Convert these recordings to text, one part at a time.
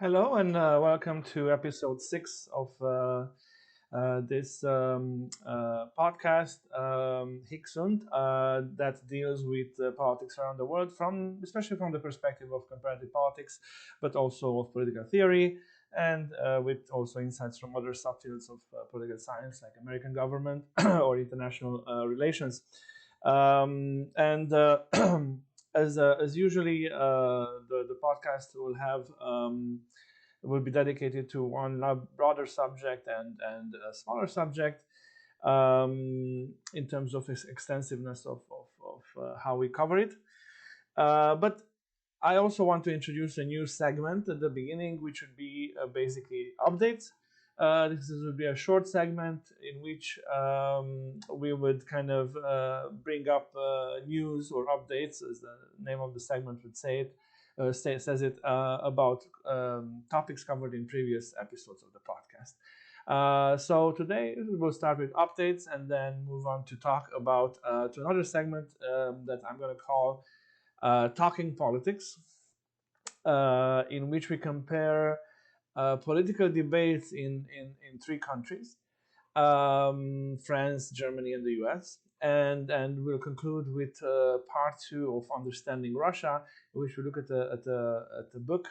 Hello and welcome to episode 6 of this podcast, Hic Sunt, that deals with politics around the world, especially from the perspective of comparative politics, but also of political theory, and with also insights from other subfields of political science, like American government or international relations. And as usually, the podcast will be dedicated to one broader subject and a smaller subject in terms of its extensiveness of how we cover it. But I also want to introduce a new segment at the beginning, which would be basically updates. This would be a short segment in which we would kind of bring up news or updates, as the name of the segment would say it, says it, about topics covered in previous episodes of the podcast. So today we'll start with updates and then move on to talk about to another segment that I'm going to call Talking Politics, in which we compare political debates in three countries, France, Germany, and the US. And we'll conclude with part 2 of Understanding Russia, in which we look at the book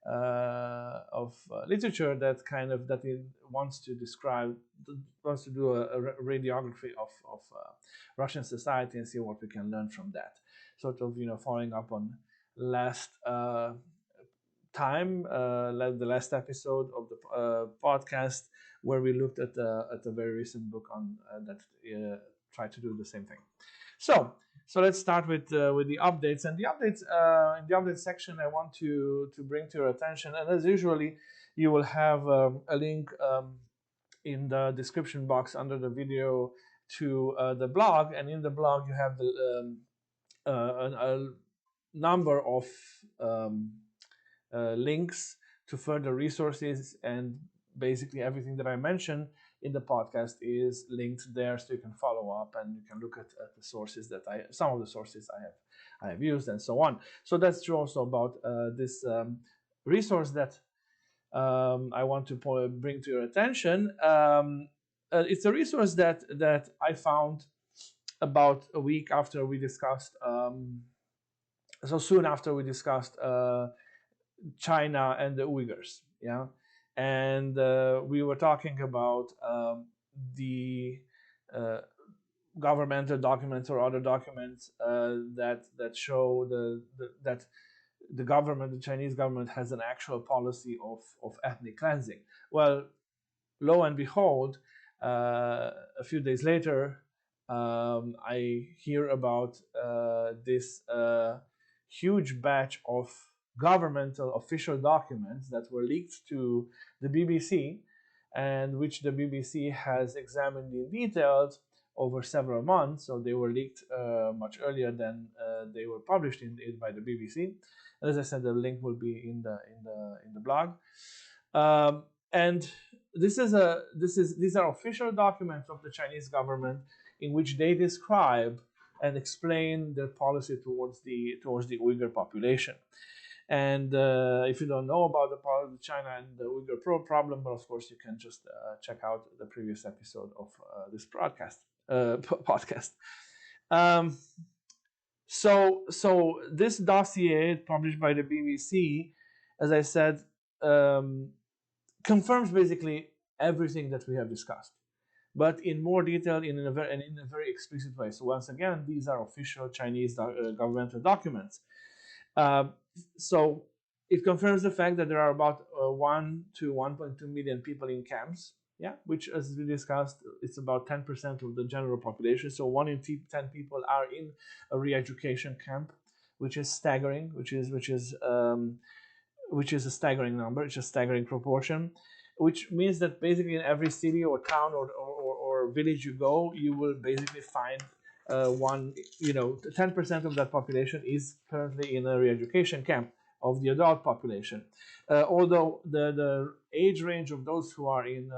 of literature that it wants to do a radiography of Russian society and see what we can learn from that. Sort of, following up on last the last episode of the podcast, where we looked at a very recent book on that tried to do the same thing. So let's start with the updates. And the updates, in the update section, I want to bring to your attention, and as usually, you will have a link in the description box under the video to the blog, and in the blog you have a number of links to further resources, and basically everything that I mentioned in the podcast is linked there, so you can follow up and you can look at the sources some of the sources I have used, and so on. So that's true also about this resource that I want to bring to your attention. It's a resource that I found about a week after we discussed, soon after we discussed China and the Uyghurs, yeah, and we were talking about the governmental documents or other documents that show that the Chinese government, has an actual policy of ethnic cleansing. Well, lo and behold, a few days later, I hear about this huge batch of governmental official documents that were leaked to the BBC, and which the BBC has examined in detail over several months. So they were leaked much earlier than they were published by the BBC. And as I said, the link will be in the blog. And these are official documents of the Chinese government in which they describe and explain their policy towards the Uyghur population. And if you don't know about the China and the Uyghur problem, but of course you can just check out the previous episode of this podcast. So this dossier published by the BBC, as I said, confirms basically everything that we have discussed, but in more detail, in a very explicit way. So once again, these are official Chinese governmental documents. So it confirms the fact that there are about 1 to 1.2 million people in camps, yeah, which, as we discussed, it's about 10% of the general population. So 1 in 10 people are in a re-education camp, which is staggering, which is a staggering number, it's a staggering proportion, which means that basically in every city or town or village you go, you will basically find 10% of that population is currently in a re-education camp of the adult population. Although the age range of those who are in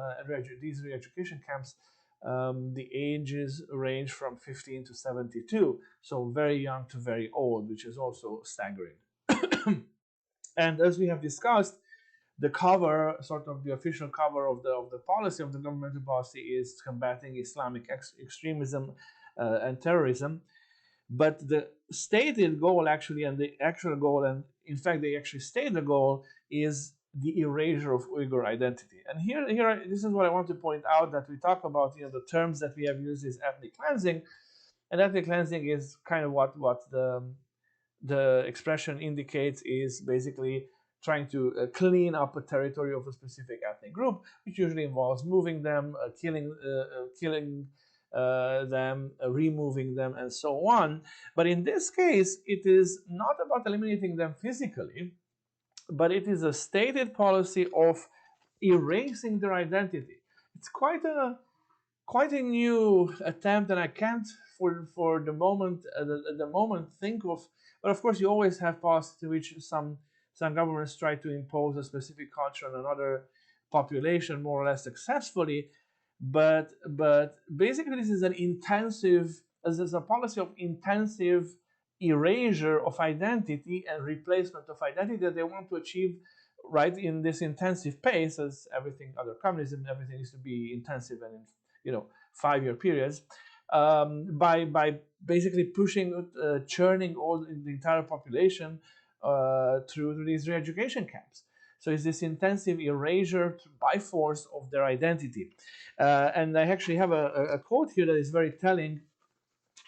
these re-education camps, the ages range from 15 to 72, so very young to very old, which is also staggering. And as we have discussed, the cover, sort of the official cover of the policy, of the governmental policy, is combating Islamic extremism and terrorism. But the stated goal, actually, and the actual goal, and in fact they actually state the goal, is the erasure of Uyghur identity. And here, this is what I want to point out, that we talk about, the terms that we have used is ethnic cleansing, and ethnic cleansing is kind of what the expression indicates, is basically trying to clean up a territory of a specific ethnic group, which usually involves moving them, killing them, removing them, and so on. But in this case, it is not about eliminating them physically, but it is a stated policy of erasing their identity. It's quite a new attempt, and I can't for the moment think of. But of course, you always have policies to which some governments try to impose a specific culture on another population more or less successfully. But basically, this is a policy of intensive erasure of identity and replacement of identity that they want to achieve, right, in this intensive pace. As everything, other communism, everything needs to be intensive and in 5-year periods, by basically pushing, churning the entire population through these re-education camps. So it's this intensive erasure by force of their identity. And I actually have a quote here that is very telling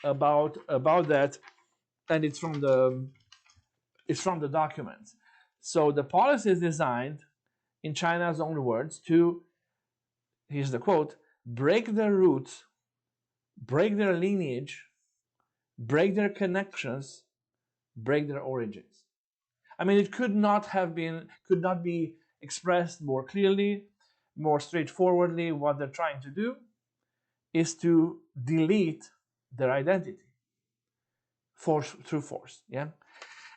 about that, and it's from the documents. So the policy is designed, in China's own words, to, here's the quote, break their roots, break their lineage, break their connections, break their origins. I mean, it could not be expressed more clearly, more straightforwardly. What they're trying to do is to delete their identity through force. Yeah.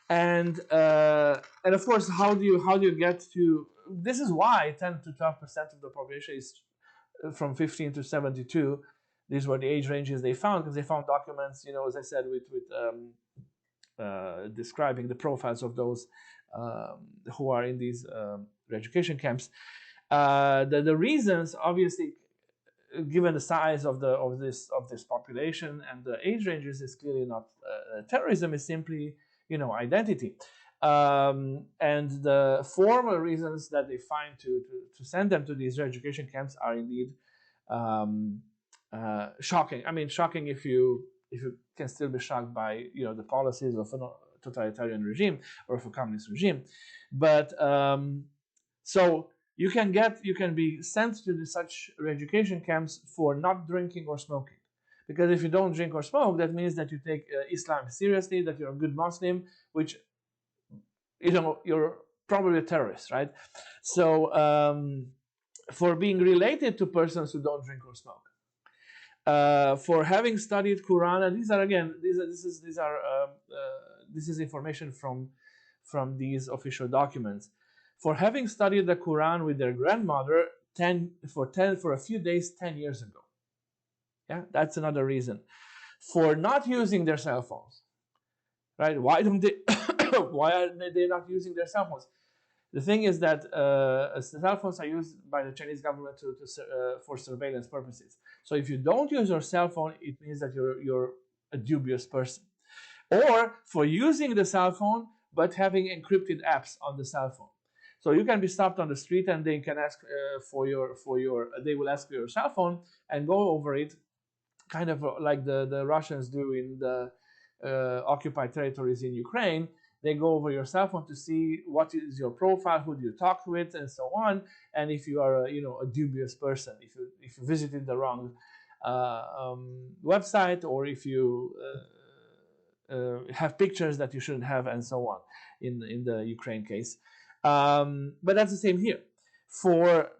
And of course, how do you get to? This is why 10 to 12% of the population is from 15 to 72. These were the age ranges they found, because they found documents, as I said, with describing the profiles of those who are in these re-education camps. The reasons, obviously, given the size of this population and the age ranges, is clearly not terrorism. Is simply identity. And the formal reasons that they find to send them to these re-education camps are indeed shocking. I mean, shocking if you can still be shocked by the policies of a totalitarian regime or of a communist regime. But so you can be sent to such re-education camps for not drinking or smoking. Because if you don't drink or smoke, that means that you take Islam seriously, that you're a good Muslim, which you're probably a terrorist, right? So for being related to persons who don't drink or smoke, for having studied Quran, and this is information from these official documents, for having studied the Quran with their grandmother for a few days 10 years ago. Yeah, that's another reason. For not using their cell phones, right? Why don't they? Why are they not using their cell phones? The thing is that cell phones are used by the Chinese government for surveillance purposes. So if you don't use your cell phone, it means that you're a dubious person. Or for using the cell phone but having encrypted apps on the cell phone. So you can be stopped on the street and they can ask they will ask for your cell phone and go over it, kind of like the Russians do in the occupied territories in Ukraine. They go over your cell phone to see what is your profile, who do you talk with, and so on. And if you are a dubious person, if you visited the wrong website, or if you have pictures that you shouldn't have, and so on, in the Ukraine case. But that's the same here. For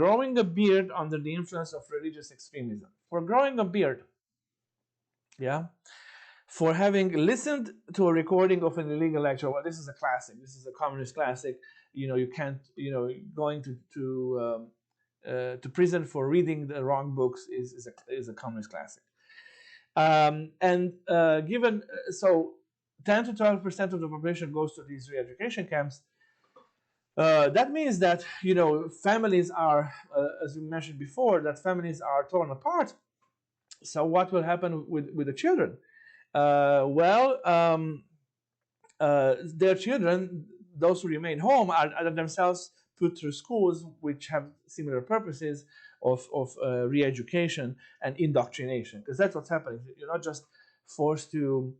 growing a beard under the influence of religious extremism. For growing a beard, yeah. For having listened to a recording of an illegal lecture. Well, this is a classic. This is a communist classic. You can't, going to prison for reading the wrong books is a communist classic. Given so 10 to 12% of the population goes to these re-education camps. That means that families are, as we mentioned before, that families are torn apart. So what will happen with the children? Their children, those who remain home, are themselves put through schools which have similar purposes of re-education and indoctrination, because that's what's happening. You're not just forced to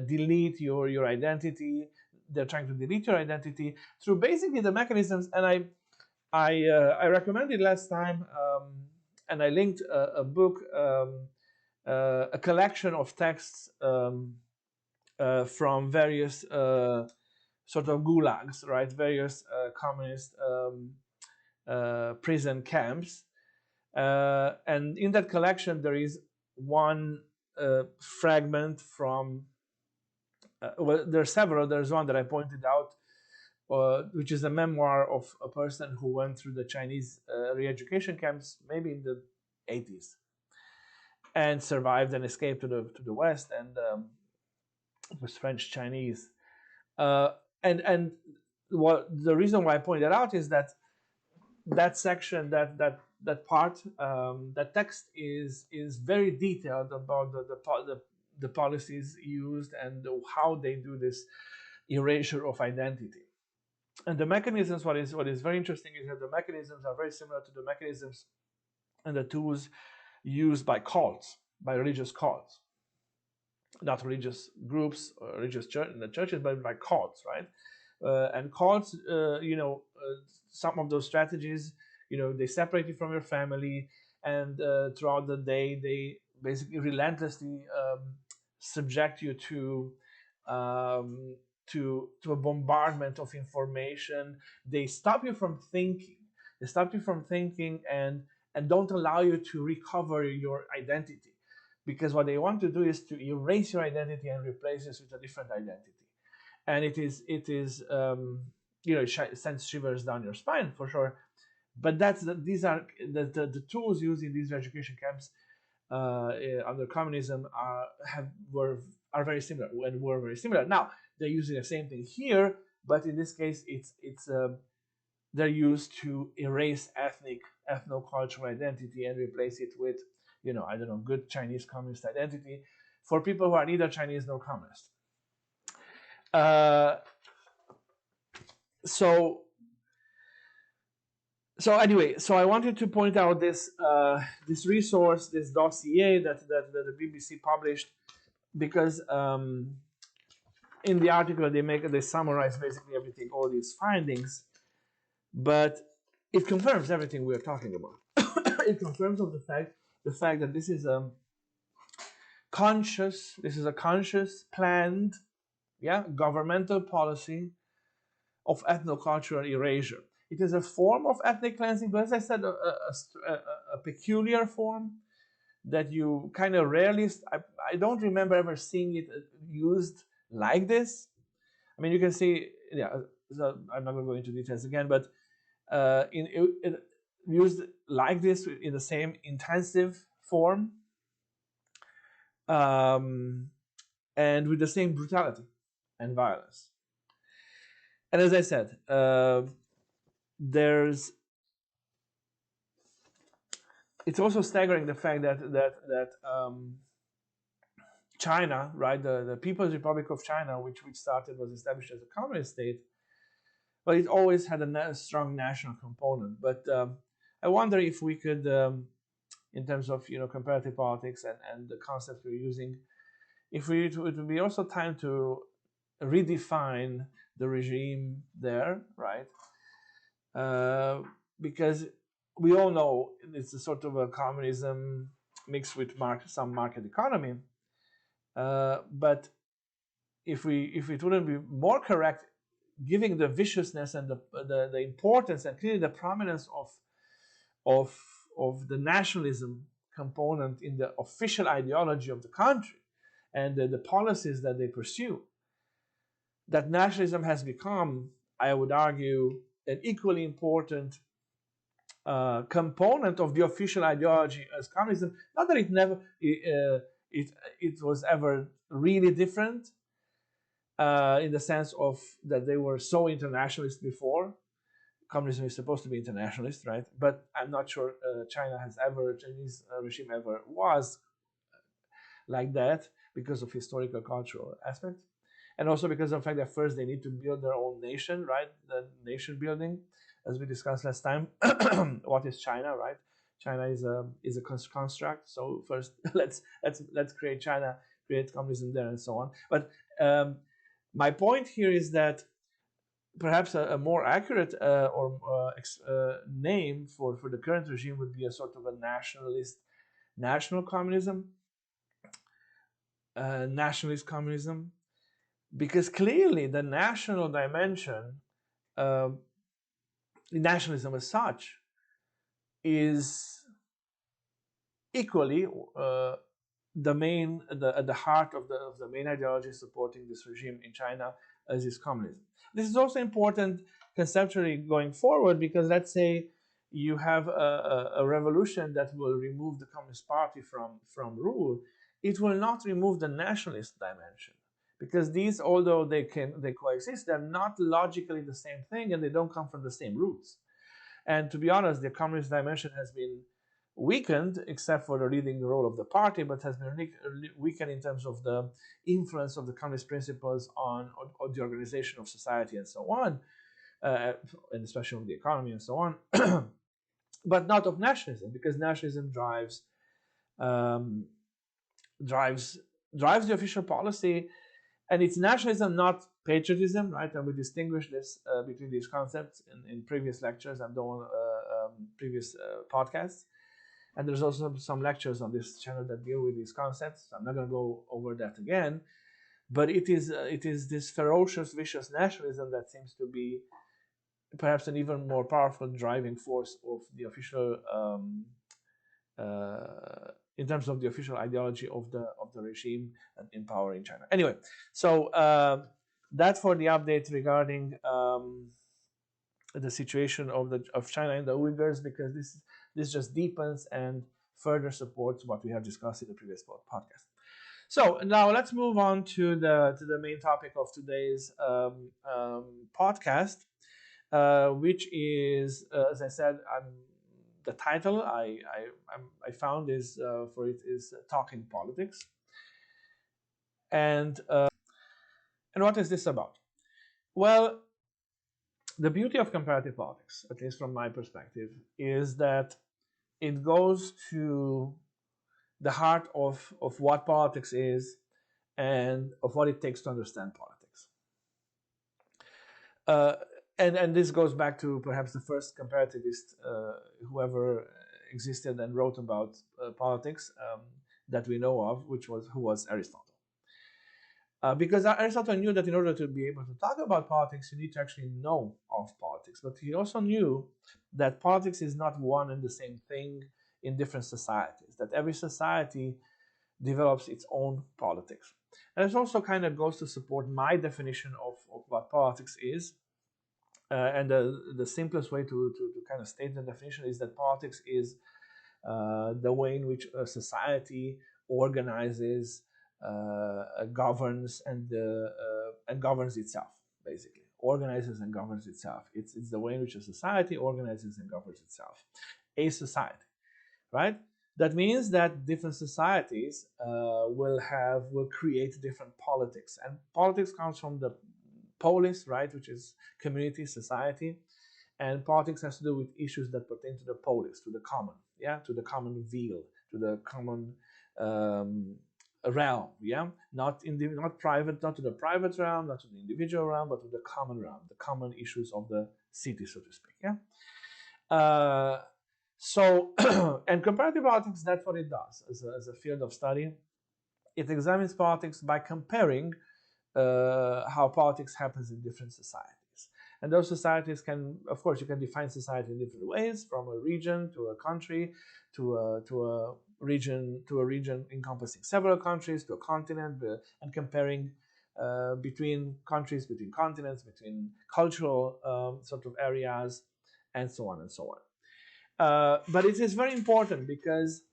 delete your identity. They're trying to delete your identity through basically the mechanisms. And I recommended last time, and I linked a book, a collection of texts from various sort of gulags, right? Various communist prison camps. And in that collection, there is one fragment from, well, there are several. There's one that I pointed out, which is a memoir of a person who went through the Chinese re-education camps, maybe in the 80s, and survived and escaped to the West, and was French Chinese. And what the reason why I pointed out is that that section, that part, that text is very detailed about the policies used and how they do this erasure of identity. And the mechanisms, what is very interesting is that the mechanisms are very similar to the mechanisms and the tools used by cults, by religious cults, not religious groups or religious churches, but by cults, right? And cults, some of those strategies, they separate you from your family, and throughout the day, they basically relentlessly subject you to a bombardment of information. They stop you from thinking. They stop you from thinking and don't allow you to recover your identity, because what they want to do is to erase your identity and replace it with a different identity. And it sends shivers down your spine for sure. But these are the tools used in these education camps under communism are very similar and were very similar. Now they're using the same thing here, but in this case, they're used to erase ethno-cultural identity and replace it with, I don't know, good Chinese communist identity for people who are neither Chinese nor communist. So anyway, so I wanted to point out this resource, this dossier that the BBC published, because in the article they summarize basically everything, all these findings, but it confirms everything we are talking about. It confirms of the fact that this is a conscious, planned, governmental policy of ethnocultural erasure. It is a form of ethnic cleansing, but as I said, a peculiar form that you kind of rarely, I don't remember ever seeing it used like this. I mean, you can see, so I'm not going to go into details again, but it used like this in the same intensive form, and with the same brutality and violence. And as I said, it's also staggering the fact that China, right, the People's Republic of China, which was established as a communist state, but it always had a strong national component. But I wonder if we could, in terms of comparative politics and the concepts we're using, if it would be also time to redefine the regime there, right? Because we all know it's a sort of a communism mixed with some market economy. But if it wouldn't be more correct, giving the viciousness and the importance and clearly the prominence of the nationalism component in the official ideology of the country and the policies that they pursue, that nationalism has become, I would argue, an equally important component of the official ideology as communism. Not that it was ever really different in the sense of that they were so internationalist before, communism is supposed to be internationalist, right? But I'm not sure Chinese regime ever was like that because of historical cultural aspects, and also because of the fact that first they need to build their own nation, right? The nation building, as we discussed last time. What is China, right? China is a construct. So first, let's create China, create communism there, and so on. But my point here is that perhaps a more accurate name for the current regime would be a sort of a national communism, nationalist communism, because clearly the national dimension, uh, nationalism as such, is equally at the heart of the main ideology supporting this regime in China, as is communism. This is also important conceptually going forward, because let's say you have a revolution that will remove the Communist Party from rule. It will not remove the nationalist dimension, because these, although they coexist, they're not logically the same thing, and they don't come from the same roots. And to be honest, the communist dimension has been weakened, except for the leading role of the party, but has been weakened in terms of the influence of the communist principles on the organization of society and so on, and especially on the economy and so on, but not of nationalism, because nationalism um, drives the official policy, and it's nationalism, not patriotism, right? And we distinguish this between these concepts in previous lectures and previous podcasts. And there's also some lectures on this channel that deal with these concepts. I'm not going to go over that again, but it is this ferocious, vicious nationalism that seems to be perhaps an even more powerful driving force of the official, in terms of the official ideology of the regime in power in China. Anyway, so that for the update regarding the situation of China and the Uyghurs, because this just deepens and further supports what we have discussed in the previous podcast. So now let's move on to the main topic of today's podcast, which is, as I said, the title I found is for it is Talking Politics, and what is this about? Well, the beauty of comparative politics, at least from my perspective, is that it goes to the heart of what politics is and of what it takes to understand politics. And this goes back to perhaps the first comparativist whoever existed and wrote about politics that we know of, who was Aristotle. Because Aristotle knew that in order to be able to talk about politics, you need to actually know of politics. But he also knew that politics is not one and the same thing in different societies, that every society develops its own politics. And it also kind of goes to support my definition of what politics is. And the simplest way to kind of state the definition is that politics is the way in which a society organizes, governs, and governs itself, basically. Organizes and governs itself. It's the way in which a society organizes and governs itself. A society, right? That means that different societies will create different politics. And politics comes from the polis, right, which is community, society. And politics has to do with issues that pertain to the polis, to the common, to the common weal, to the common realm, not private, not to the private realm, not to the individual realm, but to the common realm, the common issues of the city, so to speak. So, and comparative politics, that's what it does as a field of study. It examines politics by comparing how politics happens in different societies. And those societies can, of course, you can define society in different ways, from a region to a country, to a region encompassing several countries, to a continent, and comparing between countries, between continents, between cultural sort of areas, and so on and so on. But it is very important because,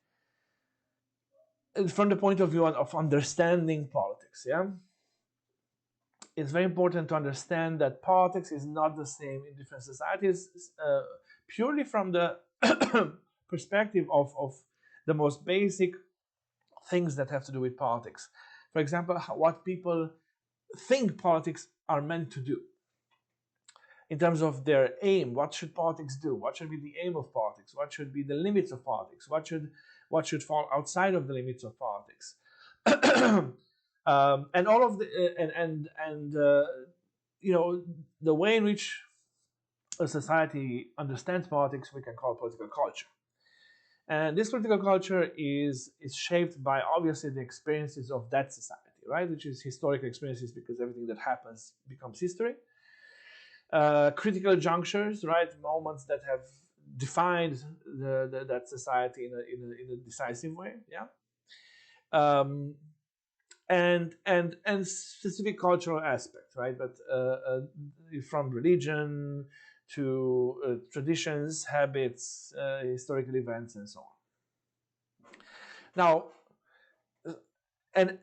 from the point of view of understanding politics, it's very important to understand that politics is not the same in different societies, purely from the perspective of the most basic things that have to do with politics. For example, what people think politics are meant to do. In terms of their aim, what should politics do? What should be the aim of politics? What should be the limits of politics? What should fall outside of the limits of politics? And all of the you know, the way in which a society understands politics, we can call political culture. And this political culture is shaped by obviously the experiences of that society, right? Which is historical experiences, because everything that happens becomes history. Critical junctures, right? Moments that have defined that society in a decisive way, yeah. And specific cultural aspects, right? But from religion to traditions, habits, historical events, and so on. Now, and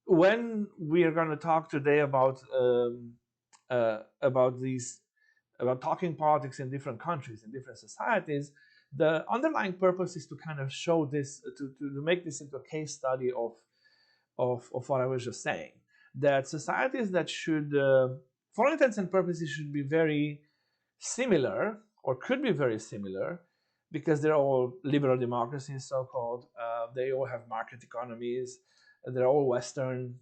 when we are going to talk today about talking politics in different countries, in different societies, the underlying purpose is to kind of show this, to make this into a case study of what I was just saying, that societies that should, for all intents and purposes, should be very similar, or could be very similar, because they're all liberal democracies, so-called. They all have market economies. They're all Western.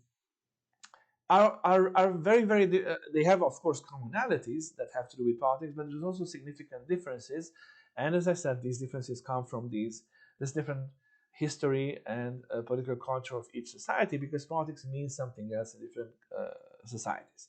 Are very, very, they have, of course, commonalities that have to do with politics, but there's also significant differences. And as I said, these differences come from this different history and political culture of each society, because politics means something else in different societies.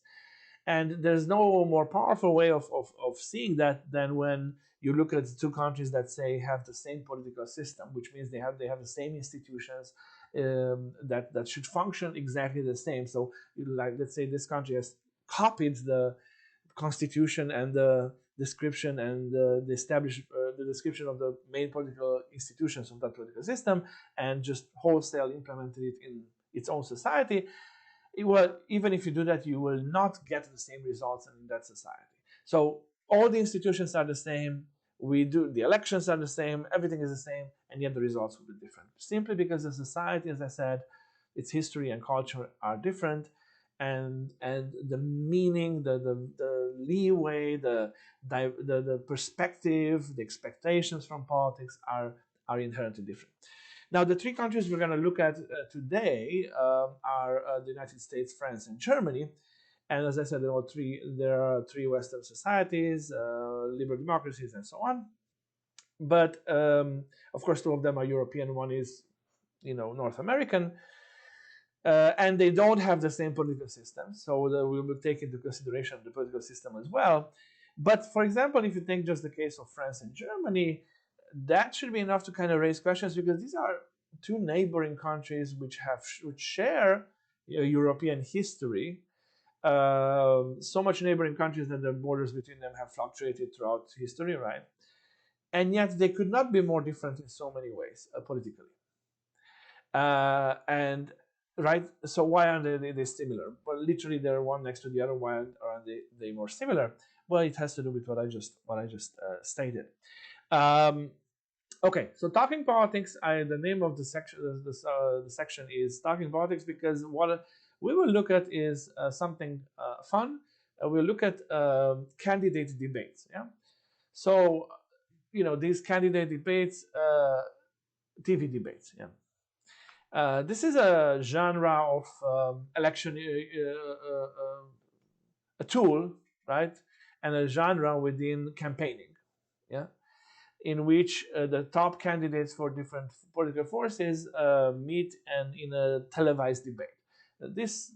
And there's no more powerful way of seeing that than when you look at the two countries that say have the same political system, which means they have the same institutions that should function exactly the same. So, like, let's say this country has copied the constitution and the description and the description of the main political institutions of that political system, and just wholesale implemented it in its own society. Well, even if you do that, you will not get the same results in that society. So all the institutions are the same, the elections are the same, everything is the same, and yet the results will be different. Simply because the society, as I said, its history and culture are different, and the meaning, the leeway, the perspective, the expectations from politics are inherently different. Now, the three countries we're going to look at today are the United States, France, and Germany. And as I said, there are three Western societies, liberal democracies, and so on. But of course, two of them are European. One is, North American. And they don't have the same political system. So we will take into consideration the political system as well. But for example, if you take just the case of France and Germany, that should be enough to kind of raise questions, because these are two neighboring countries which share European history. So much neighboring countries that the borders between them have fluctuated throughout history, right? And yet they could not be more different in so many ways politically. And right, so why are they similar? Well, literally they're one next to the other. Why are they more similar? Well, it has to do with what I just stated. Okay, so talking politics. The name of the section, the section is talking politics, because what we will look at is something fun. We'll look at candidate debates. Yeah, so these candidate debates, TV debates. Yeah, this is a genre of election, a tool, right, and a genre within campaigning. Yeah. In which the top candidates for different political forces meet and in a televised debate. This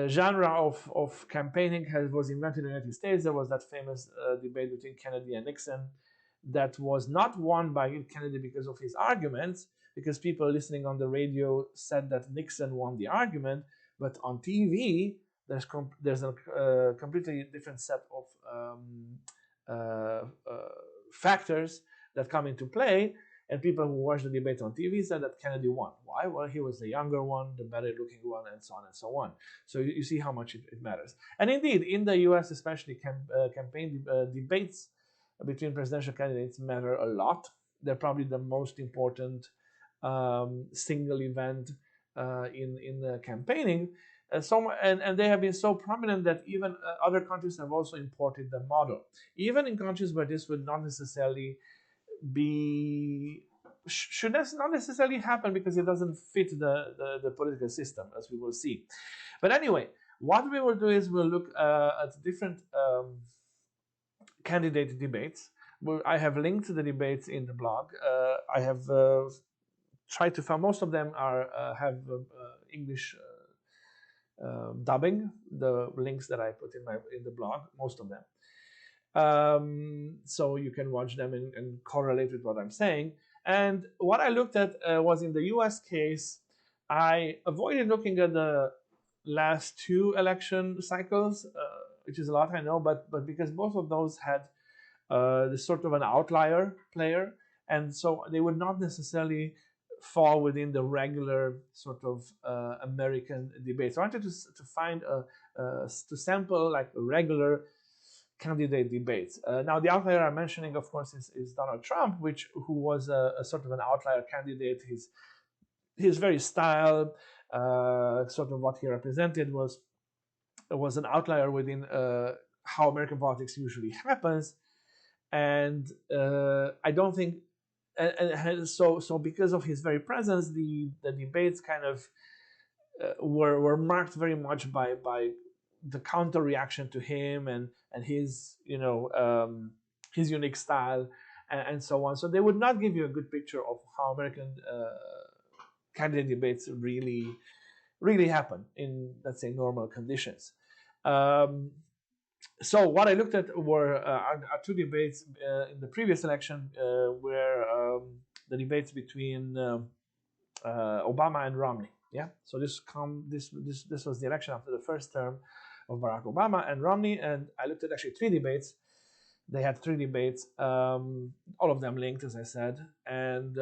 genre of campaigning was invented in the United States. There was that famous debate between Kennedy and Nixon that was not won by Kennedy because of his arguments, because people listening on the radio said that Nixon won the argument, but on TV there's a completely different set of factors that come into play, And people who watched the debate on TV said that Kennedy won. Why? Well, he was the younger one, the better looking one, and so on and so on. So you see how much it matters. And indeed, in the US, especially, campaign debates between presidential candidates matter a lot. They're probably the most important single event in campaigning. And they have been so prominent that even other countries have also imported the model. Even in countries where this would not necessarily should not necessarily happen because it doesn't fit the political system, as we will see. But anyway, what we will do is we'll look at different candidate debates. I have linked to the debates in the blog. I have tried to find, most of them have English dubbing, the links that I put in the blog, most of them. So you can watch them and correlate with what I'm saying. And what I looked at was, in the US case, I avoided looking at the last two election cycles, which is a lot, I know, but because both of those had this sort of an outlier player, and so they would not necessarily fall within the regular sort of American debate. So I wanted to find to sample like a regular candidate debates. Now, the outlier I'm mentioning, of course, is Donald Trump, who was a sort of an outlier candidate. His very style, sort of what he represented, was an outlier within how American politics usually happens. And I don't think, and so because of his very presence, the debates kind of were marked very much by the counter reaction to him and his his unique style and so on. So they would not give you a good picture of how American candidate debates really happen in, let's say, normal conditions. So what I looked at were are two debates in the previous election, where the debates between Obama and Romney. Yeah, so this was the election after the first term of Barack Obama and Romney, and I looked at actually three debates. They had three debates, all of them linked, as I said, and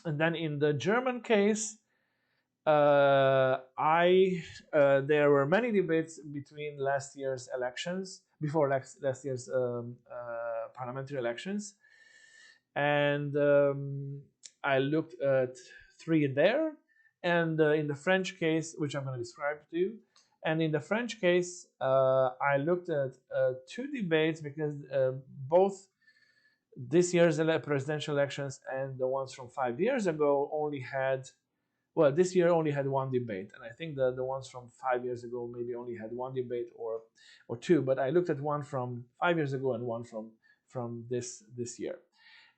then in the German case, there were many debates between last year's elections, before last year's parliamentary elections, and I looked at three there, and in the French case, which I'm going to describe to you, and in the French case, I looked at two debates because both this year's presidential elections and the ones from 5 years ago only had, well, this year only had one debate, and I think the ones from 5 years ago maybe only had one debate or two. But I looked at one from 5 years ago and one from this year,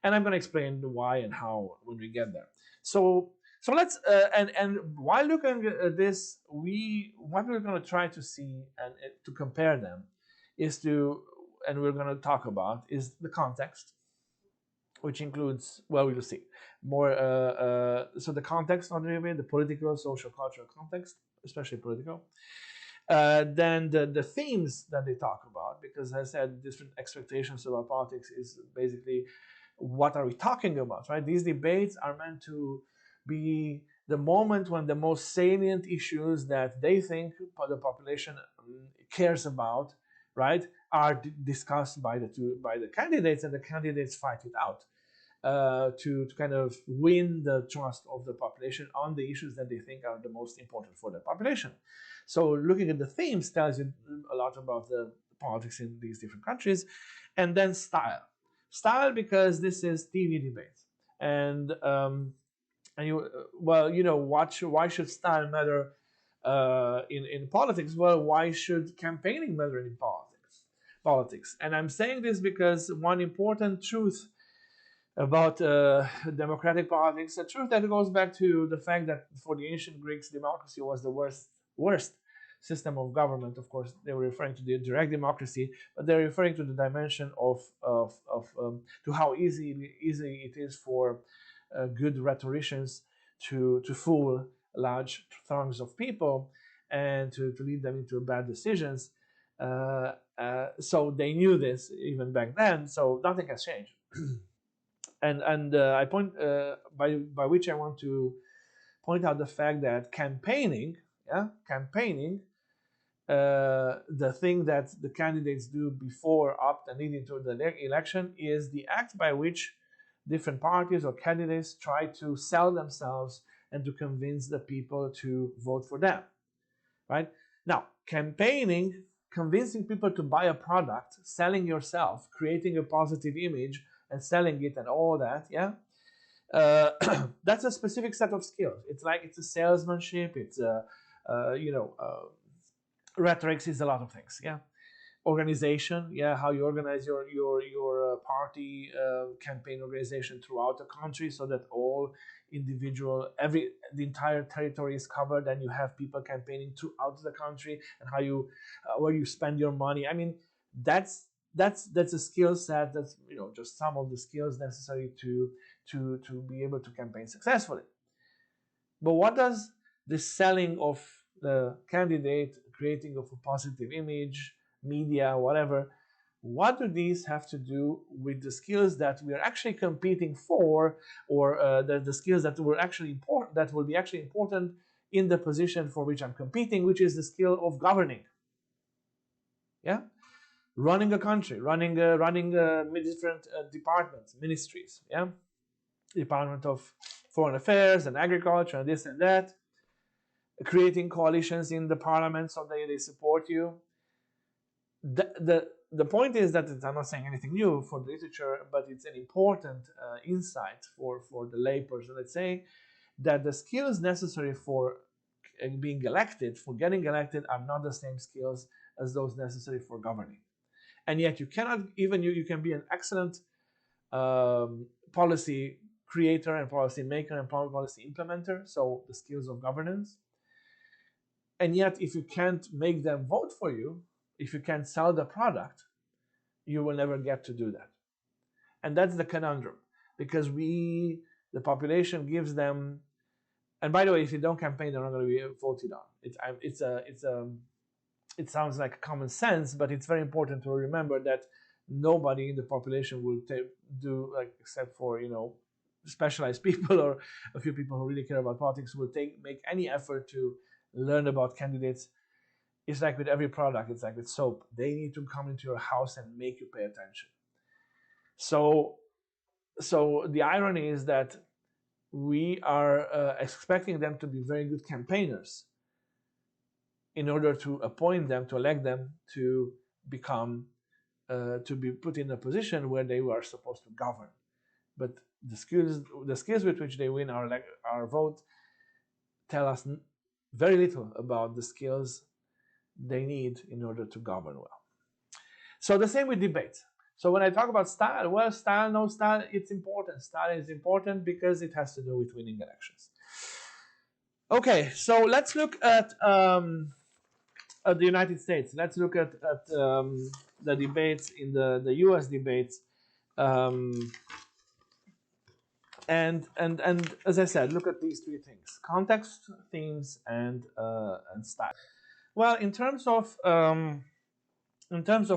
and I'm going to explain why and how when we get there. So let's and while looking at this, what we're going to try to see and to compare them is and we're going to talk about is the context, which includes, well, we'll see more. So the context of the debate, the political, social, cultural context, especially political. Then the themes that they talk about, because as I said, different expectations about politics is basically what are we talking about, right? These debates are meant to be the moment when the most salient issues that they think the population cares about, right, are discussed by the candidates, and the candidates fight it out to kind of win the trust of the population on the issues that they think are the most important for the population. So looking at the themes tells you a lot about the politics in these different countries. And then style, because this is TV debates, and why should style matter in politics? Well, why should campaigning matter in politics? And I'm saying this because one important truth about democratic politics, a truth that goes back to the fact that for the ancient Greeks, democracy was the worst system of government. Of course, they were referring to the direct democracy, but they're referring to the dimension of to how easy it is for good rhetoricians to fool large throngs of people and to lead them into bad decisions. So they knew this even back then. So nothing has changed. And I point by which I want to point out the fact that campaigning, the thing that the candidates do before, up, and leading to the election is the act by which different parties or candidates try to sell themselves and to convince the people to vote for them, right? Now, campaigning, convincing people to buy a product, selling yourself, creating a positive image and selling it and all that, that's a specific set of skills. It's a salesmanship. It's a rhetorics is a lot of things. Organization, how you organize your party campaign organization throughout the country so that all the entire territory is covered, and you have people campaigning throughout the country, and how you where you spend your money. I mean, that's a skill set. That's just some of the skills necessary to be able to campaign successfully. But what does the selling of the candidate, creating of a positive image, media, whatever, what do these have to do with the skills that we are actually competing for, or the skills that were actually important, that will be actually important in the position for which I'm competing, which is the skill of governing? Running a country, running different departments, ministries, Department of Foreign Affairs and Agriculture and this and that, creating coalitions in the parliament so they support you. The point is that I'm not saying anything new for the literature, but it's an important insight for the layperson, let's say, that the skills necessary for being elected, for getting elected, are not the same skills as those necessary for governing. And yet you cannot, even you can be an excellent policy creator and policy maker and policy implementer, so the skills of governance. And yet if you can't make them vote for you, if you can't sell the product, you will never get to do that. And that's the conundrum, because the population gives them, and by the way, if you don't campaign, they're not going to be voted on. It sounds like common sense, but it's very important to remember that nobody in the population will do, like, except for specialized people or a few people who really care about politics, will make any effort to learn about candidates. It's like with every product. It's like with soap. They need to come into your house and make you pay attention. So the irony is that we are expecting them to be very good campaigners in order to appoint them, to elect them to become, to be put in a position where they are supposed to govern. But the skills with which they win our vote tell us very little about the skills they need in order to govern well. So the same with debates. So when I talk about style, well, style, no style, it's important. Style is important because it has to do with winning elections. Okay, so let's look at the United States. Let's look at the debates in the U.S. debates, and as I said, look at these three things: context, themes, and style. Well, in terms of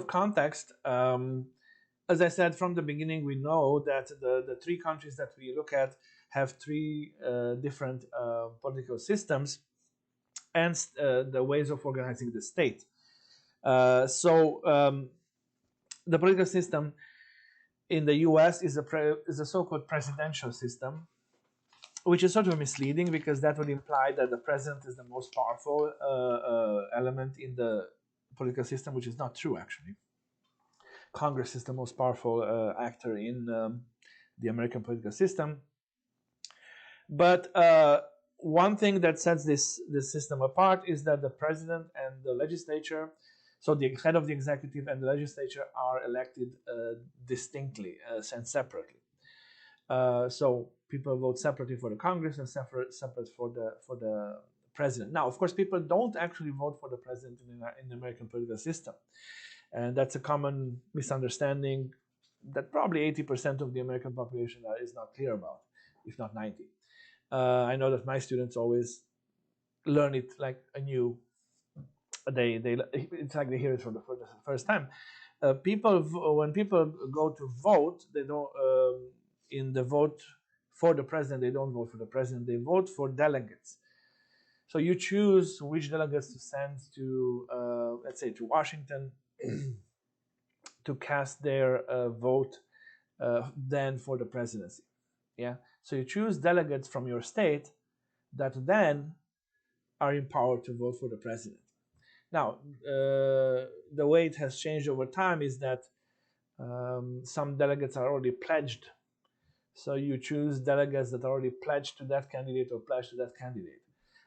context, as I said from the beginning, we know that the three countries that we look at have three different political systems and the ways of organizing the state. The political system in the U.S. is a so-called presidential system, which is sort of misleading because that would imply that the president is the most powerful element in the political system, which is not true, actually. Congress is the most powerful actor in the American political system. But one thing that sets this system apart is that the president and the legislature, so the head of the executive and the legislature, are elected distinctly and separately. So people vote separately for the Congress and separate for the president. Now, of course, people don't actually vote for the president in the American political system, and that's a common misunderstanding that probably 80% of the American population is not clear about, if not 90%. I know that my students always learn it like anew. It's like they hear it for the first time. When people go to vote, they don't. in the vote for the president, they don't vote for the president, they vote for delegates. So you choose which delegates to send to, let's say, to Washington to cast their vote then for the presidency. Yeah. So you choose delegates from your state that then are empowered to vote for the president. Now, the way it has changed over time is that some delegates are already pledged. So you choose delegates that are already pledged to that candidate or pledged to that candidate.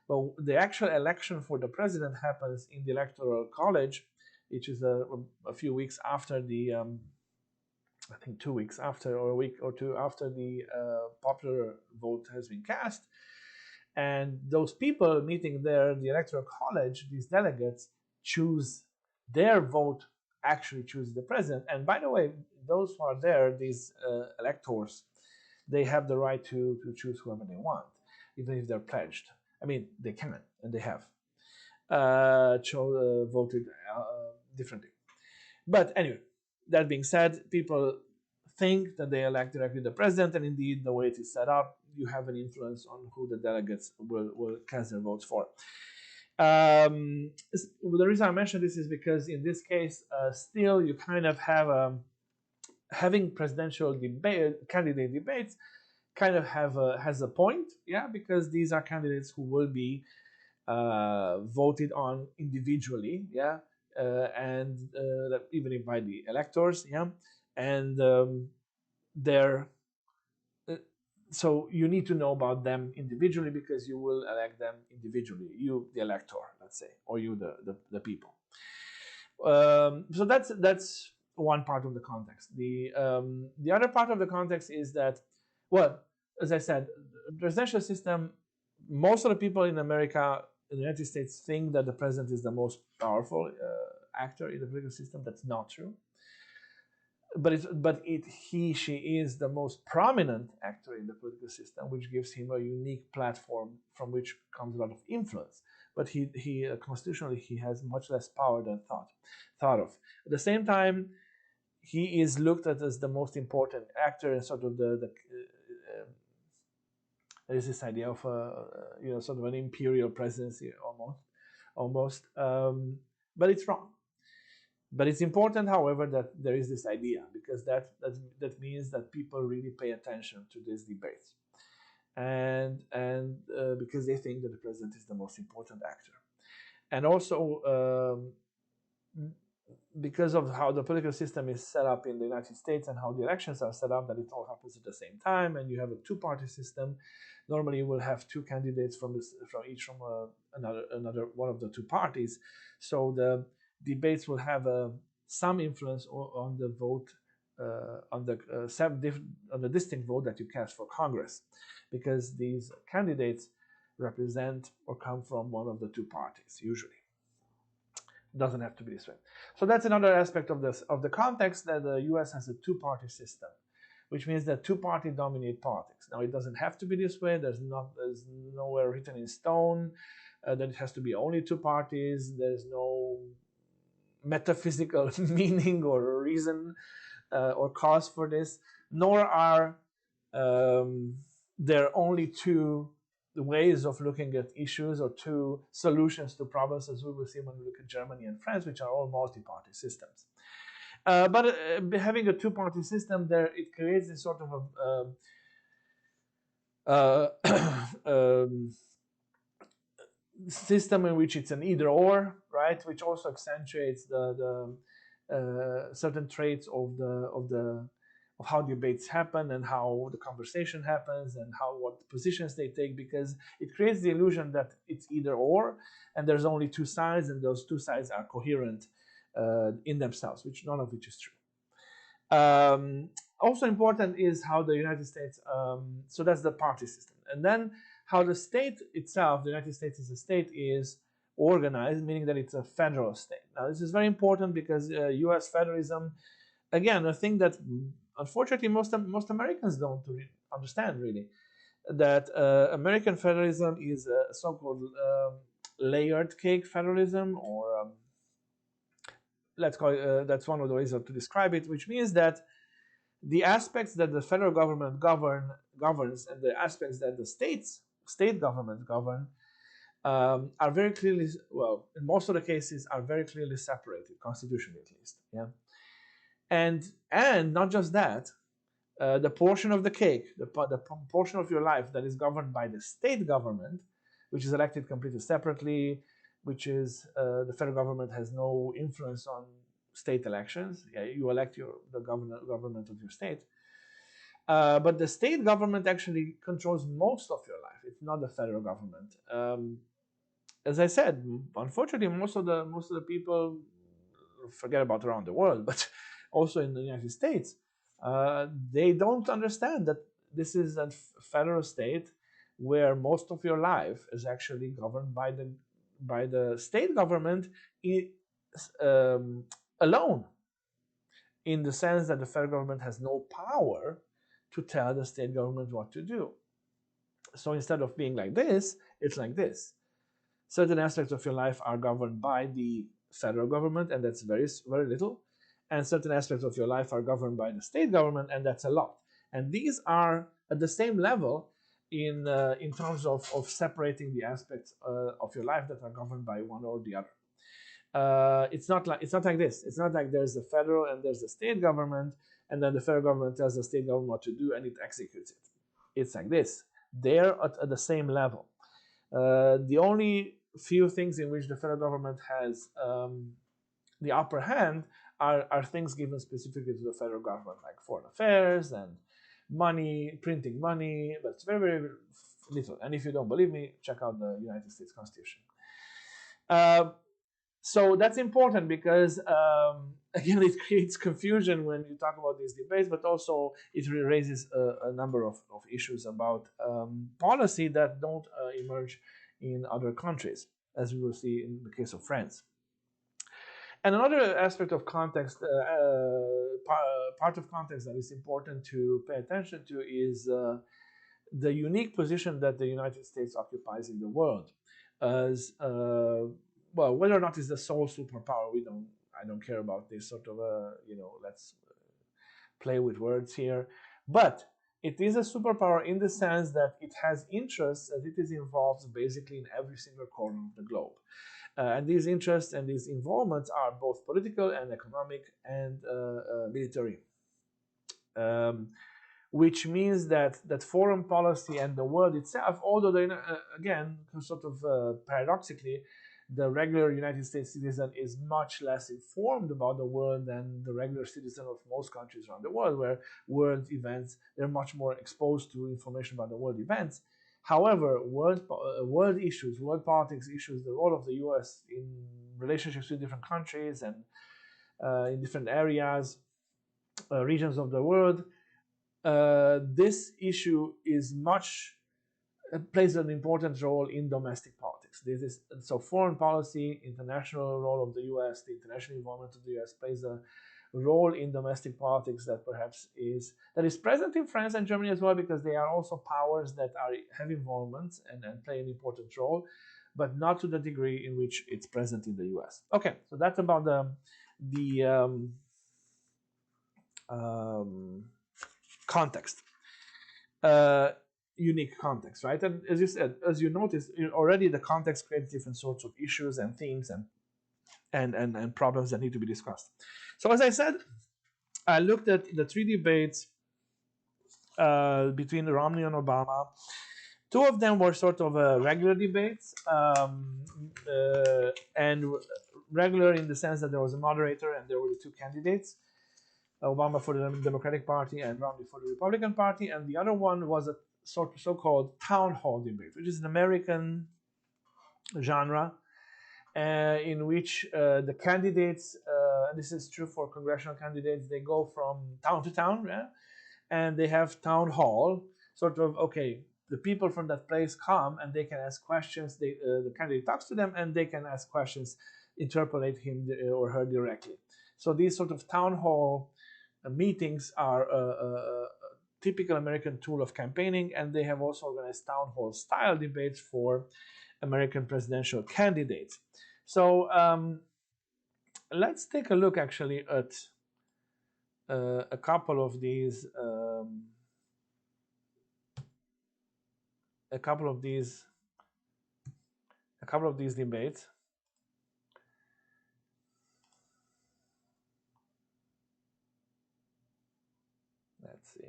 But the actual election for the president happens in the Electoral College, which is a few weeks after the, I think 2 weeks after, or a week or two after the popular vote has been cast. And those people meeting there, the Electoral College, these delegates choose their vote, actually choose the president. And by the way, those who are there, these electors, they have the right to choose whoever they want, even if they're pledged. I mean, they can, and they have voted differently. But anyway, that being said, people think that they elect directly the president, and indeed, the way it is set up, you have an influence on who the delegates will cast their votes for. The reason I mention this is because in this case, still you kind of have having presidential candidate debates kind of has a point, yeah, because these are candidates who will be voted on individually, yeah, and even if by the electors, yeah, and they're so you need to know about them individually because you will elect them individually, you the elector, let's say, or you the people. So that's one part of the context. The other part of the context is that, well, as I said, the presidential system, most of the people in America, in the United States, think that the president is the most powerful actor in the political system. That's not true. But she is the most prominent actor in the political system, which gives him a unique platform from which comes a lot of influence. But he constitutionally, he has much less power than thought of. At the same time, he is looked at as the most important actor in sort of there is this idea of sort of an imperial presidency almost, but it's wrong. But it's important, however, that there is this idea, because that means that people really pay attention to these debates, and because they think that the president is the most important actor, and also because of how the political system is set up in the United States and how the elections are set up, that it all happens at the same time, and you have a two-party system. Normally, you will have two candidates from another one of the two parties, so the debates will have some influence on the vote, on the distinct vote that you cast for Congress, because these candidates represent or come from one of the two parties usually. It doesn't have to be this way. So that's another aspect of the context, that the U.S. has a two-party system, which means that two-party dominate politics. Now, it doesn't have to be this way. There's nowhere written in stone that it has to be only two parties. There's no metaphysical meaning or reason or cause for this, nor are there only two ways of looking at issues or two solutions to problems, as we will see when we look at Germany and France, which are all multi-party systems. But having a two-party system, it creates this sort of system in which it's an either-or, right? Which also accentuates the certain traits of how debates happen and how the conversation happens and what positions they take, because it creates the illusion that it's either-or and there's only two sides, and those two sides are coherent in themselves, none of which is true. Also important is how the United States, so that's the party system, and then how the state itself, the United States as a state, is organized, meaning that it's a federal state. Now, this is very important because U.S. federalism, again, a thing that unfortunately most Americans don't understand really, that American federalism is a so-called layered cake federalism, or let's call it, that's one of the ways to describe it, which means that the aspects that the federal government governs and the aspects that the state governments govern are very clearly, well, in most of the cases, are very clearly separated, constitutionally at least. Yeah, and not just that, the portion of the cake, the portion of your life that is governed by the state government, which is elected completely separately, which is the federal government has no influence on state elections. Yeah, you elect the government of your state. But the state government actually controls most of your life. It's not the federal government. As I said, unfortunately, most of the people, forget about around the world, but also in the United States, they don't understand that this is a federal state where most of your life is actually governed by the state government alone, in the sense that the federal government has no power to tell the state government what to do. So instead of being like this, it's like this. Certain aspects of your life are governed by the federal government, and that's very, very little. And certain aspects of your life are governed by the state government, and that's a lot. And these are at the same level in terms of separating the aspects of your life that are governed by one or the other. It's not like this. It's not like there's the federal and there's the state government, and then the federal government tells the state government what to do and it executes it. It's like this. They're at the same level. The only few things in which the federal government has the upper hand are things given specifically to the federal government, like foreign affairs and money, printing money, but it's very, very little. And if you don't believe me, check out the United States Constitution. So that's important because, again, it creates confusion when you talk about these debates, but also it raises a number of issues about policy that don't emerge in other countries, as we will see in the case of France. And another aspect of context, part of context that is important to pay attention to is the unique position that the United States occupies in the world as well, whether or not it's the sole superpower, I don't care about this sort of let's play with words here. But it is a superpower in the sense that it has interests and it is involved basically in every single corner of the globe. And these interests and these involvements are both political and economic and military. Which means that foreign policy and the world itself, although they, again, sort of paradoxically, the regular United States citizen is much less informed about the world than the regular citizen of most countries around the world, where world events, they're much more exposed to information about the world events. However, world issues, world politics issues, the role of the US in relationships with different countries and in different areas, regions of the world, this issue is plays an important role in domestic politics. So foreign policy, international role of the US, the international involvement of the US plays a role in domestic politics that perhaps is present in France and Germany as well, because they are also powers that have involvement and play an important role, but not to the degree in which it's present in the US. Okay, so that's about the context. Unique context, right? And as you said, as you noticed, already the context creates different sorts of issues and themes and problems that need to be discussed. So as I said, I looked at the three debates between Romney and Obama. Two of them were sort of regular debates, and regular in the sense that there was a moderator and there were the two candidates, Obama for the Democratic Party and Romney for the Republican Party. And the other one was a so-called town hall debate, which is an American genre in which the candidates, this is true for congressional candidates, they go from town to town, yeah? And they have town hall, sort of, okay, the people from that place come and they can ask questions, the candidate talks to them and they can ask questions, interpolate him or her directly. So these sort of town hall meetings are a typical American tool of campaigning, and they have also organized town hall style debates for American presidential candidates. So let's take a look actually at a couple of these debates. Let's see.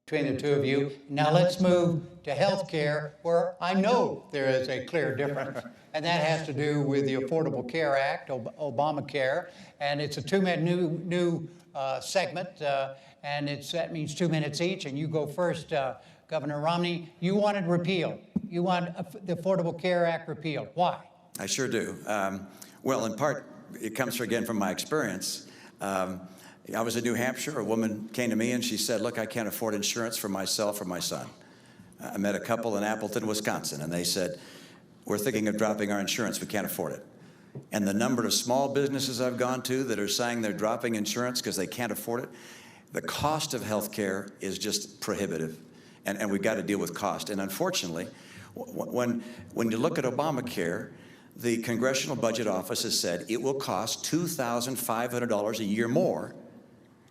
Between the two of you. Now let's move to healthcare, where I know there is a clear difference, and that has to do with the Affordable Care Act, Obamacare, and it's a two-minute new segment, and that means 2 minutes each, and you go first, Governor Romney. You wanted repeal. You want the Affordable Care Act repealed. Why? I sure do. Well, in part, it comes again from my experience. I was in New Hampshire. A woman came to me and she said, look, I can't afford insurance for myself or my son. I met a couple in Appleton, Wisconsin, and they said, we're thinking of dropping our insurance. We can't afford it. And the number of small businesses I've gone to that are saying they're dropping insurance because they can't afford it, the cost of health care is just prohibitive, and we've got to deal with cost. And unfortunately, when you look at Obamacare, the Congressional Budget Office has said it will cost $2,500 a year more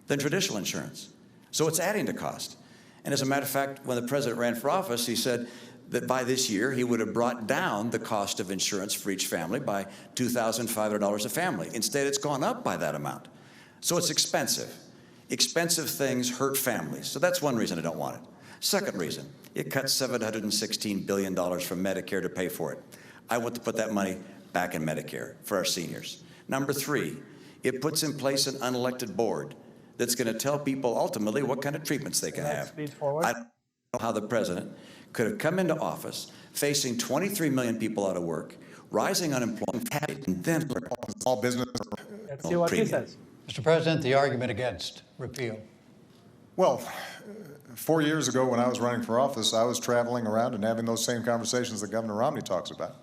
than traditional insurance. So it's adding to cost. And as a matter of fact, when the president ran for office, he said that by this year, he would have brought down the cost of insurance for each family by $2,500 a family. Instead, it's gone up by that amount. So it's expensive. Expensive things hurt families. So that's one reason I don't want it. Second reason, it cuts $716 billion from Medicare to pay for it. I want to put that money back in Medicare for our seniors. Number three, it puts in place an unelected board that's going to tell people ultimately what kind of treatments they can have. I don't know how the president could have come into office facing 23 million people out of work, rising unemployment, and then small business. Let's see what he says. Mr. President, the argument against repeal. Well, 4 years ago when I was running for office, I was traveling around and having those same conversations that Governor Romney talks about.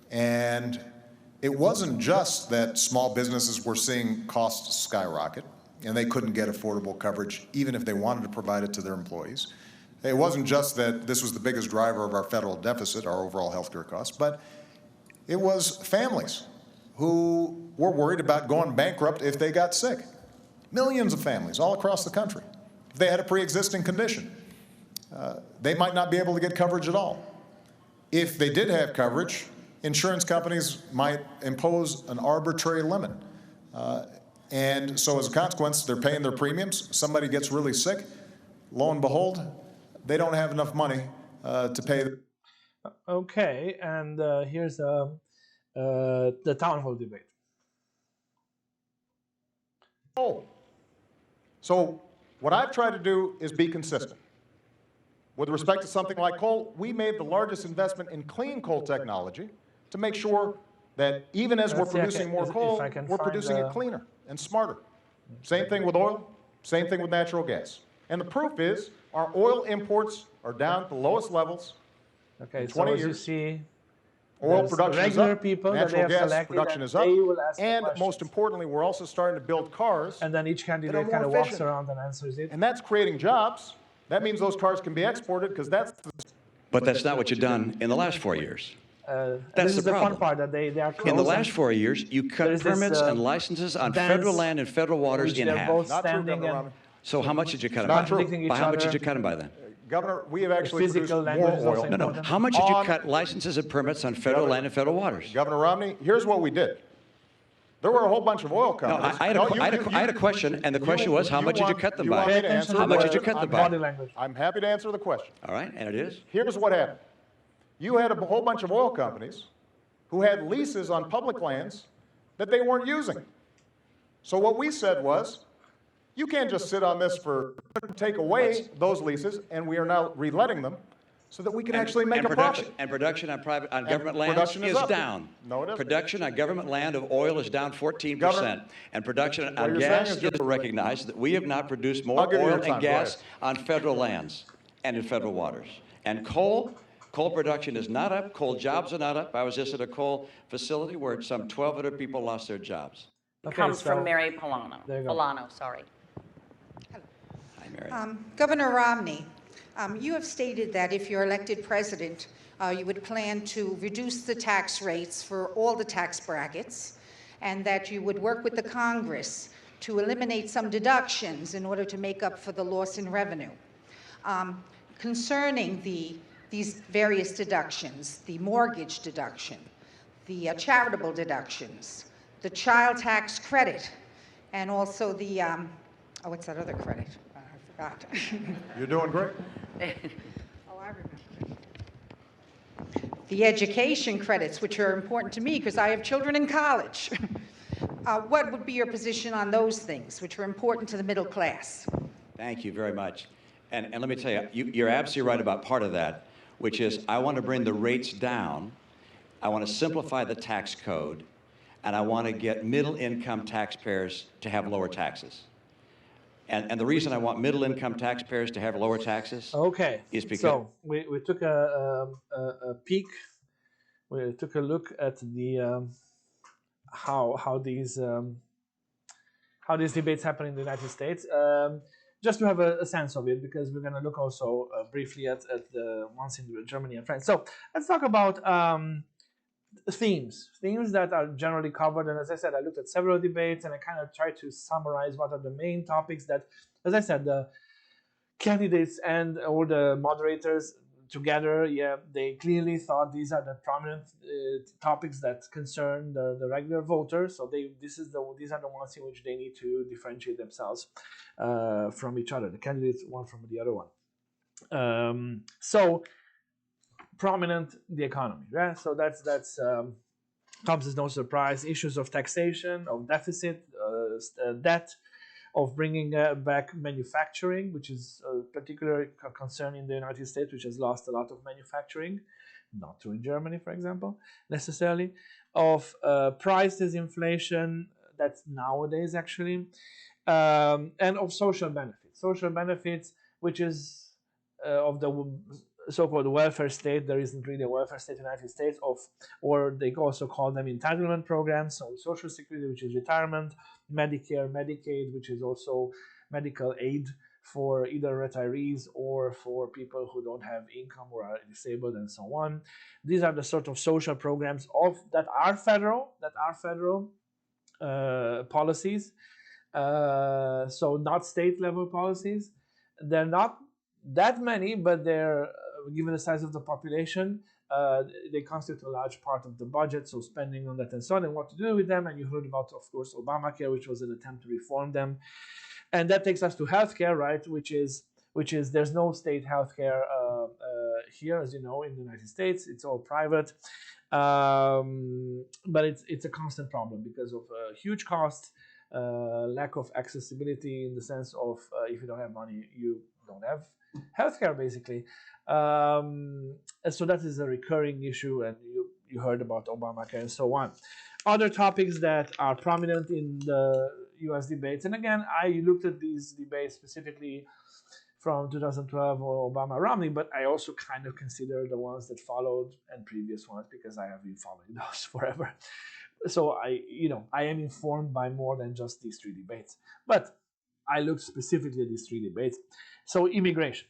And it wasn't just that small businesses were seeing costs skyrocket and they couldn't get affordable coverage even if they wanted to provide it to their employees. It wasn't just that this was the biggest driver of our federal deficit, our overall healthcare costs, but it was families who were worried about going bankrupt if they got sick. Millions of families all across the country. If they had a pre-existing condition, they might not be able to get coverage at all. If they did have coverage, insurance companies might impose an arbitrary limit. And so as a consequence, they're paying their premiums. Somebody gets really sick. Lo and behold, they don't have enough money to pay. Okay, and here's the town hall debate. Oh, so what I've tried to do is be consistent. With respect to something like coal, we made the largest investment in clean coal technology to make sure that even as we're producing more coal, we're producing it cleaner and smarter. Same thing with oil, same thing with natural gas. And the proof is our oil imports are down to the lowest levels in 20 years. You see, oil production is up, people natural gas production is up, and most importantly, we're also starting to build cars. And then each candidate kind of walks around and answers it. And that's creating jobs. That means those cars can be exported because that's... But that's not what you've done in the last 4 years. That's the fun part, that they are closing. In the last 4 years, you cut permits and licenses on federal land and federal waters in half. Not true, Governor Romney. So how much did you cut them Not by? true. By how much did you cut them by then? Governor, we have actually produced more oil. No. How much did you cut licenses and permits on federal land and federal waters? Governor Romney, here's what we did. There were a whole bunch of oil No, companies. I had a question, and the question was, how much did you cut them by? How much did you cut them by? I'm happy to answer the question. All right, and it is? Here's what happened. You had a whole bunch of oil companies who had leases on public lands that they weren't using. So what we said was, you can't just sit on this take away those leases, and we are now reletting them so that we can actually make a profit. And production on government land is down. No, it isn't. Production on government land of oil is down 14%. And production on gas is recognized that we have not produced more oil and gas on federal lands and in federal waters. And coal production is not up. Coal jobs are not up. I was just at a coal facility where some 1,200 people lost their jobs. Comes from Mary Polano. Polano, sorry. Hi, Mary. Governor Romney, you have stated that if you're elected president, you would plan to reduce the tax rates for all the tax brackets and that you would work with the Congress to eliminate some deductions in order to make up for the loss in revenue. Concerning these various deductions, the mortgage deduction, the charitable deductions, the child tax credit, and also the, what's that other credit? I forgot. You're doing great. Oh, I remember. The education credits, which are important to me because I have children in college. What would be your position on those things, which are important to the middle class? Thank you very much. And let me tell you, you're absolutely right about part of that, which is I want to bring the rates down, I want to simplify the tax code, and I want to get middle-income taxpayers to have lower taxes. And the reason I want middle-income taxpayers to have lower taxes is because... So we took a peek, we took a look at the how these debates happen in the United States, just to have a sense of it, because we're going to look also briefly at the ones in Germany and France. So let's talk about themes that are generally covered. And as I said, I looked at several debates and I kind of tried to summarize what are the main topics that, as I said, the candidates and all the moderators together, they clearly thought these are the prominent topics that concern the regular voter. So these are the ones in which they need to differentiate themselves from each other, the candidates one from the other one. So prominent, the economy, right? So that's comes as no surprise. Issues of taxation, of deficit, debt, of bringing back manufacturing, which is a particular concern in the United States, which has lost a lot of manufacturing, not true in Germany, for example, necessarily, of prices, inflation, that's nowadays actually, and of social benefits, which is of the so-called welfare state. There isn't really a welfare state in the United States, or they also call them entitlement programs, so Social Security, which is retirement, Medicare, Medicaid, which is also medical aid for either retirees or for people who don't have income or are disabled and so on. These are the sort of social programs that are federal policies, so not state level policies. They're not that many, but they're given the size of the population, they constitute a large part of the budget, so spending on that and so on, and what to do with them. And you heard about, of course, Obamacare, which was an attempt to reform them. And that takes us to healthcare, right, which is there's no state healthcare here, as you know, in the United States. It's all private, but it's a constant problem because of huge costs, lack of accessibility in the sense of if you don't have money, you don't have healthcare, basically. So that is a recurring issue, and you heard about Obamacare and so on. Other topics that are prominent in the U.S. debates, and again, I looked at these debates specifically from 2012 or Obama-Romney, but I also kind of consider the ones that followed and previous ones because I have been following those forever. So I am informed by more than just these three debates. But I looked specifically at these three debates. So immigration,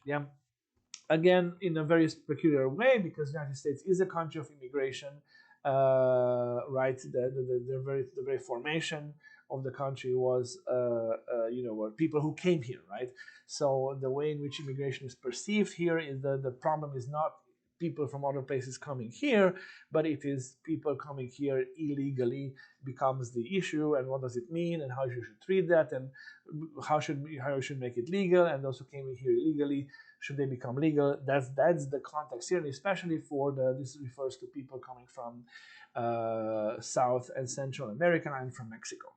again, in a very peculiar way, because the United States is a country of immigration, right? The very formation of the country was, were people who came here, right? So the way in which immigration is perceived here is the problem is not people from other places coming here, but it is people coming here illegally becomes the issue. And what does it mean, and how you should treat that, and how you should make it legal. And those who came in here illegally, should they become legal? That's the context here, and especially for this refers to people coming from South and Central America and from Mexico.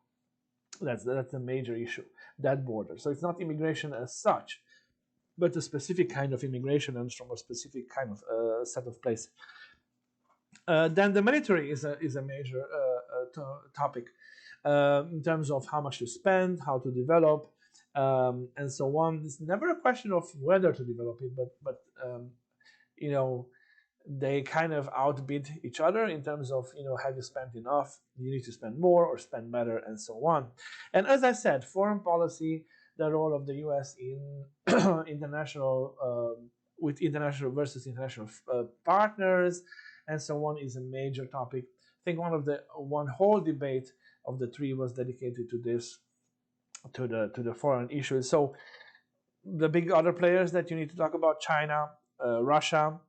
That's a major issue, that border. So it's not immigration as such, but a specific kind of immigration and from a specific kind of set of places. Then the military is a major topic in terms of how much to spend, how to develop, and so on. It's never a question of whether to develop it, but they kind of outbid each other in terms of, have you spent enough? You need to spend more or spend better, and so on. And as I said, foreign policy, the role of the U.S. in international, with international versus international partners, and so on, is a major topic. I think one whole debate of the 3 was dedicated to this, to the foreign issues. So the big other players that you need to talk about: China, Russia,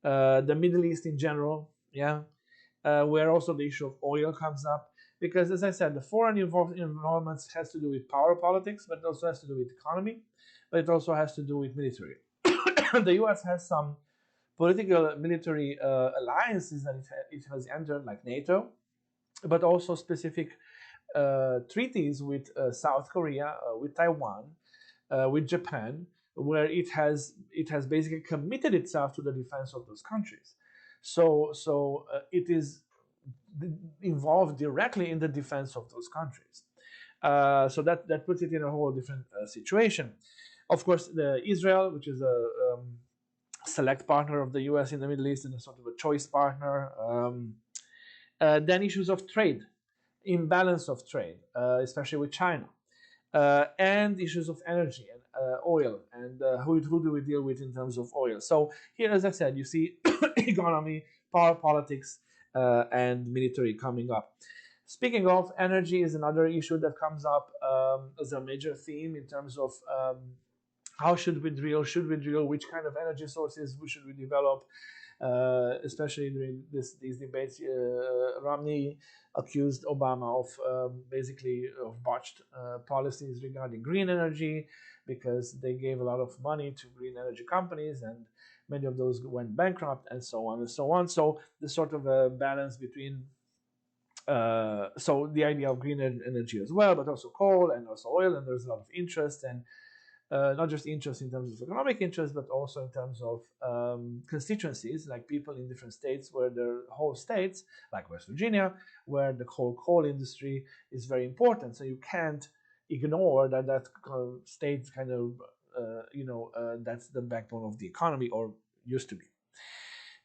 the Middle East in general, yeah, where also the issue of oil comes up. Because, as I said, the foreign involvement has to do with power politics, but it also has to do with economy, but it also has to do with military. The US has some political military alliances that it has entered, like NATO, but also specific treaties with South Korea, with Taiwan, with Japan, where it has basically committed itself to the defense of those countries. So it is involved directly in the defense of those countries. So that puts it in a whole different situation. Of course, Israel, which is a select partner of the US in the Middle East and a sort of a choice partner. Then issues of trade, imbalance of trade, especially with China, and issues of energy and oil, and who do we deal with in terms of oil. So here, as I said, you see economy, power politics, and military coming up. Speaking of, energy is another issue that comes up as a major theme in terms of how should we drill, which kind of energy sources should we develop, especially during these debates. Romney accused Obama of basically of botched policies regarding green energy, because they gave a lot of money to green energy companies and many of those went bankrupt, and so on and so on. So there's sort of a balance between so the idea of green energy as well, but also coal and also oil, and there's a lot of interest, and not just interest in terms of economic interest, but also in terms of constituencies, like people in different states, where there are whole states, like West Virginia, where the whole coal industry is very important. So you can't ignore that state kind of, that's the backbone of the economy, or used to be.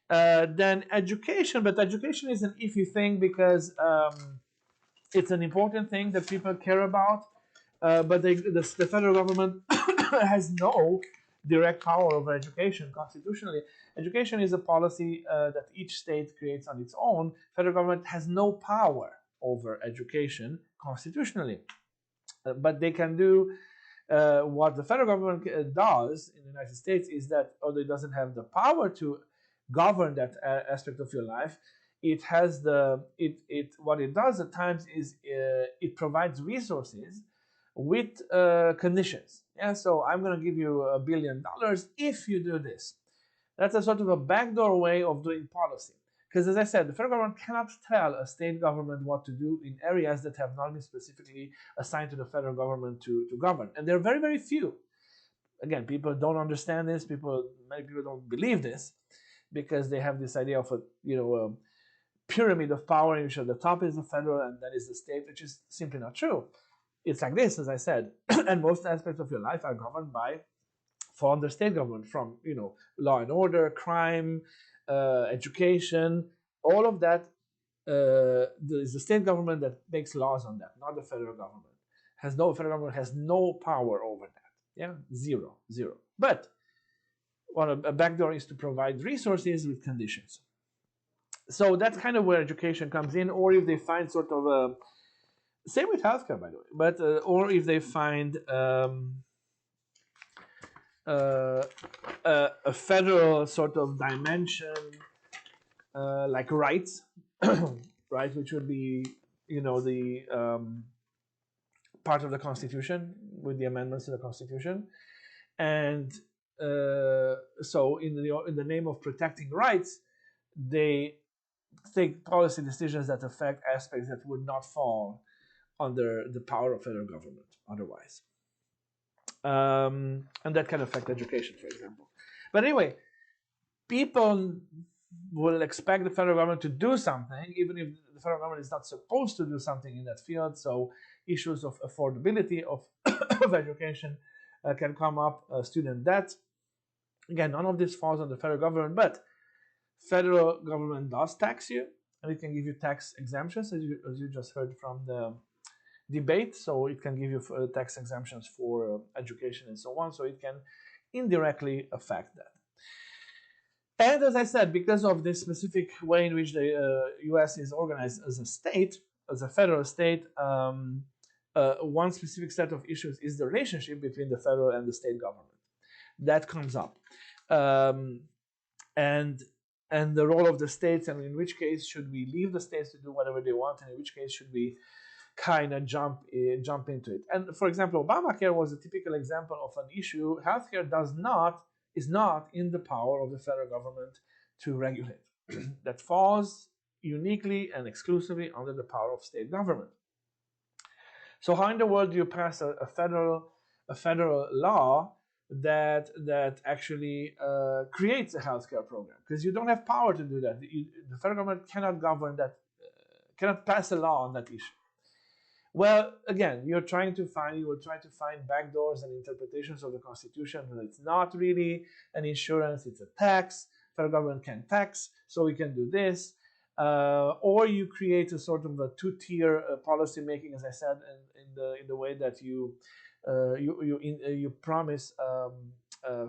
Then education, but education is an iffy thing, because it's an important thing that people care about, but the federal government has no direct power over education constitutionally. Education is a policy that each state creates on its own. Federal government has no power over education constitutionally, but they can do what the federal government does in the United States is that, although it doesn't have the power to govern that aspect of your life, it has what it does at times is it provides resources with conditions. Yeah, so I'm going to give you $1 billion if you do this. That's a sort of a backdoor way of doing policy. Because, as I said, the federal government cannot tell a state government what to do in areas that have not been specifically assigned to the federal government to govern. And there are very, very few. Again, people don't understand this. Many people don't believe this, because they have this idea of a pyramid of power in which the top is the federal and then is the state, which is simply not true. It's like this, as I said, and most aspects of your life are governed fall under state government, from law and order, crime, education, all of that. Is the state government that makes laws on that, not the federal government. Federal government has no power over that. Yeah, zero. But a backdoor is to provide resources with conditions. So that's kind of where education comes in, or if they find sort of a same with healthcare, by the way, but or if they find a federal sort of dimension, like rights, right, which would be the part of the Constitution with the amendments to the Constitution, and so in the name of protecting rights, they take policy decisions that affect aspects that would not fall under the power of federal government otherwise. And that can affect education, for example. But anyway, people will expect the federal government to do something, even if the federal government is not supposed to do something in that field. So issues of affordability of education can come up, student debt. Again, none of this falls on the federal government, but federal government does tax you, and it can give you tax exemptions, as you just heard from the debate. So it can give you tax exemptions for education and so on. So it can indirectly affect that. And as I said, because of this specific way in which the US is organized as a state, as a federal state, one specific set of issues is the relationship between the federal and the state government. That comes up, and the role of the states, and in which case should we leave the states to do whatever they want, and in which case should we kind of jump into it. And for example, Obamacare was a typical example of an issue. Healthcare is not in the power of the federal government to regulate. That falls uniquely and exclusively under the power of state government. So how in the world do you pass a federal law that actually creates a healthcare program? Because you don't have power to do that. The federal government cannot govern that, cannot pass a law on that issue. Well, again, you will try to find backdoors and interpretations of the Constitution, and it's not really an insurance, it's a tax. Federal government can tax, so we can do this. Or you create a sort of a two-tier policy making, as I said, in the way that you promise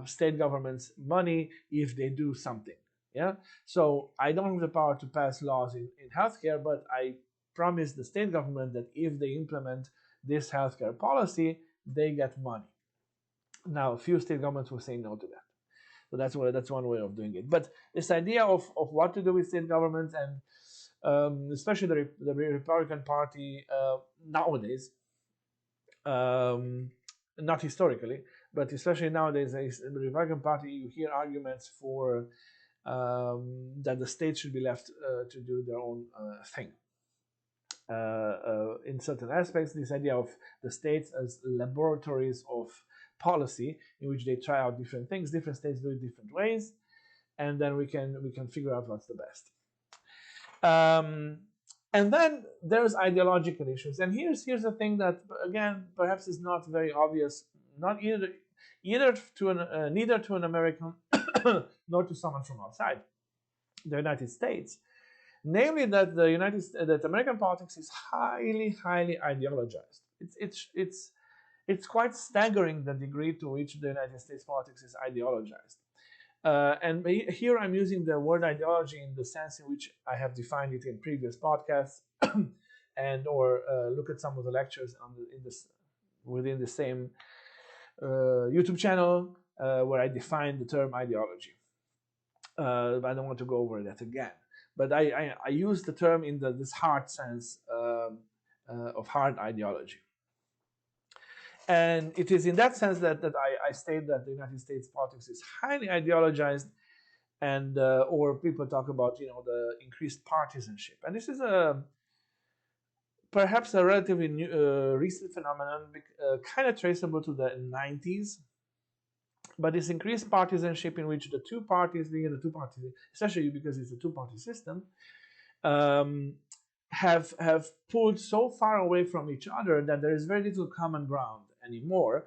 state governments money if they do something. Yeah. So I don't have the power to pass laws in healthcare, but I promise the state government that if they implement this healthcare policy, they get money. Now, a few state governments will say no to that. So that's one way of doing it. But this idea of what to do with state governments, and especially the Republican Party nowadays, not historically, but especially nowadays, the Republican Party, you hear arguments for that the states should be left to do their own thing. In certain aspects, this idea of the states as laboratories of policy in which they try out different things, different states do it different ways, and then we can figure out what's the best. And then there's ideological issues, and here's the thing that again perhaps is not very obvious, not neither to an American nor to someone from outside the United States. Namely, that that American politics is highly ideologized. It's quite staggering the degree to which the United States politics is ideologized. And here I'm using the word ideology in the sense in which I have defined it in previous podcasts, and or look at some of the lectures within the same YouTube channel where I define the term ideology. But I don't want to go over that again. But I use the term in this hard sense of hard ideology. And it is in that sense that I state that the United States politics is highly ideologized, and or people talk about the increased partisanship. And this is perhaps a relatively new, recent phenomenon, kind of traceable to the 90s. But this increased partisanship in which the two parties, especially because it's a two-party system, have pulled so far away from each other that there is very little common ground anymore,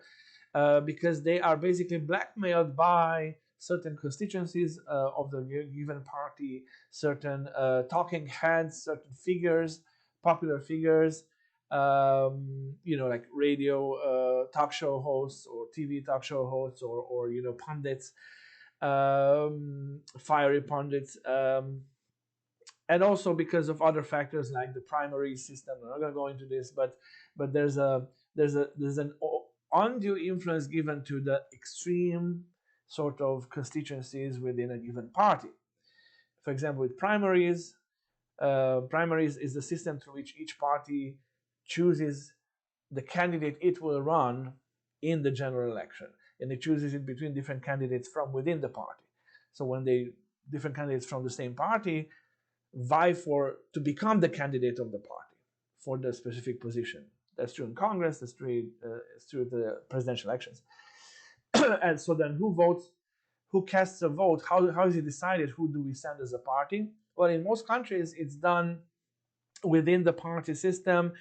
because they are basically blackmailed by certain constituencies of the given party, certain talking heads, certain figures, popular figures, like radio talk show hosts or TV talk show hosts or pundits, fiery pundits, and also because of other factors like the primary system. I'm not going to go into this, but there's an undue influence given to the extreme sort of constituencies within a given party. For example, with primaries is the system through which each party chooses the candidate it will run in the general election, and it chooses it between different candidates from within the party. So when different candidates from the same party vie to become the candidate of the party for the specific position. That's true in Congress, that's true at the presidential elections. And so then who casts a vote? How is it decided who do we send as a party? Well, in most countries, it's done within the party system.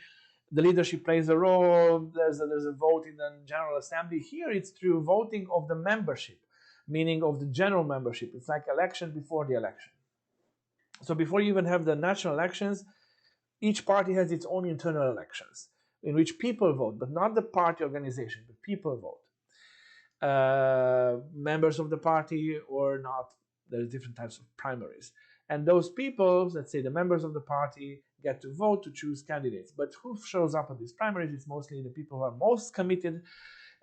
The leadership plays a role. There's a vote in the General Assembly. Here, it's through voting of the membership, meaning of the general membership. It's like election before the election. So before you even have the national elections, each party has its own internal elections in which people vote, but not the party organization, but people vote. Members of the party or not, there's different types of primaries. And those people, let's say the members of the party, get to vote to choose candidates. But who shows up at these primaries is mostly the people who are most committed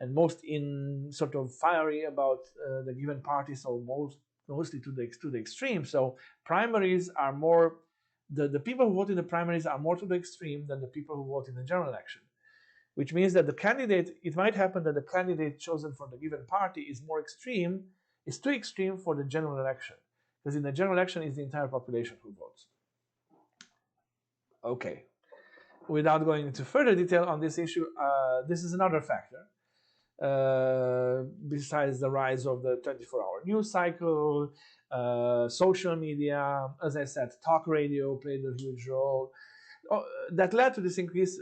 and most in sort of fiery about the given party, so mostly to the extreme. So primaries are more, the people who vote in the primaries are more to the extreme than the people who vote in the general election, which means that the candidate, it might happen that the candidate chosen for the given party is too extreme for the general election, because in the general election is the entire population who votes. Okay, without going into further detail on this issue, this is another factor. Besides the rise of the 24-hour news cycle, social media, as I said, talk radio played a huge role. That led to this increase,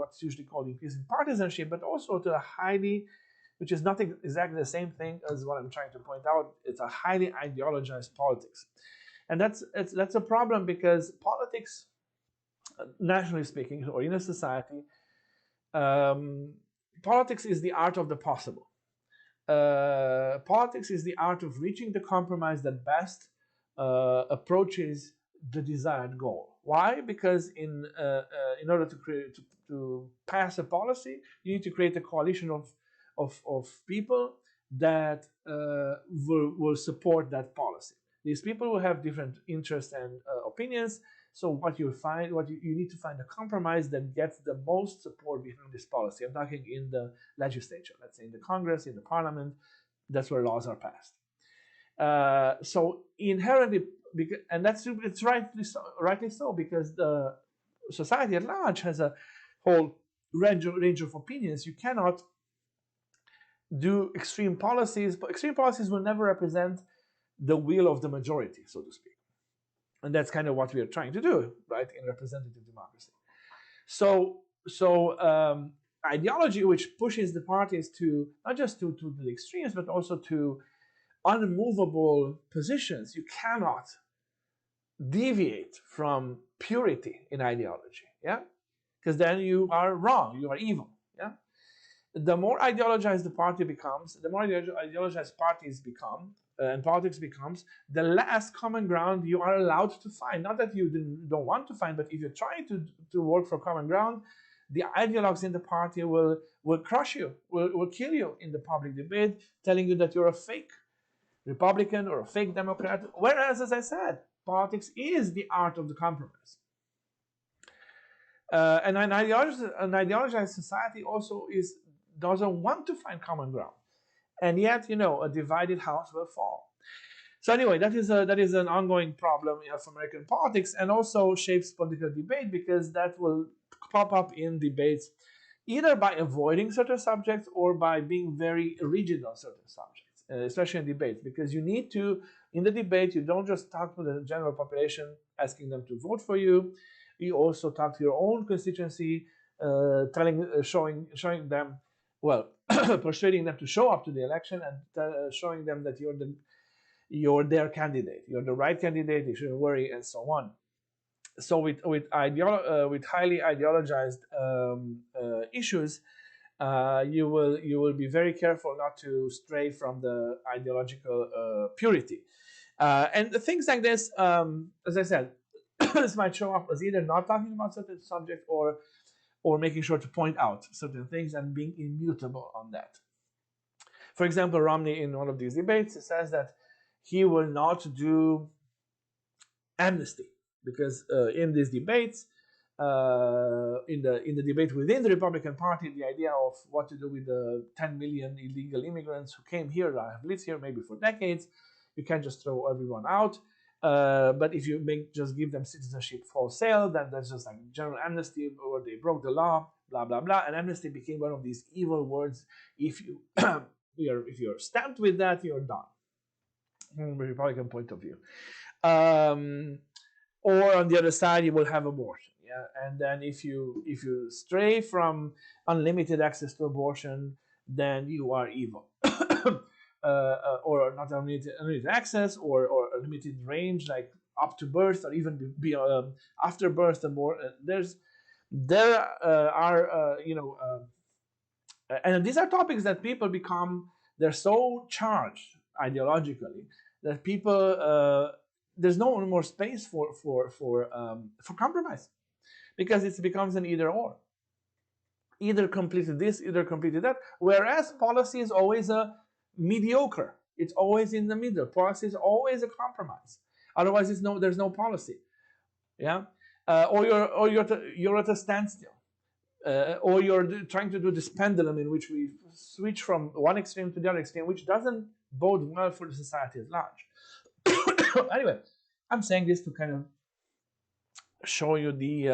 what's usually called increase in partisanship, but also to a highly, which is not exactly the same thing as what I'm trying to point out, it's a highly ideologized politics. And that's a problem, because politics, nationally speaking, or in a society, politics is the art of the possible. Politics is the art of reaching the compromise that best approaches the desired goal. Why? Because in order to pass a policy, you need to create a coalition of people that will support that policy. These people will have different interests and opinions. So what you need to find a compromise that gets the most support behind this policy. I'm talking in the legislature, let's say in the Congress, in the Parliament. That's where laws are passed. So inherently, and it's rightly so, because the society at large has a whole range of opinions. You cannot do extreme policies, but extreme policies will never represent the will of the majority, so to speak. And that's kind of what we are trying to do, right, in representative democracy. So ideology which pushes the parties to not just to the extremes, but also to unmovable positions. You cannot deviate from purity in ideology, yeah, because then you are wrong, you are evil, yeah. The more ideologized the party becomes, the more ideologized parties become, and politics becomes, the less common ground you are allowed to find. Not that you don't want to find, but if you're trying to work for common ground, the ideologues in the party will crush you, will kill you in the public debate, telling you that you're a fake Republican or a fake Democrat. Whereas, as I said, politics is the art of the compromise. And an ideologized society also doesn't want to find common ground. And yet, a divided house will fall. So anyway, that is an ongoing problem of American politics, and also shapes political debate, because that will pop up in debates either by avoiding certain subjects or by being very rigid on certain subjects, especially in debates, because you need to, in the debate, you don't just talk to the general population asking them to vote for you. You also talk to your own constituency, showing them, well, persuading them to show up to the election, and showing them that you're their candidate, you're the right candidate, you shouldn't worry, and so on. So with highly ideologized issues, you will be very careful not to stray from the ideological purity. And things like this, as I said, this might show up as either not talking about certain subject or making sure to point out certain things and being immutable on that. For example, Romney, in one of these debates, says that he will not do amnesty, because in these debates, in the debate within the Republican Party, the idea of what to do with the 10 million illegal immigrants who came here, that have lived here maybe for decades, you can't just throw everyone out. But if you just give them citizenship wholesale, then that's just like general amnesty, or they broke the law, blah blah blah. And amnesty became one of these evil words. If you if you're stamped with that, you're done, from a Republican point of view. Or on the other side, you will have abortion. Yeah, and then if you stray from unlimited access to abortion, then you are evil. Or not unlimited access, or a limited range, like up to birth, or even after birth. And these are topics that people they're so charged ideologically that people there's no more space for compromise. because it becomes an either or. Either completed this, either completed that, whereas policy is always a mediocre. It's always in the middle. Policy is always a compromise. Otherwise, there's no policy. Yeah, or you're at a standstill, or you're trying to do this pendulum in which we switch from one extreme to the other extreme, which doesn't bode well for the society at large. Anyway, I'm saying this to kind of show you the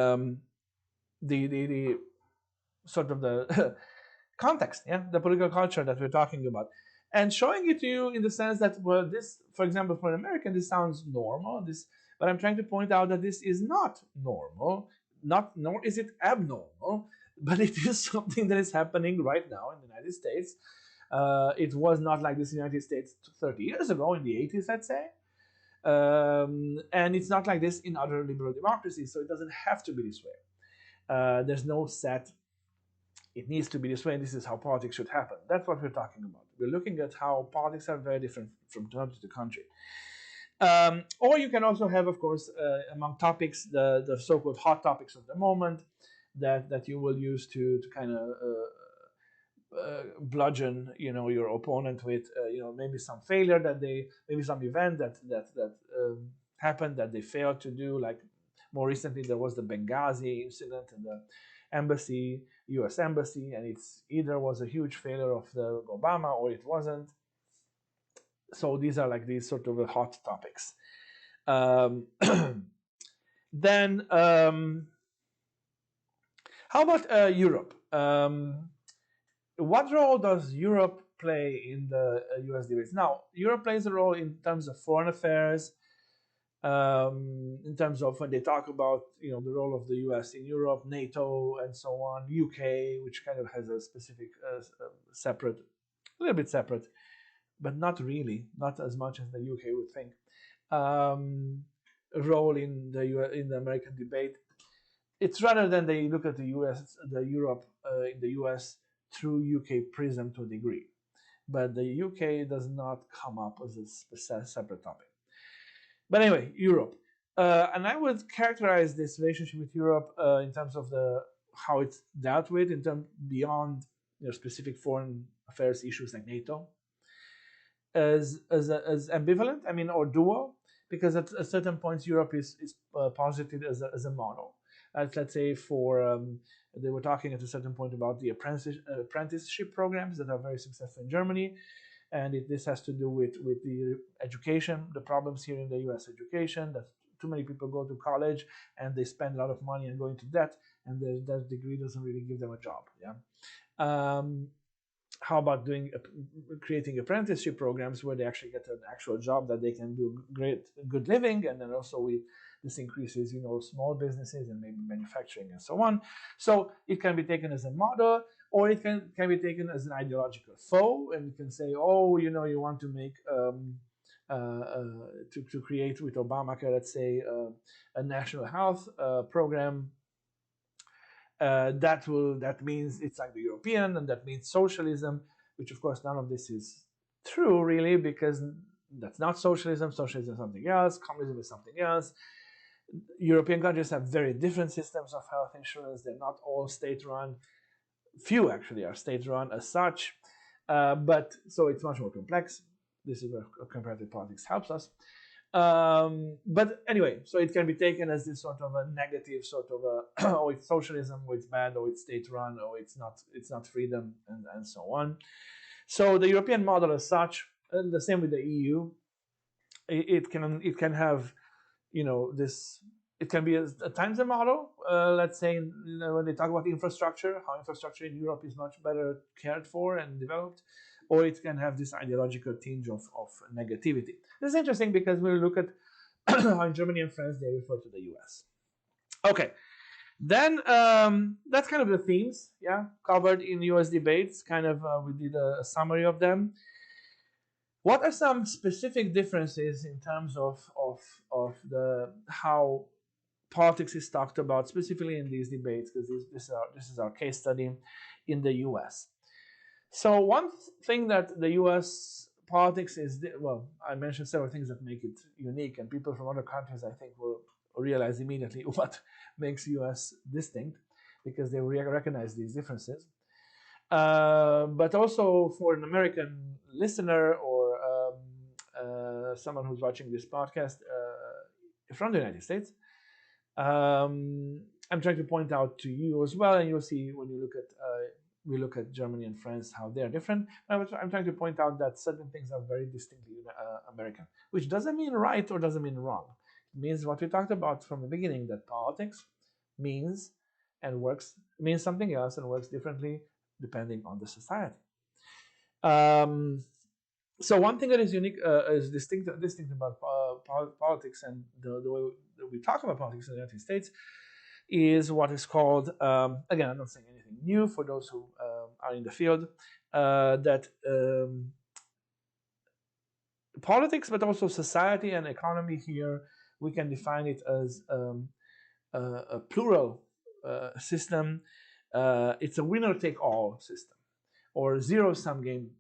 sort of the context, yeah, the political culture that we're talking about, and showing it to you in the sense that, well, this, for example, for an American, this sounds normal. But I'm trying to point out that this is not normal, nor is it abnormal, but it is something that is happening right now in the United States. It was not like this in the United States 30 years ago, in the 80s, let's say. And it's not like this in other liberal democracies, so it doesn't have to be this way. There's no set, it needs to be this way, and this is how politics should happen. That's what we're talking about. We're looking at how politics are very different from country to country. Or you can also have, of course, among topics, the so-called hot topics of the moment that you will use to kind of bludgeon, your opponent with, maybe some failure maybe some event that happened that they failed to do. Like more recently, there was the Benghazi incident in the embassy, U.S. embassy, and it's either was a huge failure of the Obama or it wasn't. So these are like these sort of hot topics. Then, how about Europe? What role does Europe play in the U.S. debates? Now, Europe plays a role in terms of foreign affairs, in terms of when they talk about the role of the U.S. in Europe, NATO, and so on. UK, which kind of has a specific, separate, a little bit separate, but not really, not as much as the UK would think, role in the American debate. It's rather than they look at Europe in the US through UK prism to a degree, but the UK does not come up as a separate topic. But anyway, Europe, and I would characterize this relationship with Europe in terms of how it's dealt with in terms beyond specific foreign affairs issues like NATO, as ambivalent, or dual, because at certain points Europe is posited as a model. Let's say they were talking at a certain point about the apprenticeship programs that are very successful in Germany, and this has to do with the education, the problems here in the U.S. education, that too many people go to college and they spend a lot of money and go into debt, and that degree doesn't really give them a job. Yeah. How about creating apprenticeship programs where they actually get an actual job that they can do good living, and then also this increases small businesses and maybe manufacturing and so on. So it can be taken as a model, or it can be taken as an ideological foe, and you can say, oh, you want to make to create with Obamacare, let's say, a national health program. That means it's like the European, and that means socialism, which of course none of this is true really, because that's not socialism. Socialism is something else. Communism is something else. European countries have very different systems of health insurance. They're not all state-run. Few actually are state-run as such, but so it's much more complex. This is where comparative politics helps us. But anyway, so it can be taken as this sort of a negative sort of oh, it's socialism, or it's bad, or it's state-run, or it's not freedom, and so on. So the European model as such, the same with the EU, it can have this. It can be at times a model. Let's say when they talk about infrastructure, how infrastructure in Europe is much better cared for and developed, or it can have this ideological tinge of negativity. This is interesting because we look at how in Germany and France they refer to the US. Okay, then that's kind of the themes, covered in US debates. Kind of we did a summary of them. What are some specific differences in terms of how politics is talked about specifically in these debates? Because this is our case study in the US. So one thing that the U.S. politics is, I mentioned several things that make it unique, and people from other countries, I think, will realize immediately what makes U.S. distinct, because they recognize these differences. But also for an American listener or someone who's watching this podcast from the United States, I'm trying to point out to you as well, and you'll see when you look at we look at Germany and France how they are different. I'm trying to point out that certain things are very distinctly American, which doesn't mean right or doesn't mean wrong. It means what we talked about from the beginning, that politics means something else and works differently depending on the society. So one thing that is unique, is distinct about politics and the way that we talk about politics in the United States is what is called, again, I'm not saying anything new for those who are in the field, that politics, but also society and economy here, we can define it as a plural system. It's a winner-take-all system, or zero-sum game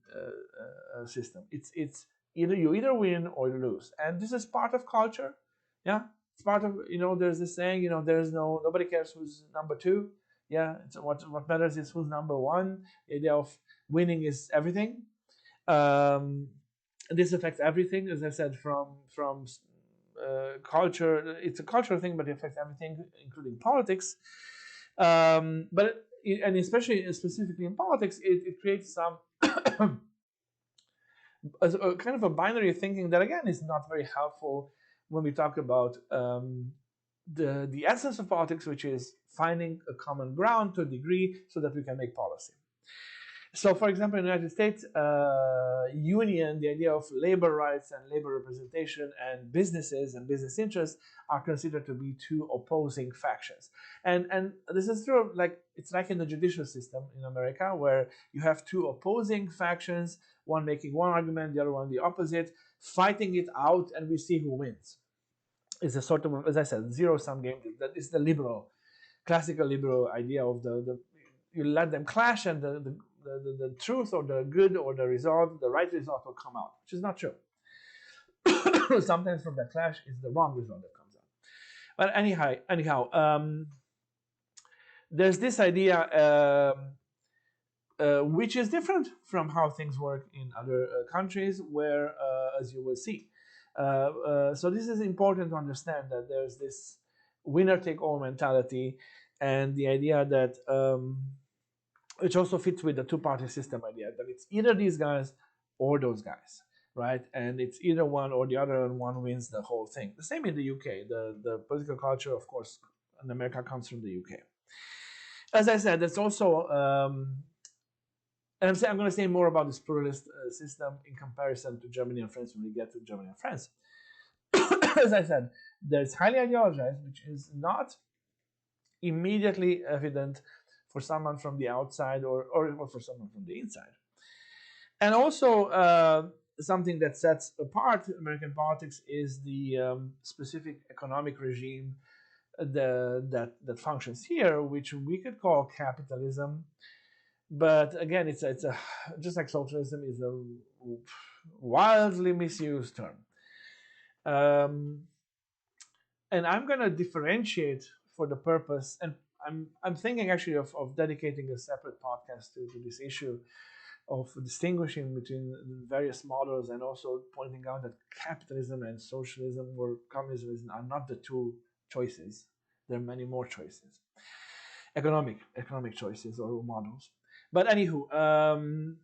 system. It's either you win or you lose, and this is part of culture. Yeah, it's part of, there's this saying, there's nobody cares who's number two. Yeah, it's what matters is who's number one. The idea of winning is everything. This affects everything, as I said, from culture. It's a cultural thing, but it affects everything, including politics. But and especially specifically in politics, it creates some a kind of a binary thinking that, again, is not very helpful when we talk about the essence of politics, which is finding a common ground to a degree so that we can make policy. So, for example, in the United States, union, the idea of labor rights and labor representation, and businesses and business interests are considered to be two opposing factions. And this is true, it's like in the judicial system in America, where you have two opposing factions, one making one argument, the other one the opposite, fighting it out, and we see who wins. It's a sort of, as I said, zero-sum game. That is the classical liberal idea of you let them clash, and the truth or the good or the right result will come out, which is not true. Sometimes from the clash is the wrong result that comes out. But anyhow, there's this idea which is different from how things work in other countries, where, as you will see. So this is important to understand, that there's this winner-take-all mentality, and the idea that which also fits with the two-party system idea, that it's either these guys or those guys, right? And it's either one or the other, and one wins the whole thing. The same in the UK. The political culture, of course, in America comes from the UK. As I said, it's also, and I'm going to say more about this pluralist system in comparison to Germany and France when we get to Germany and France. As I said, there's highly ideologized, which is not immediately evident for someone from the outside or for someone from the inside. And also, something that sets apart American politics is the specific economic regime that functions here, which we could call capitalism. But again, it's a just like socialism is a wildly misused term. And I'm going to differentiate for the purpose, and I'm thinking actually of dedicating a separate podcast to this issue of distinguishing between various models, and also pointing out that capitalism and socialism or communism are not the two choices. There are many more choices, economic choices or models. But anywho,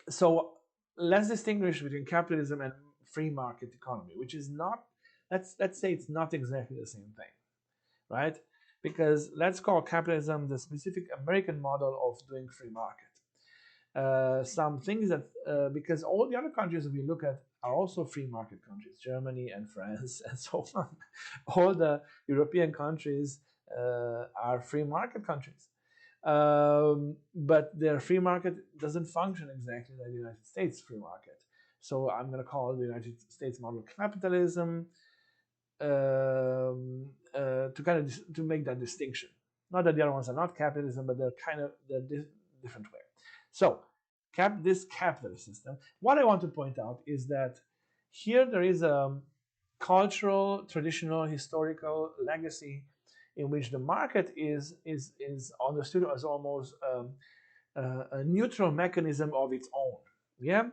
so let's distinguish between capitalism and free market economy, which is not, let's say it's not exactly the same thing, right? Because let's call capitalism the specific American model of doing free market. Some things that, because all the other countries that we look at are also free market countries, Germany and France and so on. All the European countries are free market countries. But their free market doesn't function exactly like the United States free market. So I'm going to call the United States model capitalism, to make that distinction. Not that the other ones are not capitalism, but they're different way. So this capitalist system, what I want to point out is that here there is a cultural, traditional, historical legacy in which the market is understood as almost a neutral mechanism of its own, yeah,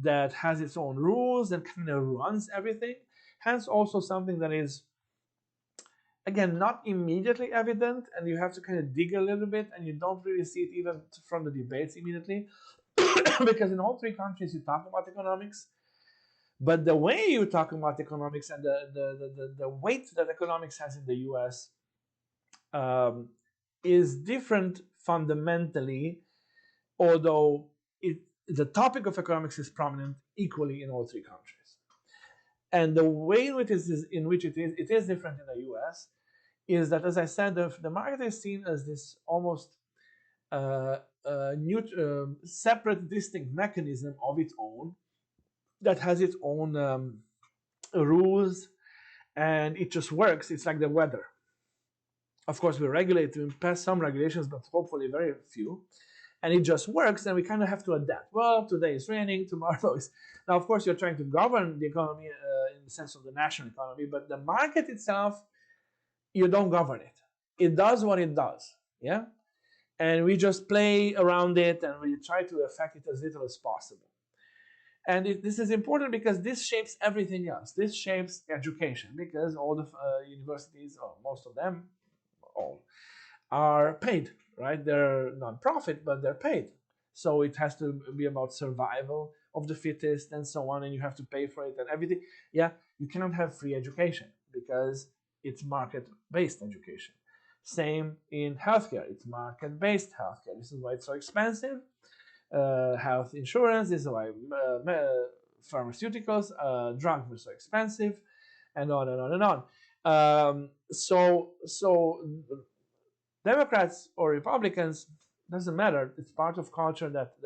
that has its own rules and kind of runs everything. Hence, also something that is, again, not immediately evident, and you have to kind of dig a little bit, and you don't really see it even from the debates immediately, because in all three countries you talk about economics, but the way you talk about economics and the weight that economics has in the US is different fundamentally, although the topic of economics is prominent equally in all three countries. And the way in which it is different in the US is that, as I said, the market is seen as this almost separate, distinct mechanism of its own that has its own rules, and it just works. It's like the weather. Of course, we regulate, we pass some regulations, but hopefully very few. And it just works, and we kind of have to adapt. Well, today is raining, tomorrow is... Now, of course, you're trying to govern the economy in the sense of the national economy, but the market itself, you don't govern it. It does what it does, yeah? And we just play around it, and we try to affect it as little as possible. And this is important because this shapes everything else. This shapes education, because all the universities, or most of them, all, are paid, right? They're non-profit, but they're paid. So it has to be about survival of the fittest and so on, and you have to pay for it and everything. Yeah, you cannot have free education because it's market-based education. Same in healthcare. It's market-based healthcare. This is why it's so expensive. Health insurance, this is why pharmaceuticals, drugs are so expensive, and on and on and on. So Democrats or Republicans, doesn't matter. It's part of culture that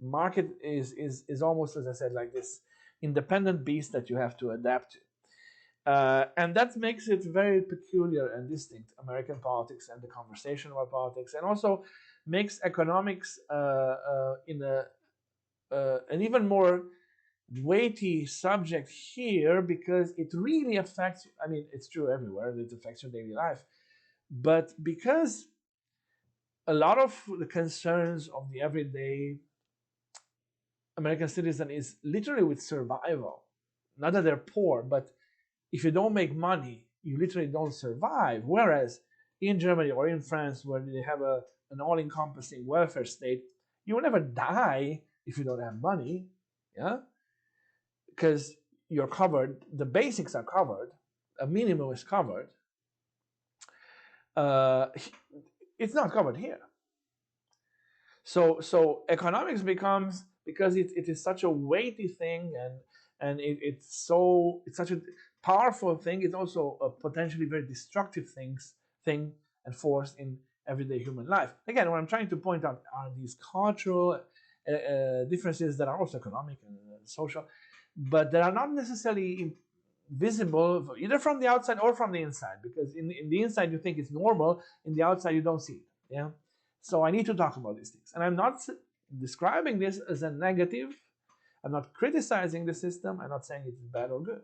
market is almost, as I said, like this independent beast that you have to adapt to. And that makes it very peculiar and distinct, American politics and the conversation about politics, and also makes economics in an even more weighty subject here, because it really affects, I mean, it's true everywhere, it affects your daily life, but because a lot of the concerns of the everyday American citizen is literally with survival. Not that they're poor, but if you don't make money, you literally don't survive. Whereas in Germany or in France, where they have an all-encompassing welfare state, you will never die if you don't have money, yeah? Because you're covered, the basics are covered, a minimum is covered. It's not covered here. So economics becomes, because it is such a weighty thing, and it's such a powerful thing, it's also a potentially very destructive thing and force in everyday human life. Again, what I'm trying to point out are these cultural differences that are also economic and social, but that are not necessarily visible either from the outside or from the inside, because in the inside you think it's normal, in the outside you don't see it, yeah? So I need to talk about these things. And I'm not describing this as a negative. I'm not criticizing the system. I'm not saying it is bad or good.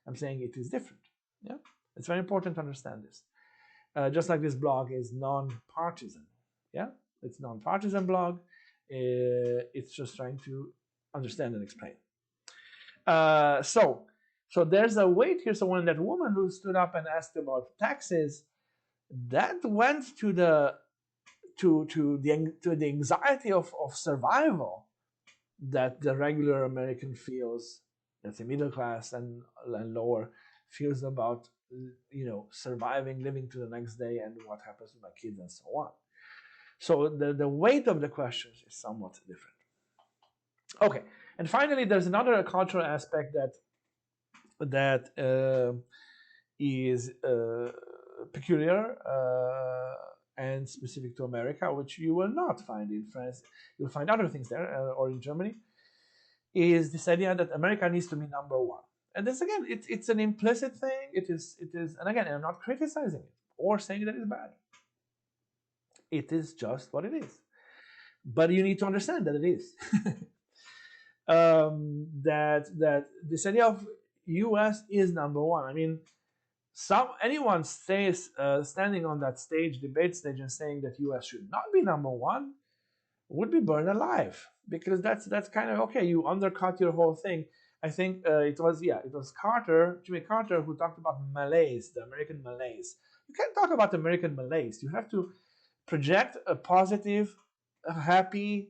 I'm saying it is different. Yeah, it's very important to understand this. Just like this blog is non-partisan. Yeah, it's non-partisan blog. It's just trying to understand and explain. So there's a weight here. So when that woman who stood up and asked about taxes, that went to the anxiety of survival that the regular American feels, let's say middle class and lower, feels about, surviving, living to the next day, and what happens to my kids and so on. So the weight of the questions is somewhat different. Okay, and finally, there's another cultural aspect that is peculiar and specific to America, which you will not find in France. You'll find other things there, or in Germany, is this idea that America needs to be number one. And this, again, it's an implicit thing. It is, and again, I'm not criticizing it or saying that it's bad. It is just what it is. But you need to understand that it is. that this idea of U.S. is number one. I mean, anyone standing on that debate stage, and saying that U.S. should not be number one would be burned alive, because that's kind of okay. You undercut your whole thing. I think it was Jimmy Carter, who talked about malaise, the American malaise. You can't talk about American malaise. You have to project a positive, happy,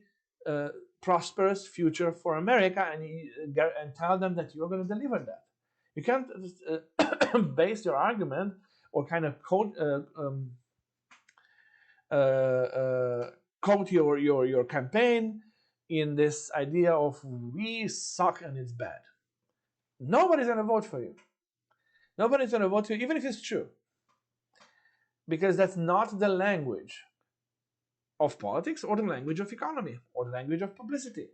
prosperous future for America, and tell them that you're going to deliver that. You can't base your argument or kind of quote your campaign in this idea of we suck and it's bad. Nobody's going to vote for you. Nobody's going to vote for you, even if it's true, because that's not the language of politics, or the language of economy, or the language of publicity.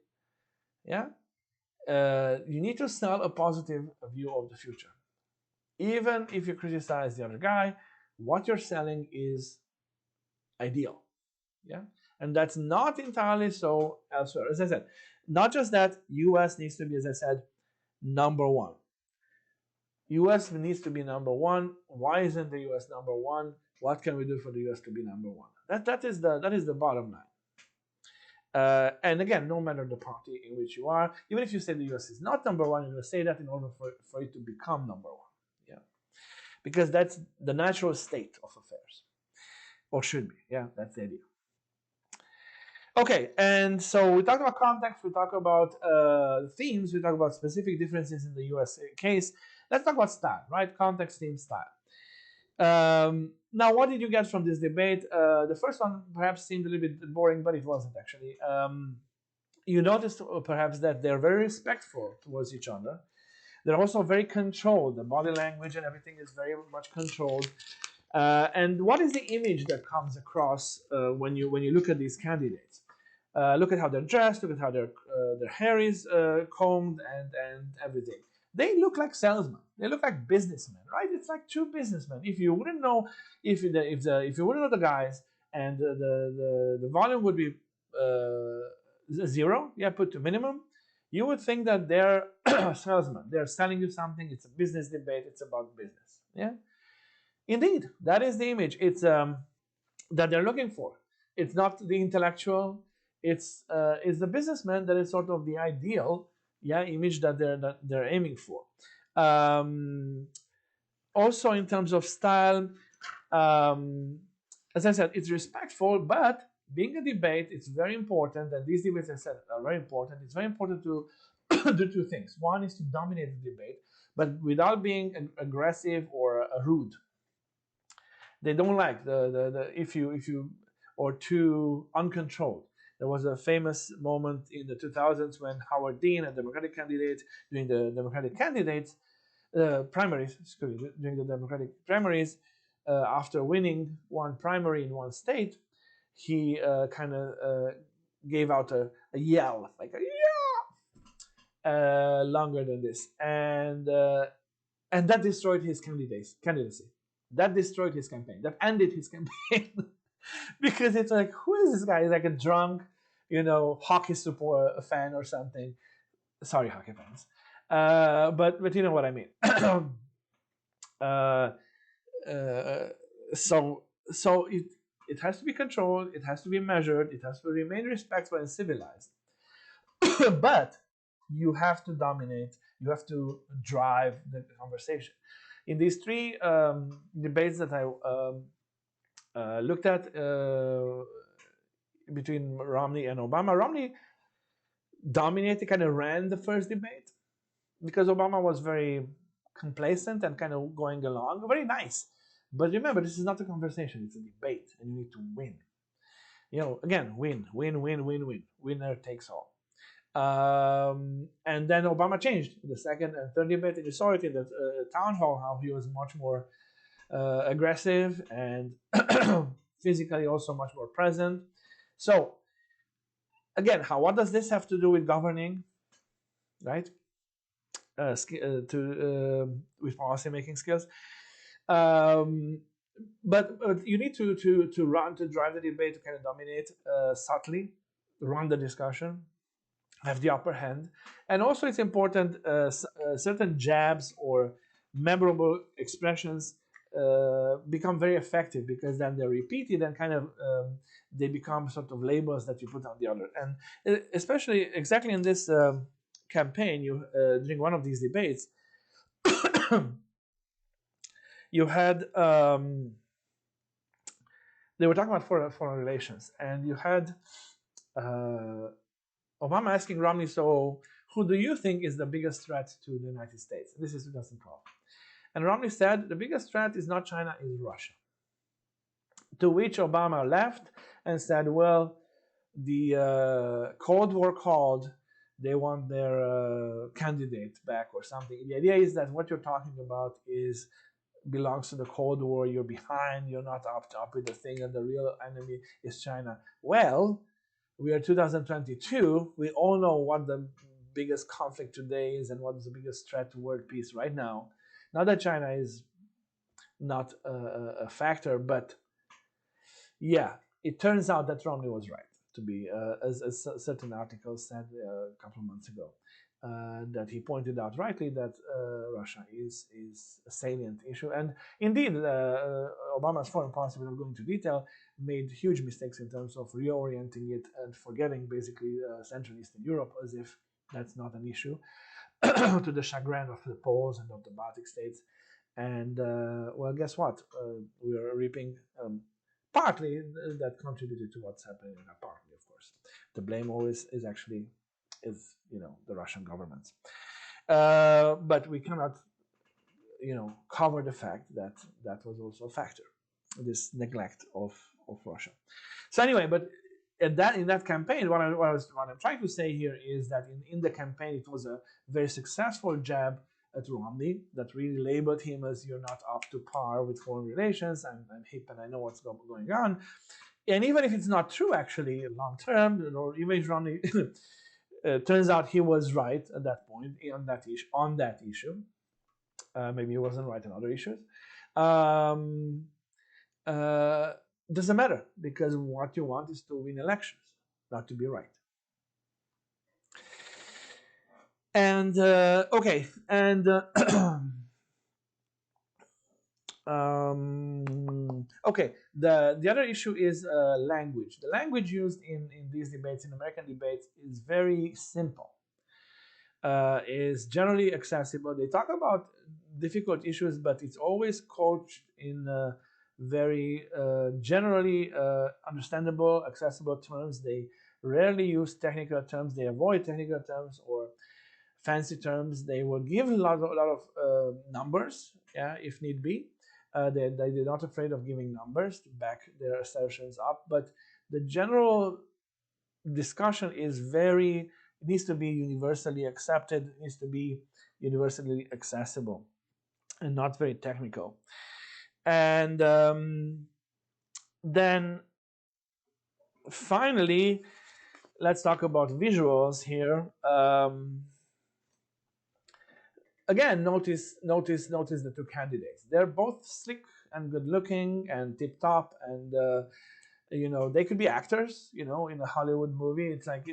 Yeah, you need to sell a positive view of the future. Even if you criticize the other guy, what you're selling is ideal. Yeah, and that's not entirely so elsewhere. As I said, not just that, U.S. needs to be, as I said, number one. U.S. needs to be number one. Why isn't the U.S. number one? What can we do for the U.S. to be number one? That is the bottom line. And again, no matter the party in which you are, even if you say the U.S. is not number one, you're going to say that in order for it to become number one. Yeah, because that's the natural state of affairs, or should be. Yeah, that's the idea. Okay, and so we talk about context, we talk about themes, we talk about specific differences in the U.S. case. Let's talk about style, right? Context, theme, style. Now, what did you get from this debate? The first one perhaps seemed a little bit boring, but it wasn't actually. You noticed perhaps that they're very respectful towards each other. They're also very controlled. The body language and everything is very much controlled. And what is the image that comes across when you look at these candidates? Look at how they're dressed. Look at how their hair is combed and everything. They look like salesmen. They look like businessmen, right? It's like two businessmen. If you wouldn't know, if you wouldn't know the guys, and the volume would be zero, yeah, put to minimum, you would think that they're salesmen. They're selling you something. It's a business debate. It's about business. Yeah. Indeed, that is the image. It's that they're looking for. It's not the intellectual. It's the businessman that is sort of the ideal, yeah, image that they're aiming for. Also, in terms of style, as I said, it's respectful, but being a debate, it's very important. And these debates, as I said, are very important. It's very important to do two things. One is to dominate the debate, but without being aggressive or rude. They don't like if you or too uncontrolled. There was a famous moment in the 2000s when Howard Dean, a Democratic candidate, during the Democratic primaries, after winning one primary in one state, he kind of gave out a yell, like a yeah, longer than this, and that destroyed his candidacy. That destroyed his campaign. That ended his campaign. Because it's like, who is this guy? He's like a drunk, hockey fan or something. Sorry, hockey fans. But you know what I mean. So it has to be controlled. It has to be measured. It has to remain respectful and civilized. But you have to dominate. You have to drive the conversation. In these three debates that I looked at between Romney and Obama, Romney dominated, kind of ran the first debate, because Obama was very complacent and kind of going along, very nice. But remember, this is not a conversation, it's a debate, and you need to win. Again, win. Winner takes all. And then Obama changed the second and third debate, and you saw it in the town hall, how he was much more aggressive and physically also much more present. So again, what does this have to do with governing, right? With policy making skills. But you need to drive the debate, to kind of dominate subtly, run the discussion. have the upper hand. And also it's important, certain jabs or memorable expressions become very effective, because then they're repeated and kind of they become sort of labels that you put on the other. And especially exactly in this campaign, during one of these debates, you had they were talking about foreign relations, and you had Obama asking Romney, so who do you think is the biggest threat to the United States? This is 2012. And Romney said, the biggest threat is not China, is Russia. To which Obama laughed and said, well, the Cold War called, they want their candidate back or something. The idea is that what you're talking about belongs to the Cold War, you're behind, you're not up with the thing, and the real enemy is China. Well, we are 2022, we all know what the biggest conflict today is and what is the biggest threat to world peace right now. Not that China is not a factor, but yeah, it turns out that Romney was right, to be, as certain articles said a couple of months ago. That he pointed out rightly that Russia is a salient issue. And indeed, Obama's foreign policy, without going into detail, made huge mistakes in terms of reorienting it and forgetting basically Central and Eastern Europe, as if that's not an issue, to the chagrin of the Poles and of the Baltic states. And well, guess what? We are reaping partly that contributed to what's happening, partly, of course. The blame always is actually the Russian government. But we cannot cover the fact that that was also a factor, this neglect of Russia. So anyway, but in that campaign, what I'm trying to say here is that in the campaign, it was a very successful jab at Romney that really labeled him as, you're not up to par with foreign relations, I'm hip and I know what's going on. And even if it's not true, actually, long term, or even if Romney turns out he was right at that point on that issue. Maybe he wasn't right on other issues. Doesn't matter, because what you want is to win elections, not to be right. And okay, and okay, the other issue is language. The language used in these debates, in American debates, is very simple. Is generally accessible. They talk about difficult issues, but it's always couched in very generally understandable, accessible terms. They rarely use technical terms. They avoid technical terms or fancy terms. They will give a lot of numbers, yeah, if need be. They're not afraid of giving numbers to back their assertions up, but the general discussion is it needs to be universally accepted, it needs to be universally accessible, and not very technical. And then finally, let's talk about visuals here. Again, notice the two candidates. They're both slick and good looking and tip top, and they could be actors. In a Hollywood movie, it's like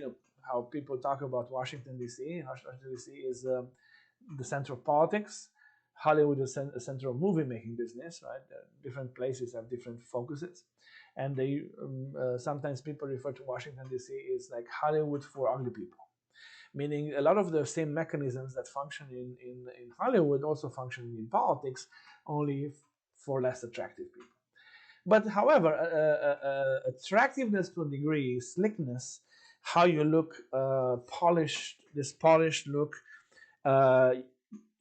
how people talk about Washington D.C. Washington D.C. is the center of politics. Hollywood is a center of movie making business, right? Different places have different focuses, and they sometimes people refer to Washington D.C. as like Hollywood for ugly people. Meaning a lot of the same mechanisms that function in Hollywood also function in politics, only for less attractive people. But however, attractiveness to a degree, slickness, how you look, polished, this polished look,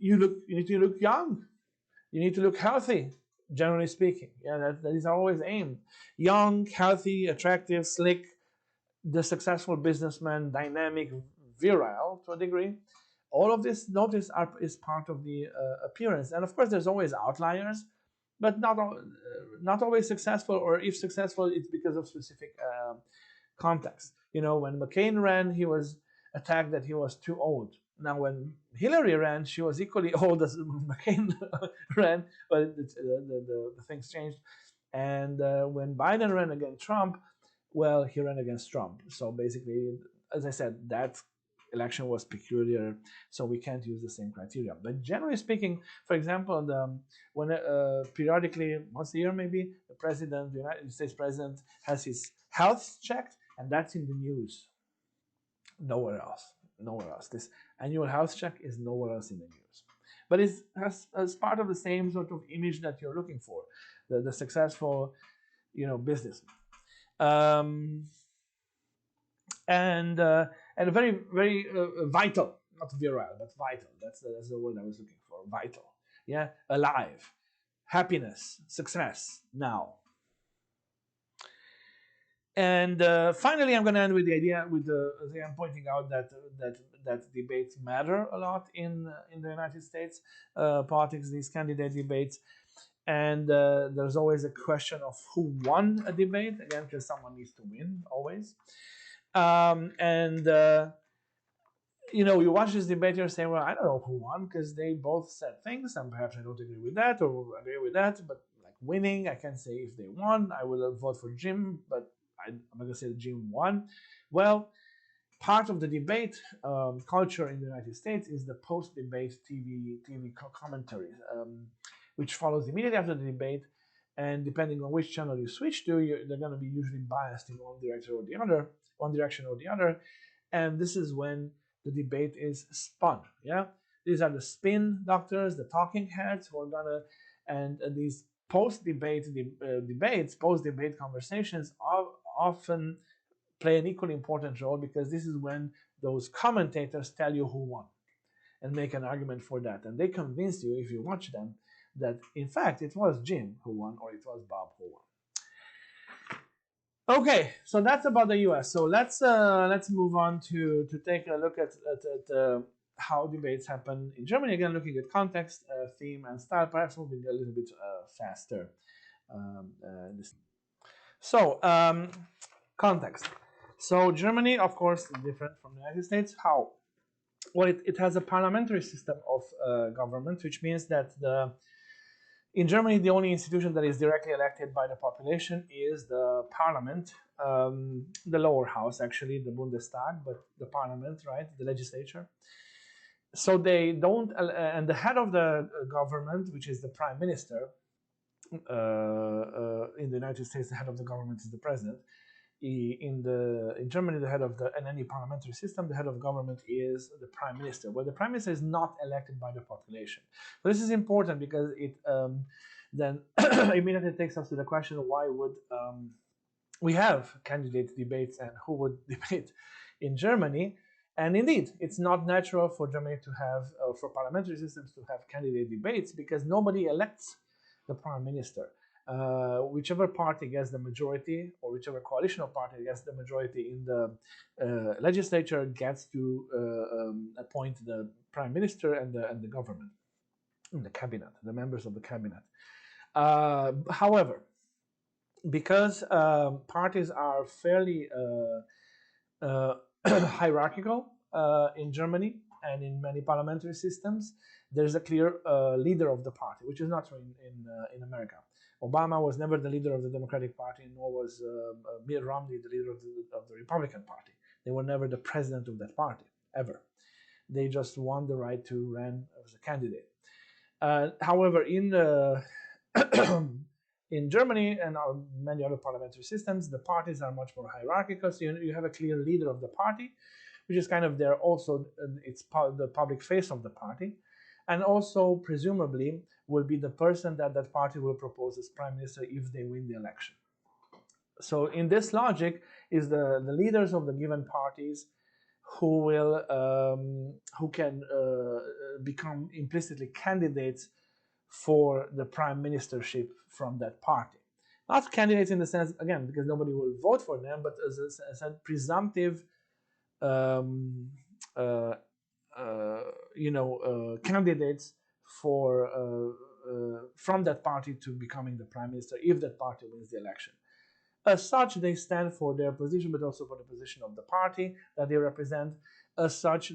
you need to look young, you need to look healthy, generally speaking. Yeah, that is always aimed. Young, healthy, attractive, slick, the successful businessman, dynamic, virile to a degree. All of this, notice, is part of the appearance. And of course, there's always outliers, but not always successful, or if successful, it's because of specific context. When McCain ran, he was attacked that he was too old. Now, when Hillary ran, she was equally old as McCain ran, but the things changed. And when Biden ran against Trump, well, he ran against Trump. So basically, as I said, that election was peculiar, so we can't use the same criteria. But generally speaking, for example, when periodically, once a year maybe, the United States president has his health checked, and that's in the news. Nowhere else. Nowhere else. This annual health check is nowhere else in the news. But it's as part of the same sort of image that you're looking for, the successful, businessman. And very, very vital, not virile, but vital. That's the word I was looking for. Vital. Yeah, alive, happiness, success. Now. And finally, I'm going to end with the idea, I'm pointing out that debates matter a lot in the United States politics. These candidate debates. And there's always a question of who won a debate, again, because someone needs to win, always. You watch this debate, you're saying, well, I don't know who won, because they both said things, and perhaps I don't agree with that, or agree with that, but like winning, I can say if they won, I will vote for Jim, but I'm not going to say that Jim won. Well, part of the debate culture in the United States is the post-debate TV commentary, which follows immediately after the debate, and depending on which channel you switch to, they're going to be usually biased in one direction or the other, and this is when the debate is spun. Yeah, these are the spin doctors, the talking heads who are gonna, and these post-debate conversations often play an equally important role, because this is when those commentators tell you who won and make an argument for that, and they convince you, if you watch them, that in fact it was Jim who won or it was Bob who won. Okay, so that's about the U.S. So let's move on to take a look at how debates happen in Germany. Again, looking at context, theme, and style. Perhaps moving a little bit faster. Context. So Germany, of course, is different from the United States. How? Well, it has a parliamentary system of government, which means that in Germany, the only institution that is directly elected by the population is the parliament, the lower house, actually, the Bundestag, but the parliament, right, the legislature. So they don't, and the head of the government, which is the prime minister, in the United States, the head of the government is the president. In Germany, in any parliamentary system, the head of government is the prime minister. Well, the prime minister is not elected by the population. So this is important, because it then immediately takes us to the question: why would we have candidate debates, and who would debate in Germany? And indeed, it's not natural for Germany to have, for parliamentary systems to have candidate debates, because nobody elects the prime minister. Whichever party gets the majority, or whichever coalitional party gets the majority in the legislature, gets to appoint the prime minister and the government, and the cabinet, the members of the cabinet. However, because parties are fairly hierarchical in Germany and in many parliamentary systems, there's a clear leader of the party, which is not true in America. Obama was never the leader of the Democratic Party, nor was Mitt Romney the leader of the Republican Party. They were never the president of that party, ever. They just won the right to run as a candidate. However, in Germany and many other parliamentary systems, the parties are much more hierarchical. So you have a clear leader of the party, which is kind of there also, it's the public face of the party, and also presumably will be the person that party will propose as prime minister if they win the election. So in this logic is the leaders of the given parties who can become implicitly candidates for the prime ministership from that party. Not candidates in the sense, again, because nobody will vote for them, but as a presumptive candidates for from that party to becoming the prime minister if that party wins the election. As such, they stand for their position, but also for the position of the party that they represent. As such,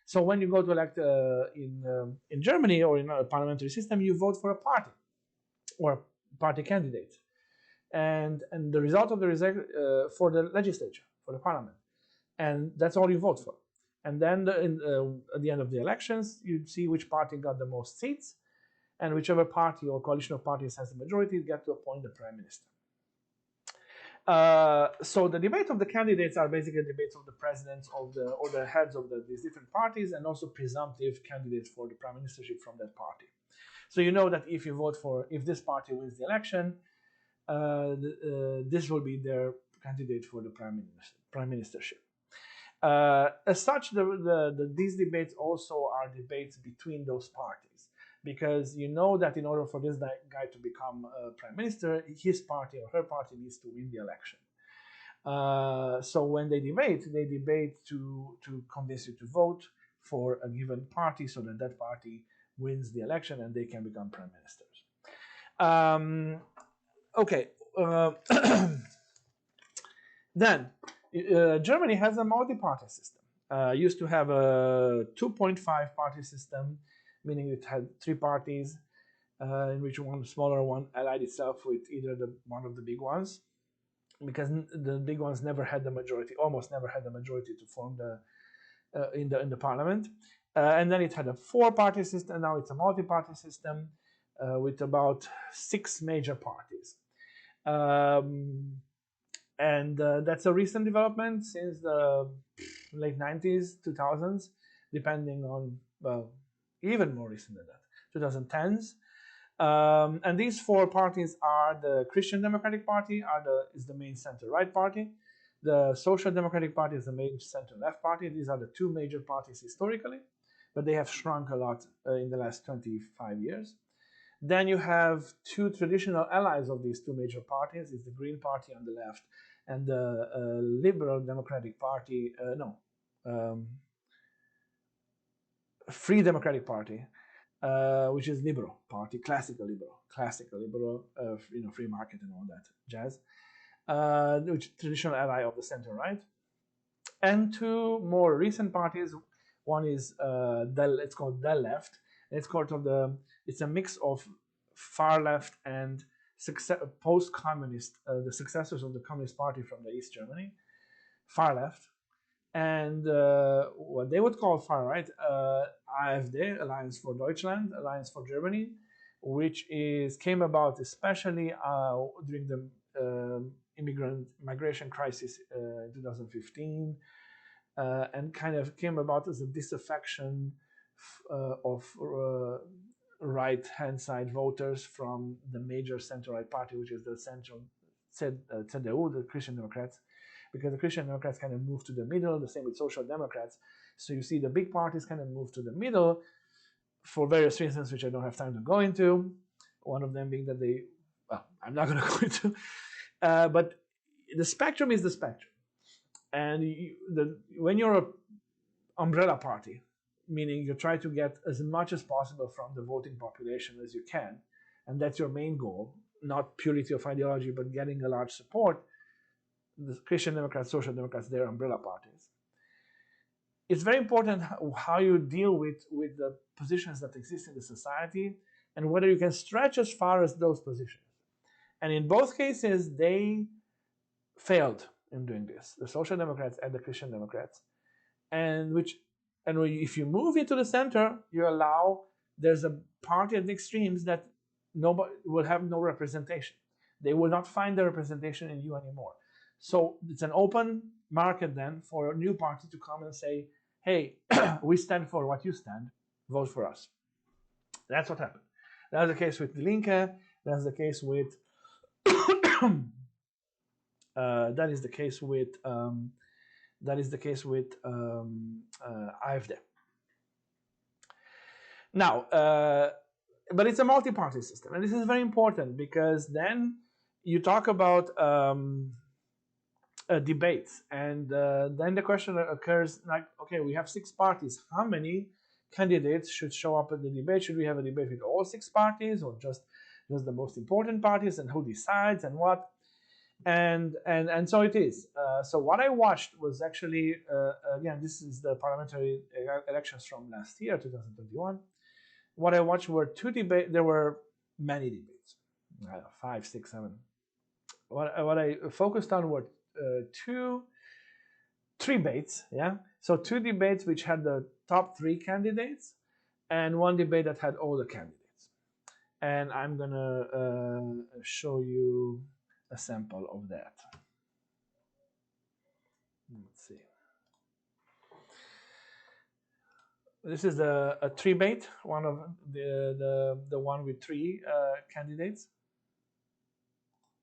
so when you go to elect in Germany or in a parliamentary system, you vote for a party or a party candidate, and the result of for the legislature, for the parliament, and that's all you vote for. And then at the end of the elections, you'd see which party got the most seats, and whichever party or coalition of parties has the majority get to appoint the prime minister. So the debate of the candidates are basically debates of the presidents of or the heads of these different parties, and also presumptive candidates for the prime ministership from that party. So you know that if you vote if this party wins the election, this will be their candidate for the prime ministership. As such, these debates also are debates between those parties, because you know that in order for this guy to become prime minister, his party or her party needs to win the election. So when they debate to convince you to vote for a given party so that that party wins the election and they can become prime ministers. Okay. Then Germany has a multi-party system. Used to have a 2.5 party system, meaning it had 3 parties, in which one smaller one allied itself with either one of the big ones, because the big ones never had the majority, almost never had the majority to form in the parliament. And then it had a 4-party system. Now it's a multi-party system with about 6 major parties. And that's a recent development since the late 90s, 2000s, depending on, well, even more recent than that, 2010s. And these 4 parties are the Christian Democratic Party, is the main center-right party. The Social Democratic Party is the main center-left party. These are the 2 major parties historically, but they have shrunk a lot in the last 25 years. Then you have 2 traditional allies of these 2 major parties. It's the Green Party on the left and the Liberal Democratic Party, Free Democratic Party, which is liberal party, classical liberal, free market and all that jazz, which is traditional ally of the center right. And 2 more recent parties. One is it's called the left. It's a mix of far left and post-communist, the successors of the Communist Party from the East Germany, far left, and what they would call far right, AfD, Alliance for Deutschland, Alliance for Germany, which came about especially during the migration crisis in 2015, and kind of came about as a disaffection of right-hand side voters from the major center-right party, which is the CDU, the Christian Democrats, because the Christian Democrats kind of moved to the middle, the same with Social Democrats. So you see the big parties kind of move to the middle for various reasons, which I don't have time to go into. One of them being that I'm not going to go into, but the spectrum is the spectrum. And when you're an umbrella party, meaning you try to get as much as possible from the voting population as you can, and that's your main goal, not purity of ideology, but getting a large support, the Christian Democrats, Social Democrats, they're umbrella parties. It's very important how you deal with the positions that exist in the society and whether you can stretch as far as those positions. And in both cases, they failed in doing this, the Social Democrats and the Christian Democrats. And if you move into the center, there's a party at the extremes that nobody will have no representation. They will not find the representation in you anymore. So it's an open market then for a new party to come and say, hey, we stand for what you stand, vote for us. That's what happened. That's the case with Die Linke. That's the case with AfD. Now, but it's a multi-party system, and this is very important because then you talk about debates, and then the question occurs like, okay, we have 6 parties. How many candidates should show up at the debate? Should we have a debate with all 6 parties, or just the most important parties, and who decides and what? And so it is. So what I watched was actually, again, this is the parliamentary elections from last year, 2021. What I watched were 2 debates. There were many debates, 5, 6, 7. What I focused on were 2 3 debates, yeah? So 2 debates which had the top 3 candidates and 1 debate that had all the candidates. And I'm gonna show you a sample of that. Let's see. This is a 3 debate, one of the one with 3 candidates.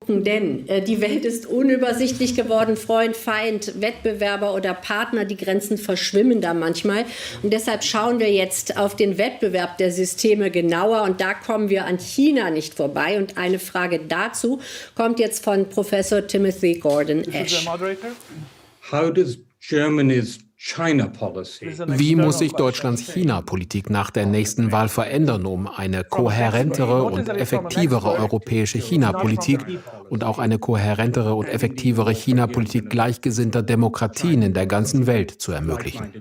Denn die Welt ist unübersichtlich geworden, Freund, Feind, Wettbewerber oder Partner, die Grenzen verschwimmen da manchmal. Und deshalb schauen wir jetzt auf den Wettbewerb der Systeme genauer und da kommen wir an China nicht vorbei. Und eine Frage dazu kommt jetzt von Professor Timothy Gordon-Ash. How does Germany's China policy? Wie muss sich Deutschlands China-Politik nach der nächsten Wahl verändern, um eine kohärentere und effektivere europäische China-Politik und auch eine kohärentere und effektivere China-Politik gleichgesinnter Demokratien in der ganzen Welt zu ermöglichen?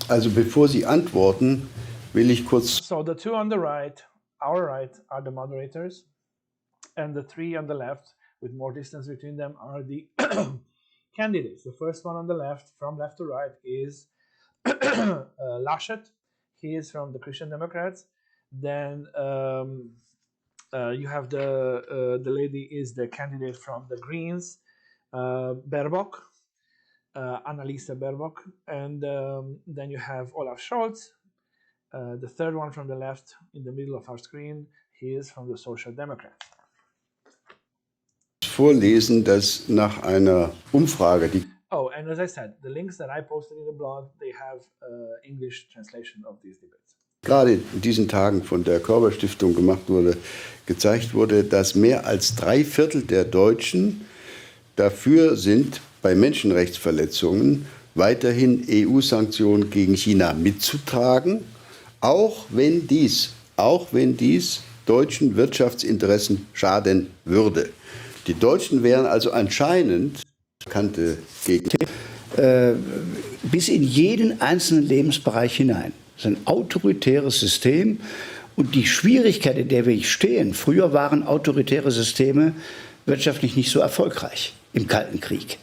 Also bevor Sie antworten, will ich kurz... So the 2 on the right, our right, are the moderators, and the 3 on the left, with more distance between them, are the candidates. The first one on the left, from left to right, is Laschet. He is from the Christian Democrats. Then you have the lady is the candidate from the Greens, Baerbock, Annalisa Baerbock. And then you have Olaf Scholz, the third one from the left in the middle of our screen. He is from the Social Democrats. Vorlesen, dass nach einer Umfrage, die... Oh, and as I said, the links that I posted in the blog, they have English translation of these debates. Gerade in diesen Tagen von der Körber-Stiftung gemacht wurde, gezeigt wurde, dass mehr als 3/4 der Deutschen dafür sind, bei Menschenrechtsverletzungen weiterhin EU-Sanktionen gegen China mitzutragen, auch wenn dies deutschen Wirtschaftsinteressen schaden würde. Die Deutschen wären also anscheinend bekannte Gegner. Bis in jeden einzelnen Lebensbereich hinein. Das ist ein autoritäres System. Und die Schwierigkeit, in der wir stehen, früher waren autoritäre Systeme wirtschaftlich nicht so erfolgreich im Kalten Krieg.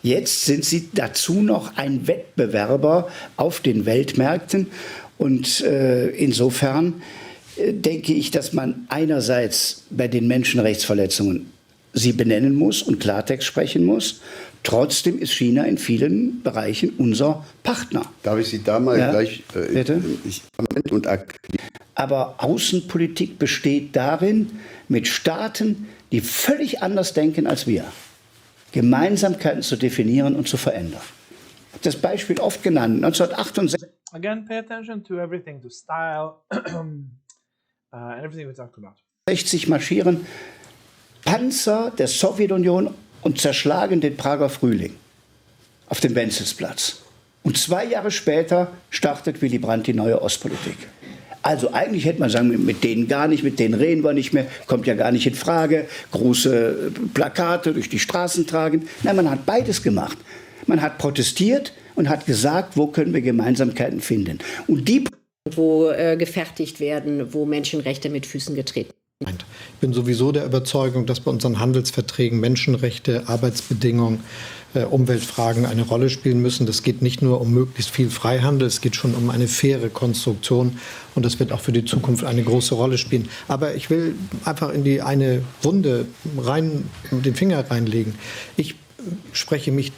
Jetzt sind sie dazu noch ein Wettbewerber auf den Weltmärkten. Und insofern denke ich, dass man einerseits bei den Menschenrechtsverletzungen sie benennen muss und Klartext sprechen muss. Trotzdem ist China in vielen Bereichen unser Partner. Darf ich Sie da mal gleich... bitte? Aber Außenpolitik besteht darin, mit Staaten, die völlig anders denken als wir, Gemeinsamkeiten zu definieren und zu verändern. Ich habe das Beispiel oft genannt, 1968. Again, pay attention to everything, to style, and everything we talked about. 60 marschieren Panzer der Sowjetunion und zerschlagen den Prager Frühling auf dem Wenzelsplatz. Und 2 Jahre später startet Willy Brandt die neue Ostpolitik. Also eigentlich hätte man sagen, mit denen gar nicht, mit denen reden wir nicht mehr, kommt ja gar nicht in Frage, große Plakate durch die Straßen tragen. Nein, man hat beides gemacht. Man hat protestiert und hat gesagt, wo können wir Gemeinsamkeiten finden. Und die wo gefertigt werden, wo Menschenrechte mit Füßen getreten. Ich bin sowieso der Überzeugung, dass bei unseren Handelsverträgen Menschenrechte, Arbeitsbedingungen, Umweltfragen eine Rolle spielen müssen. Das geht nicht nur um möglichst viel Freihandel, es geht schon um eine faire Konstruktion und das wird auch für die Zukunft eine große Rolle spielen. Aber ich will einfach in die eine Wunde den Finger reinlegen. Ich spreche mich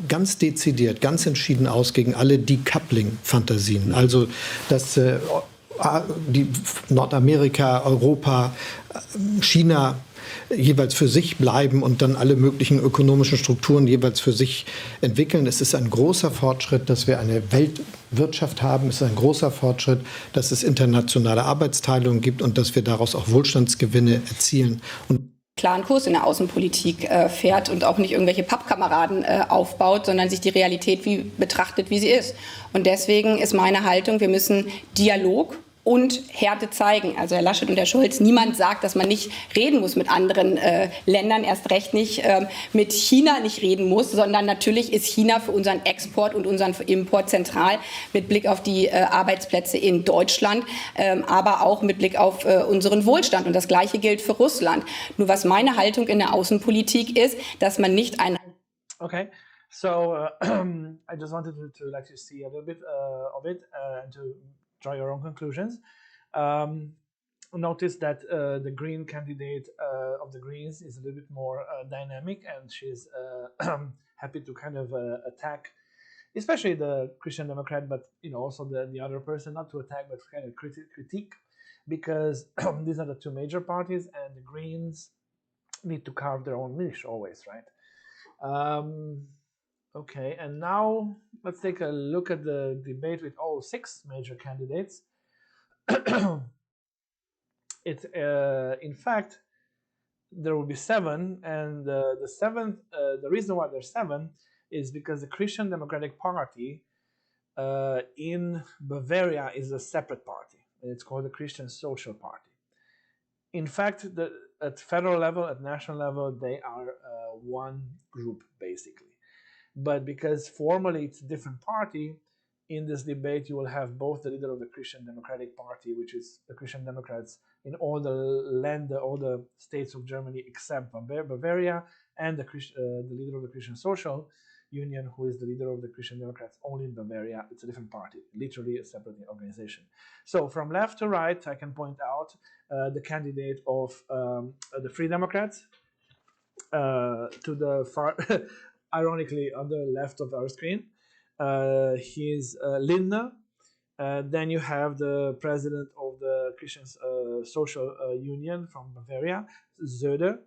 ganz dezidiert, ganz entschieden aus gegen alle Decoupling-Fantasien. Also, dass die Nordamerika, Europa, China jeweils für sich bleiben und dann alle möglichen ökonomischen Strukturen jeweils für sich entwickeln. Es ist ein großer Fortschritt, dass wir eine Weltwirtschaft haben. Es ist ein großer Fortschritt, dass es internationale Arbeitsteilung gibt und dass wir daraus auch Wohlstandsgewinne erzielen. Und klaren Kurs in der Außenpolitik fährt und auch nicht irgendwelche Pappkameraden aufbaut, sondern sich die Realität betrachtet, wie sie ist. Und deswegen ist meine Haltung, wir müssen Dialog und Härte zeigen. Also Herr Laschet und Herr Scholz, niemand sagt, dass man nicht reden muss mit anderen Ländern, erst recht nicht mit China nicht reden muss, sondern natürlich ist China für unseren Export und unseren Import zentral mit Blick auf die Arbeitsplätze in Deutschland, aber auch mit Blick auf unseren Wohlstand. Und das Gleiche gilt für Russland. Nur was meine Haltung in der Außenpolitik ist, dass man nicht ein... Okay, so I just wanted to let you see a little bit of it and to draw your own conclusions. Notice that the Green candidate of the Greens is a little bit more dynamic, and she's happy to kind of attack, especially the Christian Democrat, but also the other person, not to attack, but kind of critique, because these are the two major parties, and the Greens need to carve their own niche always, right? Okay, and now let's take a look at the debate with all 6 major candidates. In fact, there will be 7, and the 7th, the reason why there's 7 is because the Christian Democratic Party in Bavaria is a separate party. It's called the Christian Social Party. In fact, at federal level, at national level, they are one group, basically. But because formally it's a different party, in this debate you will have both the leader of the Christian Democratic Party, which is the Christian Democrats in all the states of Germany except Bavaria, and the leader of the Christian Social Union, who is the leader of the Christian Democrats only in Bavaria. It's a different party, literally a separate organization. So from left to right, I can point out the candidate of the Free Democrats, to the far, ironically on the left of our screen. He's Lindner. Then you have the president of the Christian Social Union from Bavaria, Söder.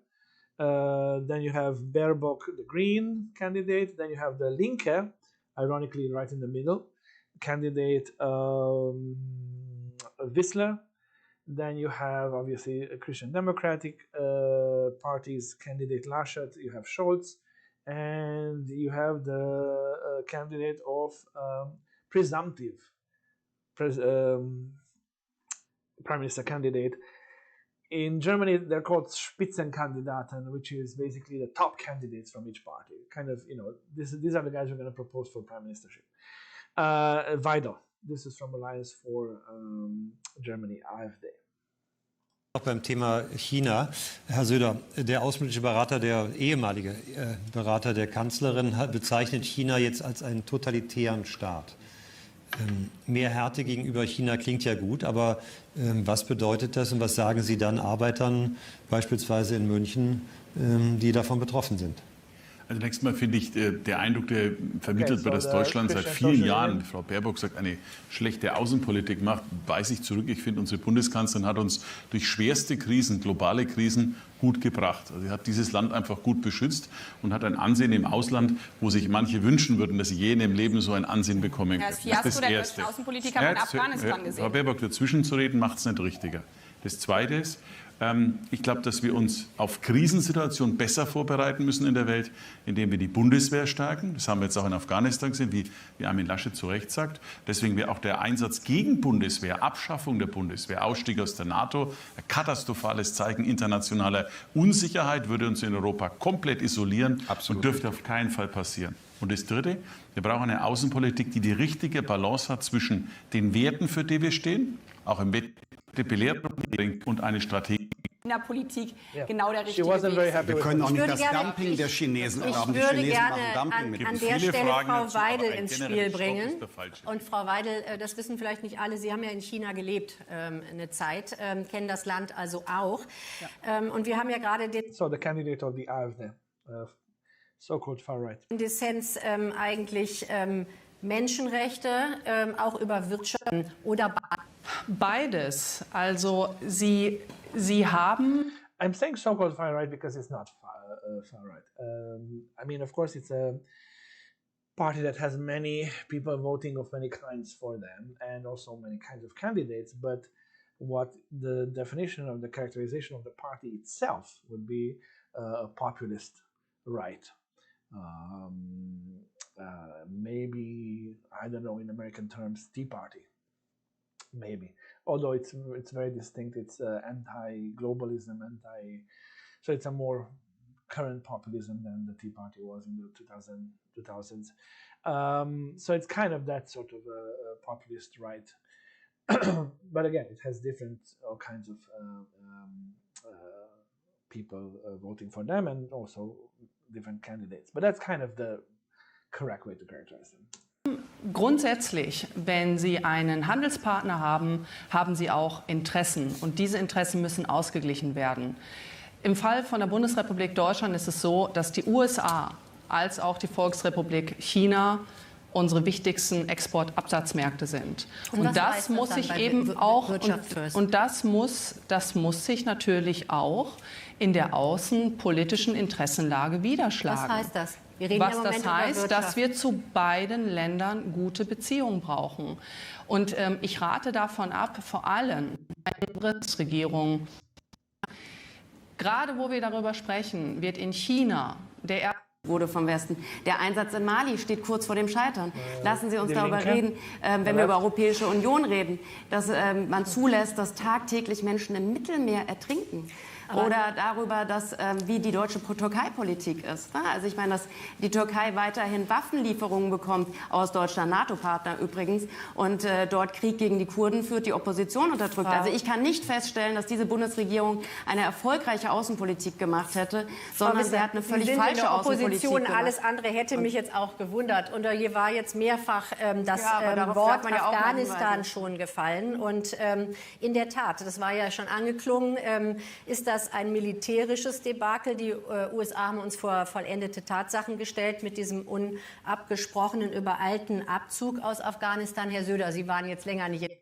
Then you have Baerbock, the Green candidate. Then you have the Linke, ironically right in the middle, candidate Wissler. Then you have obviously a Christian Democratic Party's candidate Laschet. You have Scholz, and you have the candidate of presumptive Prime Minister candidate. In Germany, they're called Spitzenkandidaten, which is basically the top candidates from each party. Kind of, these are the guys who are going to propose for prime ministership. Weidel, this is from Alliance for Germany, AfD. Auch beim Thema China, Herr Söder, der außenpolitische Berater, der ehemalige Berater der Kanzlerin, bezeichnet China jetzt als einen totalitären Staat. Mehr Härte gegenüber China klingt ja gut, aber was bedeutet das und was sagen Sie dann Arbeitern, beispielsweise in München, die davon betroffen sind? Also zunächst mal finde ich, der Eindruck, der vermittelt wird, dass Deutschland seit vielen Jahren, wie Frau Baerbock sagt, eine schlechte Außenpolitik macht, weise ich zurück. Ich finde, unsere Bundeskanzlerin hat uns durch schwerste Krisen, globale Krisen, gut gebracht. Also sie hat dieses Land einfach gut beschützt und hat ein Ansehen im Ausland, wo sich manche wünschen würden, dass sie je in ihrem Leben so ein Ansehen bekommen können. Das Fiasko der deutschen Außenpolitik haben wir in Afghanistan gesehen. Frau Baerbock, dazwischen zu reden, macht es nicht richtiger. Das Zweite ist, ich glaube, dass wir uns auf Krisensituationen besser vorbereiten müssen in der Welt, indem wir die Bundeswehr stärken. Das haben wir jetzt auch in Afghanistan gesehen, wie Armin Laschet zu Recht sagt. Deswegen wäre auch der Einsatz gegen Bundeswehr, Abschaffung der Bundeswehr, Ausstieg aus der NATO, ein katastrophales Zeichen internationaler Unsicherheit, würde uns in Europa komplett isolieren. Absolut. Und dürfte auf keinen Fall passieren. Und das Dritte, wir brauchen eine Außenpolitik, die die richtige Balance hat zwischen den Werten, für die wir stehen, auch im Belehrung und eine Strategie. In der Politik genau der richtige Weg. Wir können auch nicht das Dumping der Chinesen erlauben. Die Chinesen machen Dumping mit an der Stelle Frau Weidel ins Spiel bringen. Und Frau Weidel, das wissen vielleicht nicht alle, Sie haben ja in China gelebt eine Zeit, kennen das Land also auch. Und wir haben ja gerade den... So, the candidate of the AfD, so-called far right. Dissens eigentlich Menschenrechte, auch über Wirtschaft oder... Beides. Also Sie haben... I'm saying so-called far right because it's not far right. I mean, of course, it's a party that has many people voting of many kinds for them and also many kinds of candidates. But what the definition of the characterization of the party itself would be a populist right. Maybe, I don't know, in American terms, Tea Party. Maybe. although it's very distinct. It's anti-globalism, so it's a more current populism than the Tea Party was in the 2000s. So it's kind of that sort of a populist right. But again, it has different all kinds of people voting for them, and also different candidates. But that's kind of the correct way to characterize them. Grundsätzlich, wenn Sie einen Handelspartner haben, haben Sie auch Interessen. Und diese Interessen müssen ausgeglichen werden. Im Fall von der Bundesrepublik Deutschland ist es so, dass die USA als auch die Volksrepublik China unsere wichtigsten Exportabsatzmärkte sind. Und das muss sich eben auch, und das muss sich natürlich auch in der außenpolitischen Interessenlage niederschlagen. Was heißt das? Was das heißt, dass wir zu beiden Ländern gute Beziehungen brauchen. Und ich rate davon ab, vor allem eine Bundesregierung, gerade wo wir darüber sprechen, wird in China der wurde vom Westen. Der Einsatz in Mali steht kurz vor dem Scheitern. Lassen Sie uns darüber reden, wenn wir über Europäische Union reden, dass man zulässt, dass tagtäglich Menschen im Mittelmeer ertrinken. Oder darüber, dass, wie die deutsche Türkei-Politik ist. Ne? Also ich meine, dass die Türkei weiterhin Waffenlieferungen bekommt aus Deutschland, NATO-Partner übrigens, und dort Krieg gegen die Kurden führt, die Opposition unterdrückt. Also ich kann nicht feststellen, dass diese Bundesregierung eine erfolgreiche Außenpolitik gemacht hätte, sondern sie hat eine völlig falsche Außenpolitik gemacht. Alles andere hätte mich jetzt auch gewundert. Und hier war jetzt mehrfach das Wort Afghanistan schon gefallen. Und in der Tat, das war ja schon angeklungen, ist das ein militärisches Debakel. Die USA haben uns vor vollendete Tatsachen gestellt mit diesem unabgesprochenen, übereilten Abzug aus Afghanistan. Herr Söder, Sie waren jetzt länger nicht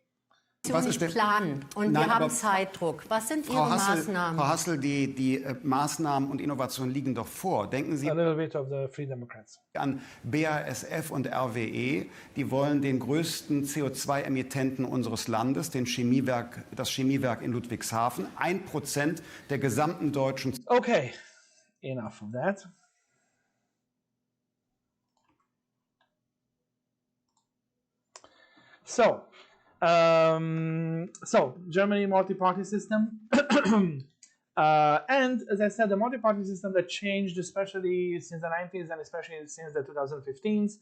planen und wir haben Zeitdruck. Was sind Ihre Maßnahmen? Frau Hassel, die Maßnahmen und Innovationen liegen doch vor. Denken Sie an BASF und RWE. Die wollen den größten CO2-Emittenten unseres Landes, das Chemiewerk in Ludwigshafen, 1% der gesamten deutschen... Okay, enough of that. So Germany multi-party system, and as I said, the multi-party system that changed especially since the 90s and especially since the 2015s,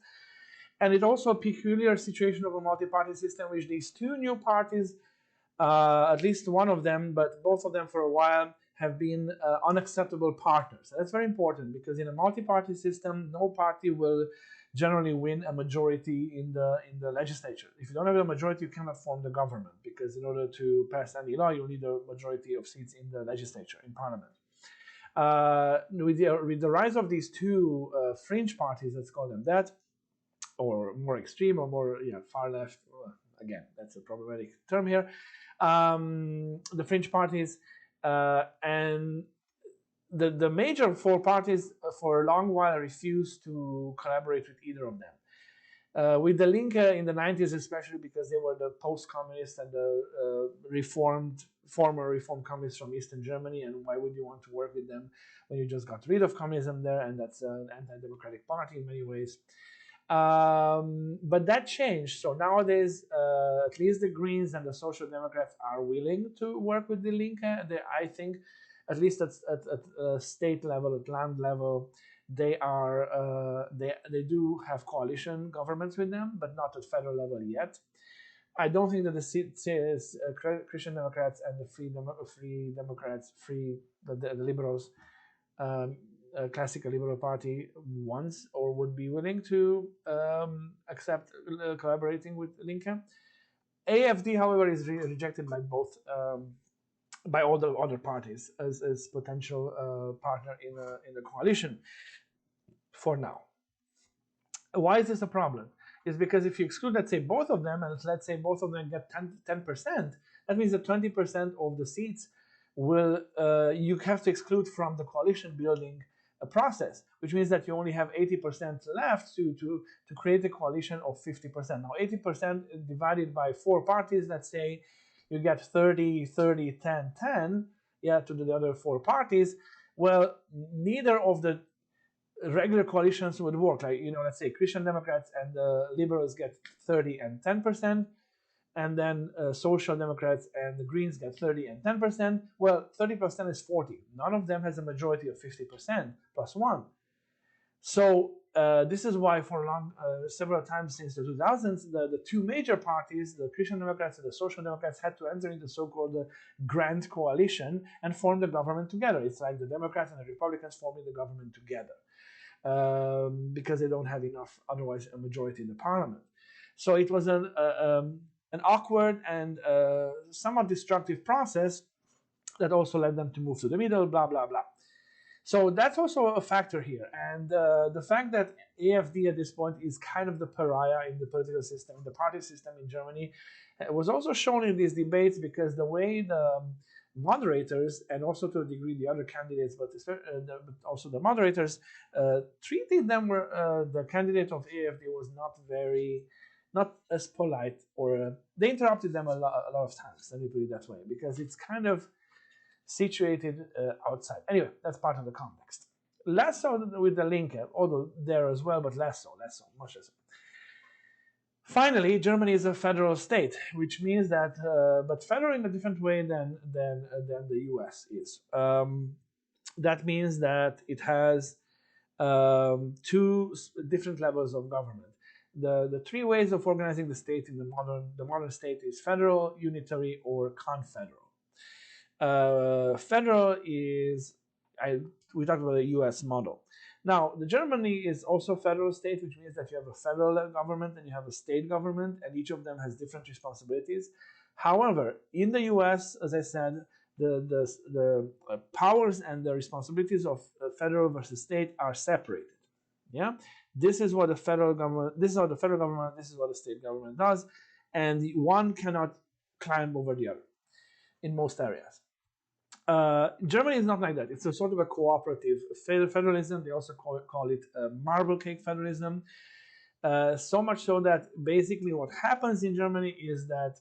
and it also a peculiar situation of a multi-party system, which these two new parties, at least one of them, but both of them for a while, have been unacceptable partners. And that's very important because in a multi-party system, no party will generally win a majority in the legislature. If you don't have a majority, you cannot form the government, because in order to pass any law, you need a majority of seats in the legislature, in parliament. With the rise of these two fringe parties, let's call them that, or more extreme or more far left, again, that's a problematic term here, the fringe parties, and the major four parties for a long while refused to collaborate with either of them. With the Linke in the 90s, especially because they were the post-communist and the former reformed communists from Eastern Germany, and why would you want to work with them when you just got rid of communism there, and that's an anti-democratic party in many ways. But that changed. So nowadays, at least the Greens and the Social Democrats are willing to work with the Linke. I think, at least at state level, at land level, they do have coalition governments with them, but not at federal level yet. I don't think that the Christian Democrats and the Liberals, classical Liberal Party wants or would be willing to accept collaborating with Linke. AfD, however, is rejected by both. By all the other parties as potential partner in the coalition for now. Why is this a problem? It's because if you exclude, let's say, both of them, and let's say both of them get 10%, that means that 20% of the seats will you have to exclude from the coalition building process, which means that you only have 80% left to create a coalition of 50%. Now, 80% divided by four parties, let's say, you get 30, 30, 10, 10, to the other four parties. Well, neither of the regular coalitions would work. Like, let's say Christian Democrats and the Liberals get 30 and 10%. and then Social Democrats and the Greens get 30 and 10%. Well, 30% is 40. None of them has a majority of 50% plus one. So this is why for several times since the 2000s, the two major parties, the Christian Democrats and the Social Democrats, had to enter into the so-called Grand Coalition and form the government together. It's like the Democrats and the Republicans forming the government together because they don't have enough, otherwise, a majority in the parliament. So it was an awkward and somewhat destructive process that also led them to move to the middle, blah, blah, blah. So that's also a factor here. And the fact that AfD at this point is kind of the pariah in the political system, the party system in Germany, was also shown in these debates because the way the moderators, and also to a degree the other candidates, but also the moderators, treated them where the candidate of AfD was not as polite, or they interrupted them a lot of times, let me put it that way, because it's kind of situated outside. Anyway, that's part of the context. Less so with the Linke, although there as well, but less so, much less so. Finally, Germany is a federal state, which means that, but federal in a different way than the US is. That means that it has two different levels of government. The three ways of organizing the state in the modern state is federal, unitary, or confederal. Federal is, we talked about the US model. Now, the Germany is also a federal state, which means that you have a federal government and you have a state government, and each of them has different responsibilities. However, in the US, as I said, the powers and the responsibilities of federal versus state are separated. Yeah, this is what the federal government, this is what the federal government, this is what the state government does, and one cannot climb over the other in most areas. Germany is not like that. It's a sort of a cooperative federalism. They also call it marble cake federalism. So much so that basically what happens in Germany is that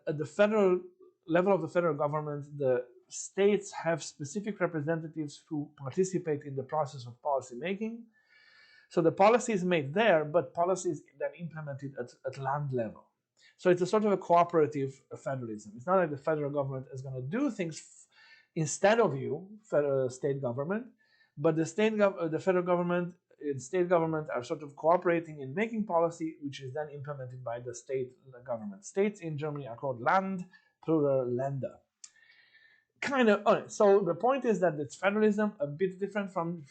at the federal level of the federal government, the states have specific representatives who participate in the process of policy making. So the policy is made there, but policy is then implemented at land level. So it's a sort of a cooperative federalism. It's not like the federal government is going to do things instead of you, federal state government, but the federal government and state government are sort of cooperating in making policy, which is then implemented by the state government. States in Germany are called Land, plural Länder. Kind of. So the point is that it's federalism, a bit different from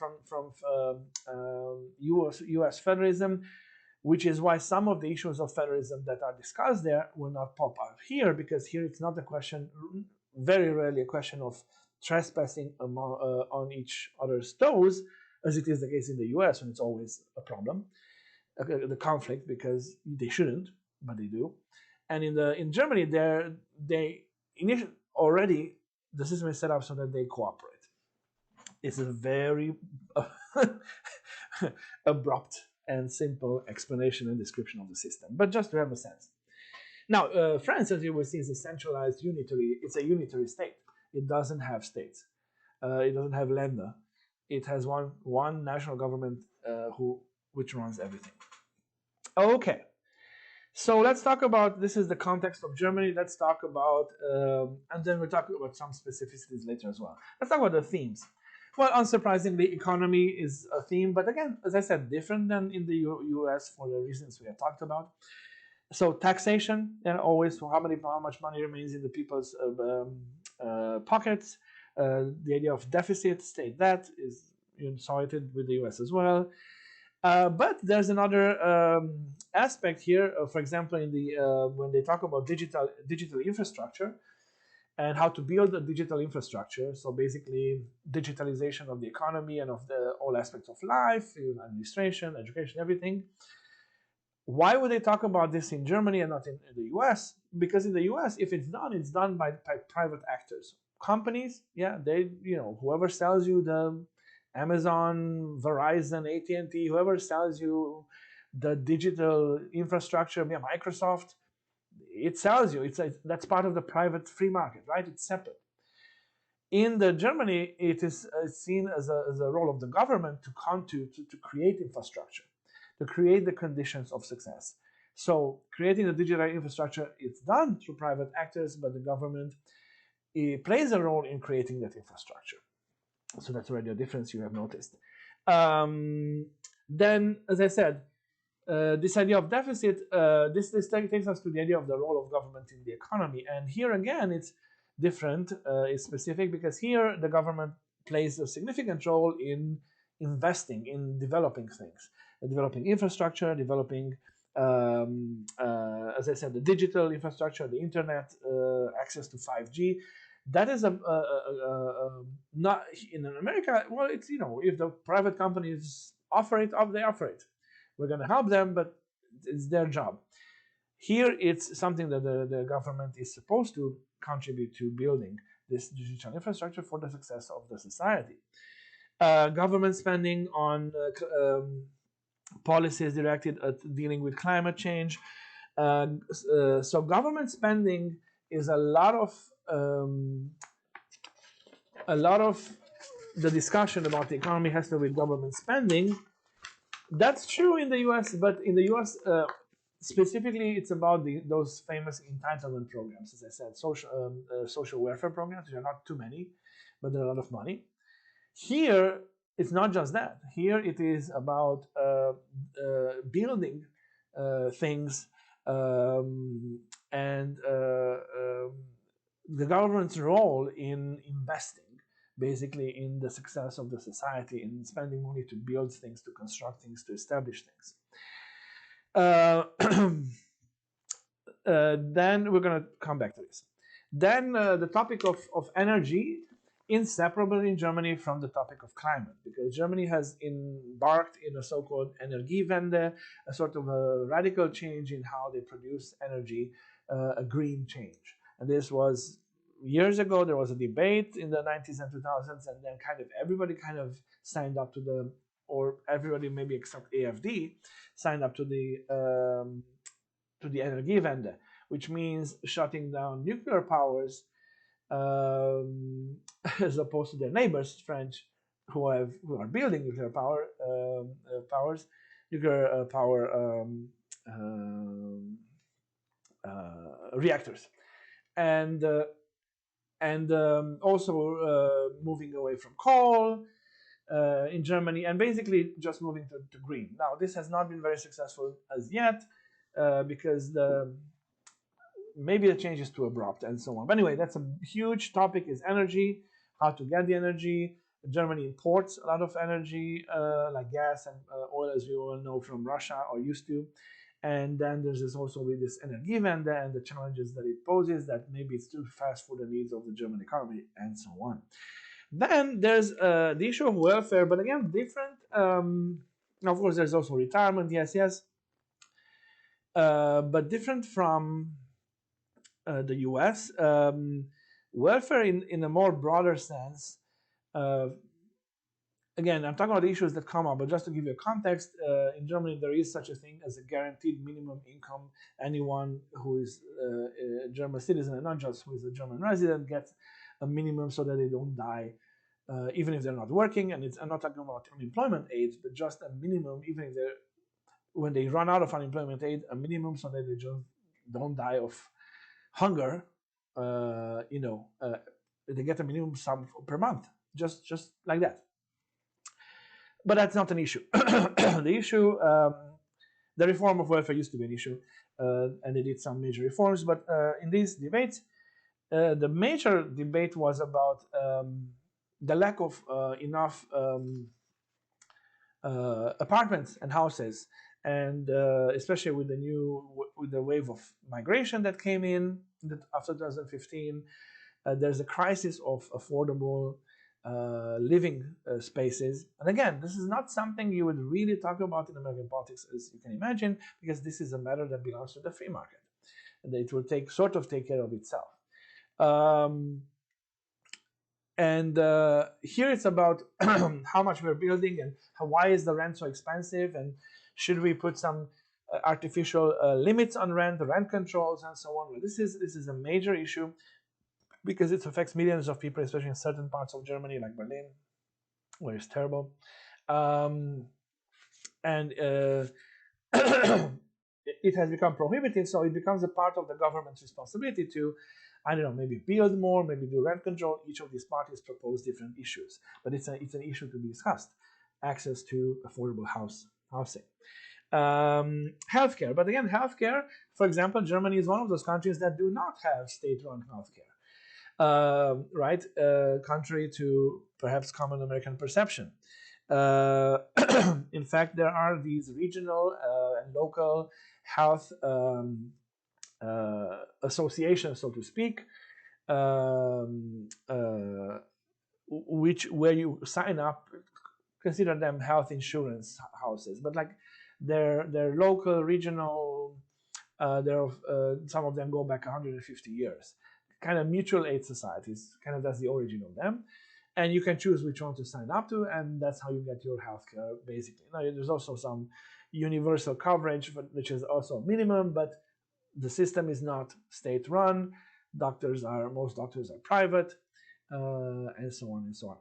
U.S. federalism, which is why some of the issues of federalism that are discussed there will not pop up here, because here it's not a question, very rarely a question of trespassing on each other's toes, as it is the case in the US, when it's always a problem, the conflict, because they shouldn't, but they do. And in Germany, already the system is set up so that they cooperate. It's a very abrupt and simple explanation and description of the system, but just to have a sense. Now, France, as you will see, is a centralized it's a unitary state. It doesn't have states. It doesn't have Länder. It has one national government which runs everything. Okay, so let's talk about, this is the context of Germany. Let's talk about, and then we'll talk about some specificities later as well. Let's talk about the themes. Well, unsurprisingly, economy is a theme, but again, as I said, different than in the US for the reasons we have talked about. So taxation, and always how much money remains in the people's pockets. The idea of deficit, state debt, is cited with the US as well. But there's another aspect here. For example, in when they talk about digital infrastructure, and how to build a digital infrastructure. So basically, digitalization of the economy and of all aspects of life, administration, education, everything. Why would they talk about this in Germany and not in the US? Because in the US, if it's done by private actors. Companies, yeah, whoever sells you the Amazon, Verizon, AT&T, whoever sells you the digital infrastructure, Microsoft, it sells you. That's part of the private free market, right? It's separate. In Germany, it is seen as a role of the government to create infrastructure, to create the conditions of success, So creating the digital infrastructure, it's done through private actors, but the government plays a role in creating that infrastructure. So that's already a difference you have noticed. Then, as I said, this idea of deficit, this takes us to the idea of the role of government in the economy. And here again, it's different, it's specific, because here the government plays a significant role in investing, in developing things, developing infrastructure, developing, as I said, the digital infrastructure, the internet, access to 5G. That is not in America. Well, it's, you know, if the private companies offer it up, they offer it. We're going to help them, but it's their job. Here, it's something that the government is supposed to contribute to building this digital infrastructure for the success of the society. Government spending on policies directed at dealing with climate change. So government spending is a lot of the discussion about the economy has to do with government spending. That's true in the U.S., but in the U.S. Specifically, it's about those famous entitlement programs, as I said, social welfare programs. There are not too many, but there are a lot of money. Here, it's not just that. Here, it is about building things and the government's role in investing, basically in the success of the society, in spending money to build things, to construct things, to establish things. Then we're going to come back to this. Then the topic of energy, inseparable in Germany from the topic of climate, because Germany has embarked in a so-called Energiewende, a sort of a radical change in how they produce energy, a green change. And this was years ago. There was a debate in the 90s and 2000s, and then kind of everybody kind of signed up to the, or everybody maybe except AfD signed up to the Energiewende, which means shutting down nuclear powers as opposed to their neighbors, French, who are building nuclear power reactors, and also moving away from coal in Germany, and basically just moving to green. Now, this has not been very successful as yet because maybe the change is too abrupt and so on. But anyway, that's a huge topic, is energy, how to get the energy. Germany imports a lot of energy, like gas and oil, as we all know, from Russia, or used to. And then there's also with this Energiewende and the challenges that it poses, that maybe it's too fast for the needs of the German economy, and so on. Then there's the issue of welfare, but again, different. Of course, there's also retirement, yes. But different from the US. Welfare in a more broader sense. Again, I'm talking about issues that come up, but just to give you a context, in Germany there is such a thing as a guaranteed minimum income. Anyone who is a German citizen, and not just who is a German resident, gets a minimum so that they don't die, even if they're not working. And I'm not talking about unemployment aid, but just a minimum, even if when they run out of unemployment aid, a minimum so that they just don't die of hunger. They get a minimum sum per month, just like that. But that's not an issue. The issue, the reform of welfare used to be an issue, and they did some major reforms. But in these debates, the major debate was about the lack of enough apartments and houses, and especially with the wave of migration that came in after 2015, there's a crisis of affordable living spaces. And again, this is not something you would really talk about in American politics, as you can imagine, because this is a matter that belongs to the free market, and it will take care of itself. Here it's about how much we're building, and why is the rent so expensive, and should we put some artificial limits on rent controls, and so on. Well, this is a major issue, because it affects millions of people, especially in certain parts of Germany, like Berlin, where it's terrible. it has become prohibitive, so it becomes a part of the government's responsibility to, I don't know, maybe build more, maybe do rent control. Each of these parties propose different issues, but it's an issue to be discussed. Access to affordable housing. Healthcare, but again, healthcare, for example, Germany is one of those countries that do not have state-run healthcare, right? Contrary to perhaps common American perception. In fact, there are these regional and local health associations, so to speak, where you sign up. Consider them health insurance houses, but like they're local, regional. Some of them go back 150 years. Kind of mutual aid societies. Kind of that's the origin of them, and you can choose which one to sign up to, and that's how you get your healthcare. Basically, now there's also some universal coverage, which is also minimum, but the system is not state-run. Most doctors are private, and so on and so on.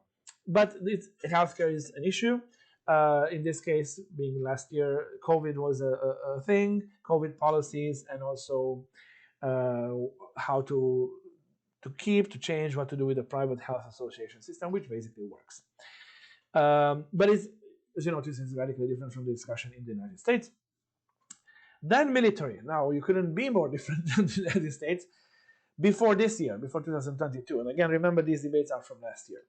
But healthcare is an issue. In this case, being last year, COVID was a thing, COVID policies, and also how to change what to do with the private health association system, which basically works. But it's, as you notice, it's radically different from the discussion in the United States. Then military. Now, you couldn't be more different than the United States before this year, before 2022. And again, remember, these debates are from last year.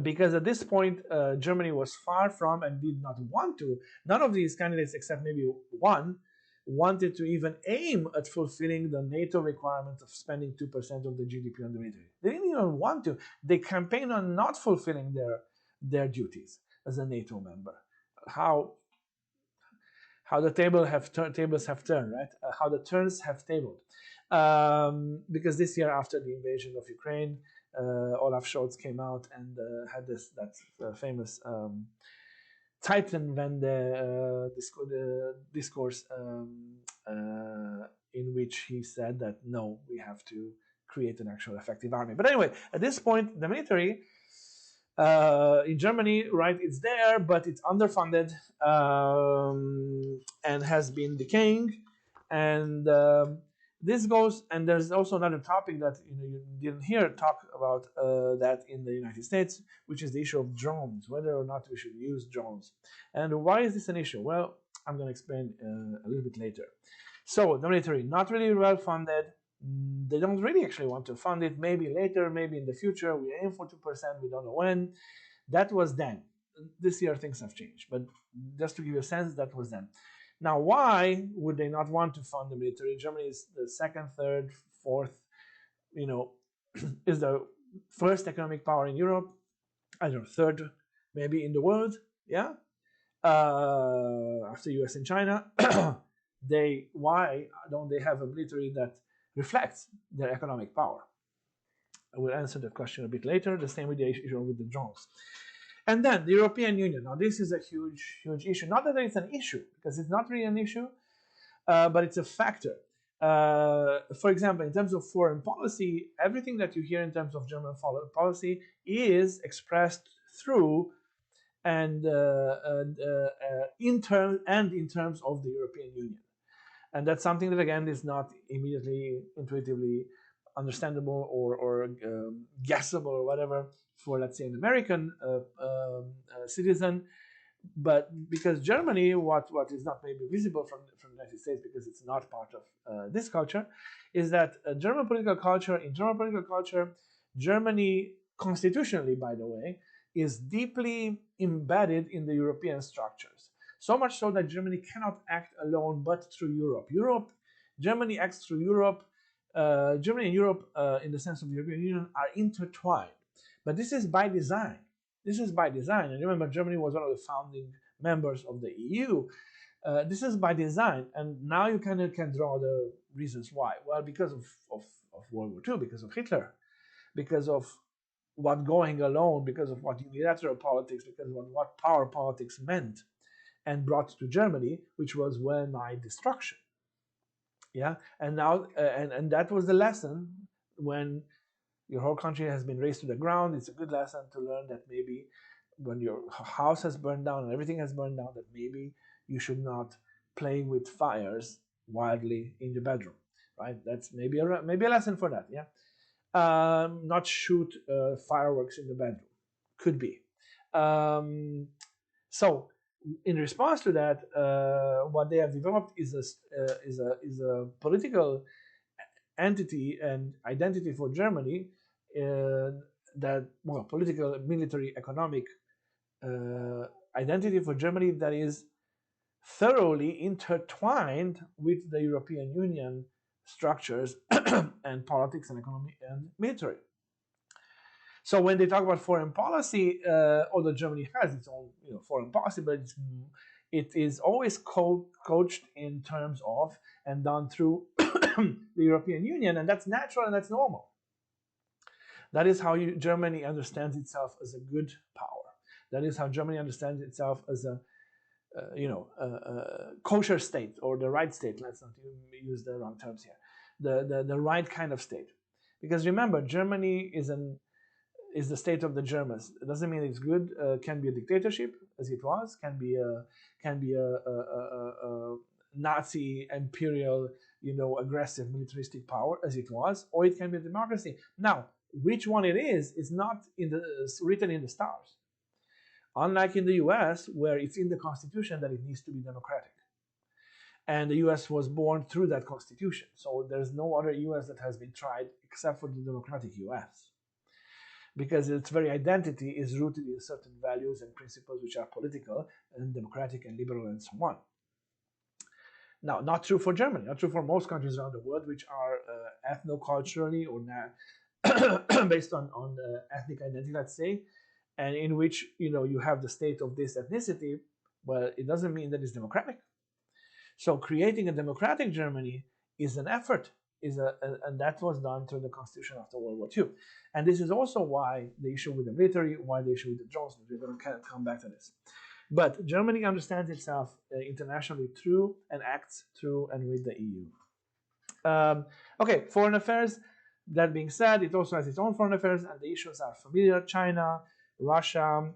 Because at this point, Germany was far from and did not want to. None of these candidates, except maybe one, wanted to even aim at fulfilling the NATO requirement of spending 2% of the GDP on the military. They didn't even want to. They campaigned on not fulfilling their duties as a NATO member. How the tables have turned, right? How the turns have tabled. Because this year, after the invasion of Ukraine, Olaf Scholz came out and had that famous Zeitenwende discourse in which he said that no, we have to create an actual effective army. But anyway, at this point, the military in Germany, right, it's there, but it's underfunded and has been decaying. And this goes, and there's also another topic that you didn't hear talk about that in the United States, which is the issue of drones, whether or not we should use drones. And why is this an issue? Well, I'm going to explain a little bit later. So the military, not really well funded. They don't really actually want to fund it. Maybe later, maybe in the future. We aim for 2%. We don't know when. That was then. This year things have changed. But just to give you a sense, that was then. Now, why would they not want to fund the military? Germany is the second, third, fourth, is the first economic power in Europe. I don't know, third maybe in the world. Yeah. After US and China. Why don't they have a military that reflects their economic power? I will answer that question a bit later. The same with the issue with the drones. And then the European Union. Now, this is a huge, huge issue. Not that it's an issue, because it's not really an issue, but it's a factor. For example, in terms of foreign policy, everything that you hear in terms of German foreign policy is expressed through and in terms of the European Union. And that's something that, again, is not immediately intuitively understandable or guessable or whatever for, let's say, an American citizen. But because Germany, what is not maybe visible from the United States, because it's not part of this culture, is that in German political culture, Germany, constitutionally, by the way, is deeply embedded in the European structures. So much so that Germany cannot act alone, but through Europe. Germany acts through Europe. Germany and Europe, in the sense of the European Union, are intertwined. But this is by design. And remember, Germany was one of the founding members of the EU. This is by design. And now you can draw the reasons why. Well, because of World War II, because of Hitler, because of what going alone, because of what unilateral politics, because of what power politics meant and brought to Germany, which was well-nigh destruction. Yeah, and now, and that was the lesson when your whole country has been razed to the ground. It's a good lesson to learn that maybe when your house has burned down and everything has burned down, that maybe you should not playing with fires wildly in the bedroom, right? That's maybe a lesson for that, yeah. Not shoot fireworks in the bedroom, could be. So in response to that, what they have developed is a political entity and identity for Germany political, military, economic identity for Germany that is thoroughly intertwined with the European Union structures and politics and economy and military. So when they talk about foreign policy, although Germany has its own foreign policy, but it is always coached in terms of and done through the European Union, and that's natural and that's normal. That is how Germany understands itself as a good power. That is how Germany understands itself as a kosher state, or the right state. Let's not use the wrong terms here. The right kind of state, because remember, Germany is the state of the Germans. It doesn't mean it's good. Can be a dictatorship, as it was. Can be a Nazi imperial, aggressive militaristic power, as it was, or it can be a democracy. Now, which one it is not written in the stars. Unlike in the US, where it's in the Constitution that it needs to be democratic. And the US was born through that Constitution. So there's no other US that has been tried except for the democratic US. Because its very identity is rooted in certain values and principles which are political and democratic and liberal and so on. Now, not true for Germany, not true for most countries around the world, which are ethno-culturally or based on ethnic identity, let's say, and in which you have the state of this ethnicity. Well, it doesn't mean that it's democratic. So creating a democratic Germany is an effort, and that was done through the Constitution after World War II. And this is also why the issue with the military, why the issue with the drones. We're going to come back to this. But Germany understands itself internationally through and acts through and with the EU. Okay, foreign affairs. That being said, it also has its own foreign affairs, and the issues are familiar: China, Russia.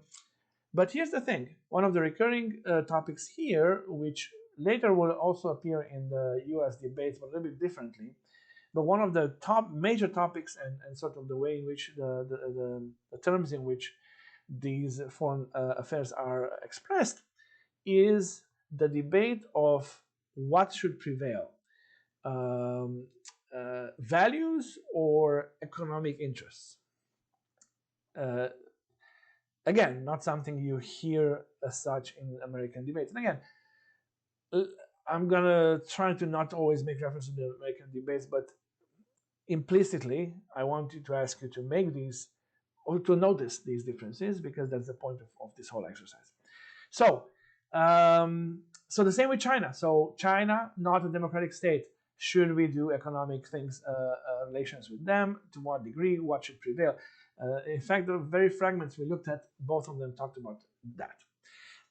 But here's the thing: one of the recurring topics here, which later will also appear in the U.S. debates, but a little bit differently. But one of the major topics and sort of the way in which the terms in which these foreign affairs are expressed is the debate of what should prevail. Values or economic interests. Again, not something you hear as such in American debates. And again, I'm going to try to not always make reference to the American debates, but implicitly, I want you to ask you to make these, or to notice these differences, because that's the point of this whole exercise. So the same with China. So China, not a democratic state. Should we do economic things, relations with them? To what degree? What should prevail? In fact, the very fragments we looked at, both of them talked about that.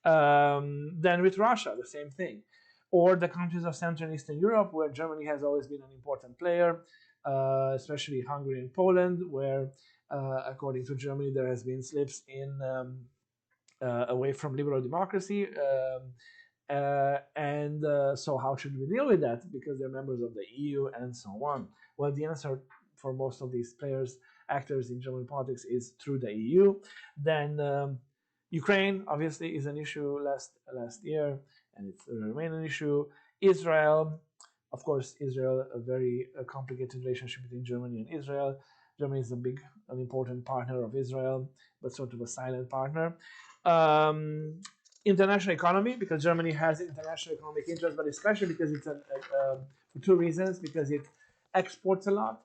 Then with Russia, the same thing. Or the countries of Central and Eastern Europe, where Germany has always been an important player, especially Hungary and Poland, where, according to Germany, there has been slips in away from liberal democracy. So how should we deal with that? Because they're members of the EU and so on. Well, the answer for most of these actors in German politics is through the EU. Then Ukraine, obviously, is an issue last year, and it's remain an issue. Israel, of course, a very complicated relationship between Germany and Israel. Germany is an important partner of Israel, but sort of a silent partner. International economy, because Germany has international economic interests, but especially because it's for two reasons: because it exports a lot,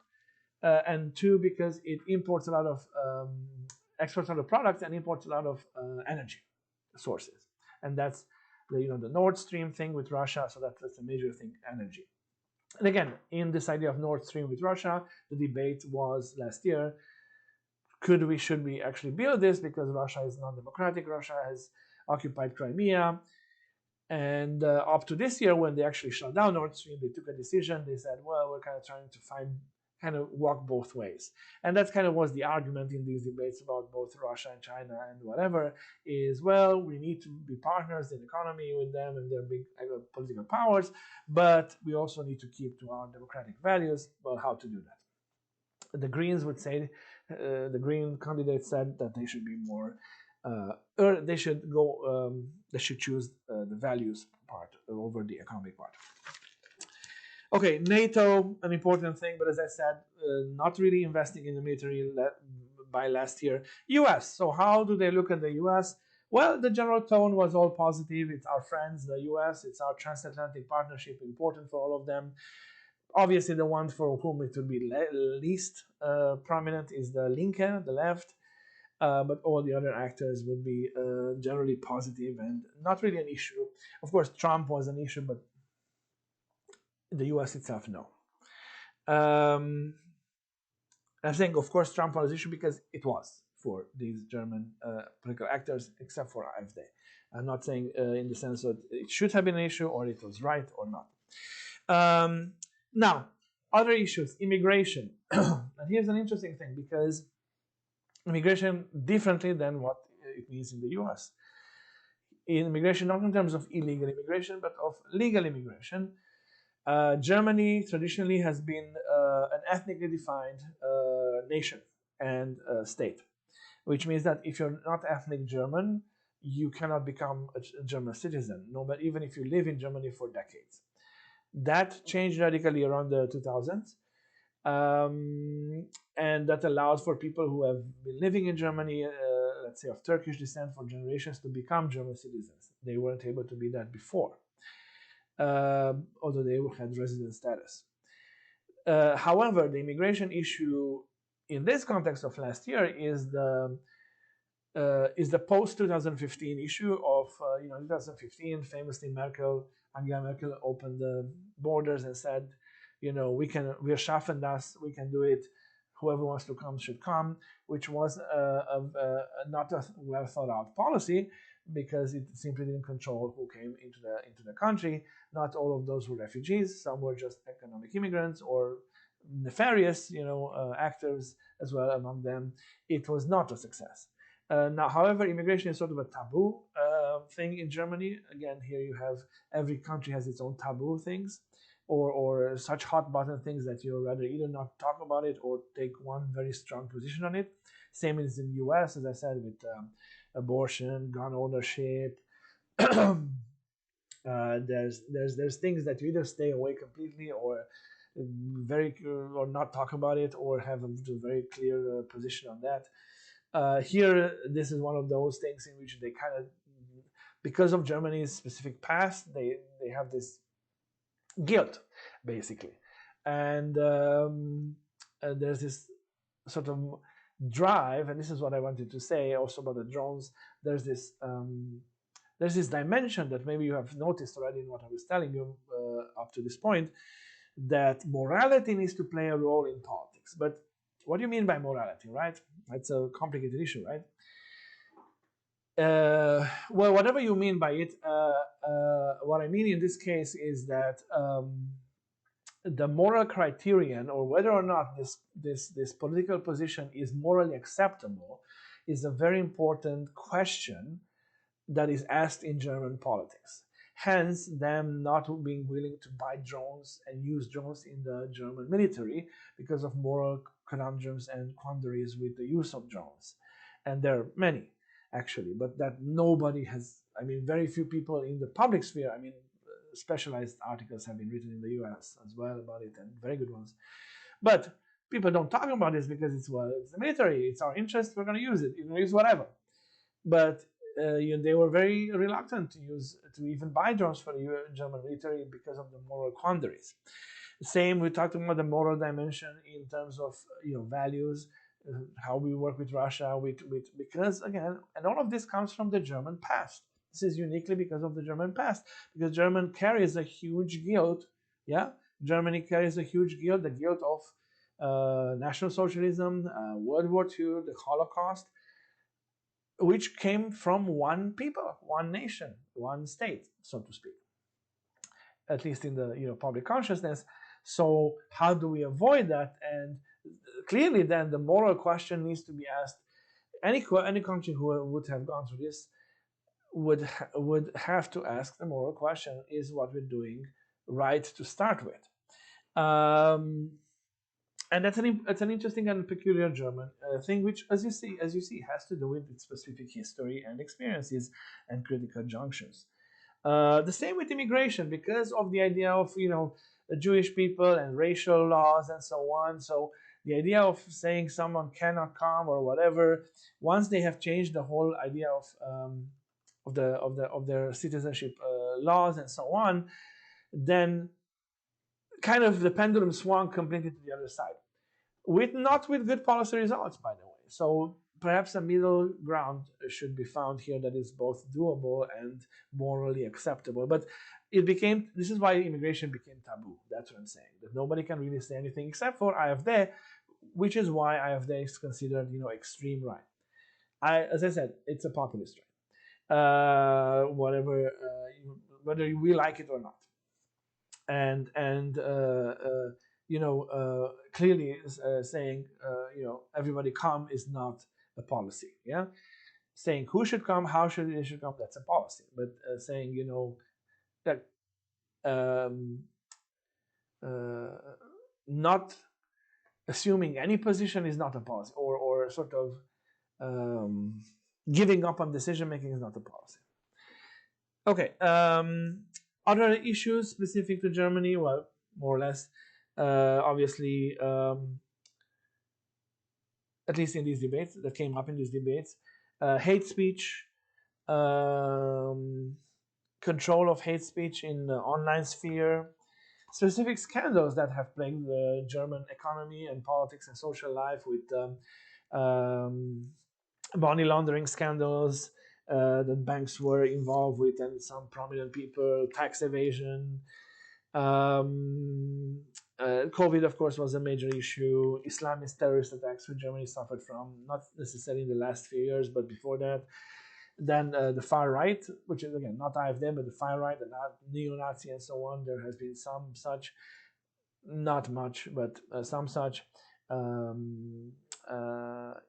and two, because it imports a lot of exports a lot of products and imports a lot of energy sources, and that's the Nord Stream thing with Russia. So that's a major thing, energy. And again, in this idea of Nord Stream with Russia, the debate was last year: should we actually build this? Because Russia is non-democratic. Russia has occupied Crimea, and up to this year, when they actually shut down Nord Stream, they took a decision. They said, well, we're kind of trying to find kind of work both ways. And that kind of was the argument in these debates about both Russia and China and whatever, is, well, we need to be partners in economy with them and their big political powers, but we also need to keep to our democratic values. Well, how to do that? The Greens would say, the Green candidate said that they should be more, they should choose the values part over the economic part. Okay, NATO, an important thing, but as I said, not really investing in the military by last year. US, so how do they look at the US? Well, the general tone was all positive. It's our friends, the US, it's our transatlantic partnership, important for all of them. Obviously, the one for whom it would be least prominent is the Linke, the left, but all the other actors would be generally positive and not really an issue. Of course, Trump was an issue, but the US itself, no. I think, of course, Trump was an issue because it was for these German political actors, except for AfD. I'm not saying in the sense that it should have been an issue or it was right or not. Now, other issues, immigration. And here's an interesting thing, because immigration, differently than what it means in the US. In immigration, not in terms of illegal immigration, but of legal immigration, Germany traditionally has been an ethnically defined nation and state, which means that if you're not ethnic German, you cannot become a German citizen, no matter, even if you live in Germany for decades. That changed radically around the 2000s, and that allows for people who have been living in Germany, let's say of Turkish descent for generations, to become German citizens. They weren't able to be that before, although they had resident status. However, the immigration issue in this context of last year is the post-2015 issue of 2015. Famously, Angela Merkel opened the borders and said, wir schaffen das, we can do it. Whoever wants to come should come, which was not a well thought out policy, because it simply didn't control who came into the country. Not all of those were refugees. Some were just economic immigrants or nefarious, actors as well among them. It was not a success. Now, however, immigration is sort of a taboo thing in Germany. Again, here you have every country has its own taboo things, or such hot button things that you'd rather either not talk about it or take one very strong position on it. Same as in the US, as I said, with abortion, gun ownership. There's things that you either stay away completely or not talk about it, or have a very clear position on that. Here, this is one of those things in which they kind of, because of Germany's specific past, they have this guilt, basically. And there's this sort of drive, and this is what I wanted to say also about the drones. There's this dimension that maybe you have noticed already in what I was telling you up to this point, that morality needs to play a role in politics. But what do you mean by morality, right? That's a complicated issue, right? Well, whatever you mean by it, what I mean in this case is that the moral criterion, or whether or not this political position is morally acceptable, is a very important question that is asked in German politics. Hence, them not being willing to buy drones and use drones in the German military because of moral conundrums and quandaries with the use of drones. And there are many, actually, but that nobody has, very few people in the public sphere, specialized articles have been written in the US as well about it, and very good ones. But people don't talk about this because it's the military, it's our interest, we're going to use it, you're going to use whatever. But they were very reluctant to even buy drones for the German military because of the moral quandaries. Same, we talked about the moral dimension in terms of values, how we work with Russia, because again, and all of this comes from the German past. This is uniquely because of the German past, because Germany carries a huge guilt. Yeah, Germany carries a huge guilt, the guilt of National Socialism, World War II, the Holocaust, which came from one people, one nation, one state, so to speak, at least in the public consciousness. So how do we avoid that? And clearly then the moral question needs to be asked. Any country who would have gone through this would have to ask the moral question: is what we're doing right to start with? And that's an interesting and peculiar German thing, which, as you see, has to do with its specific history and experiences and critical junctions. The same with immigration, because of the idea of the Jewish people and racial laws and so on. So the idea of saying someone cannot come or whatever, once they have changed the whole idea of their citizenship laws and so on, then kind of the pendulum swung completely to the other side, not with good policy results, by the way. So perhaps a middle ground should be found here that is both doable and morally acceptable. But this is why immigration became taboo. That's what I'm saying, that nobody can really say anything except for AfD, which is why AfD is considered, extreme right. As I said, it's a populist right, whether we like it or not. And clearly saying, everybody come is not a policy. Yeah, saying who should come, how they should come, that's a policy. But saying, that not assuming any position is not a policy, or sort of giving up on decision making is not a policy. Okay. Other issues specific to Germany, well, more or less, obviously, at least in these debates, that came up in these debates, hate speech, control of hate speech in the online sphere, specific scandals that have plagued the German economy and politics and social life, with money laundering scandals that banks were involved with, and some prominent people, tax evasion. COVID, of course, was a major issue. Islamist terrorist attacks, which Germany suffered from, not necessarily in the last few years, but before that. Then the far right, which is, again, not AfD, but the far right, the neo-Nazi and so on. There has been some such, not much, but some such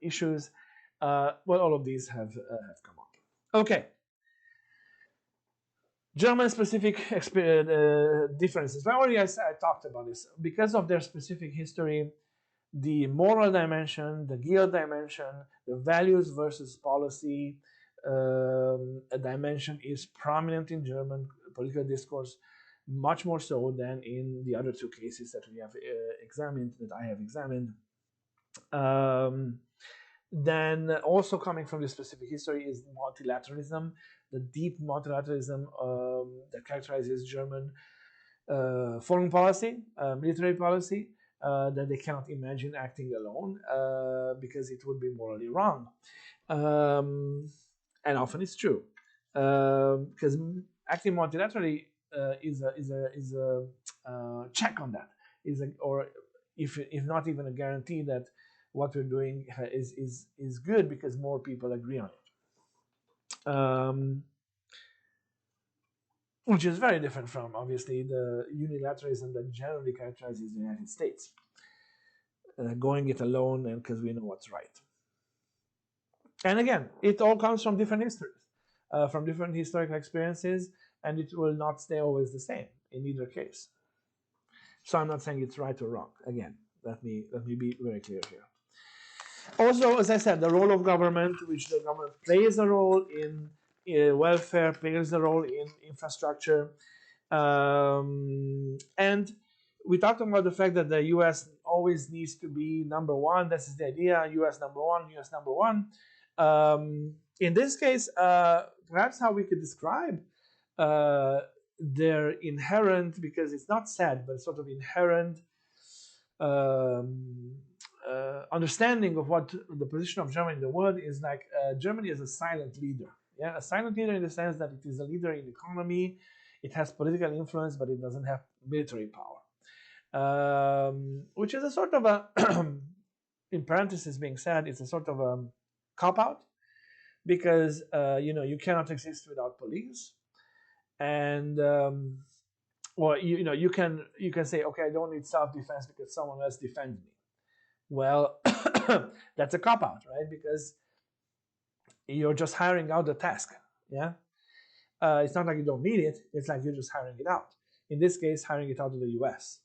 issues. Well, all of these have come up. Okay. German-specific differences. Well, already I talked about this. Because of their specific history, the moral dimension, the guilt dimension, the values versus policy dimension is prominent in German political discourse, much more so than in the other two cases that we have examined, that I have examined. Then also coming from the specific history is multilateralism, the deep multilateralism that characterizes German foreign policy, military policy, that they cannot imagine acting alone because it would be morally wrong. And often it's true, because acting multilaterally is a check on that, or if not even a guarantee that what we're doing is good because more people agree on it. Which is very different from, obviously, the unilateralism that generally characterizes the United States. Going it alone and because we know what's right. And again, it all comes from different histories, from different historical experiences, and it will not stay always the same in either case. So I'm not saying it's right or wrong. Again, let me be very clear here. Also, as I said, the role of government, which the government plays a role in welfare, plays a role in infrastructure. And we talked about the fact that the US always needs to be number one. This is the idea, US number one, US number one. In this case, perhaps how we could describe their inherent, because it's not sad, but sort of inherent understanding of what the position of Germany in the world is like. Germany is a silent leader. Yeah, a silent leader in the sense that it is a leader in the economy. It has political influence, but it doesn't have military power. Which is a sort of a, in parentheses being said, it's a sort of a cop-out, because you cannot exist without police, and or you can say, okay, I don't need self-defense because someone else defends me. Well, that's a cop-out, right? Because you're just hiring out the task. Yeah, it's not like you don't need it. It's like you're just hiring it out. In this case, hiring it out to the U.S.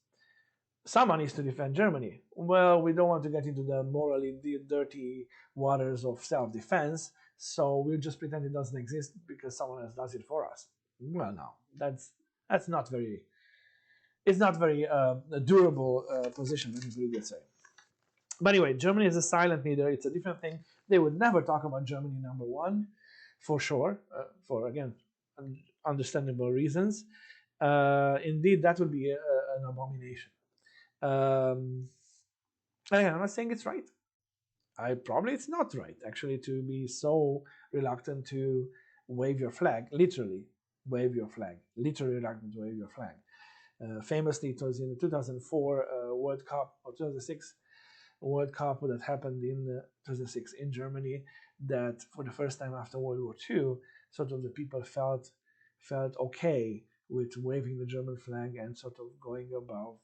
Someone needs to defend Germany. Well, we don't want to get into the morally dirty waters of self-defense, so we'll just pretend it doesn't exist because someone else does it for us. Well, no, that's not very. It's not very durable position. Let me put it this way. But anyway, Germany is a silent leader. It's a different thing. They would never talk about Germany number one, for sure, for, again, understandable reasons. Indeed, that would be an abomination. Again, I'm not saying it's right. Probably it's not right, actually, to be so reluctant to wave your flag, literally wave your flag, literally reluctant to wave your flag. Famously, it was in the 2004 World Cup, or 2006 World Cup that happened in 2006 in Germany, that for the first time after World War II, sort of the people felt okay with waving the German flag and sort of going about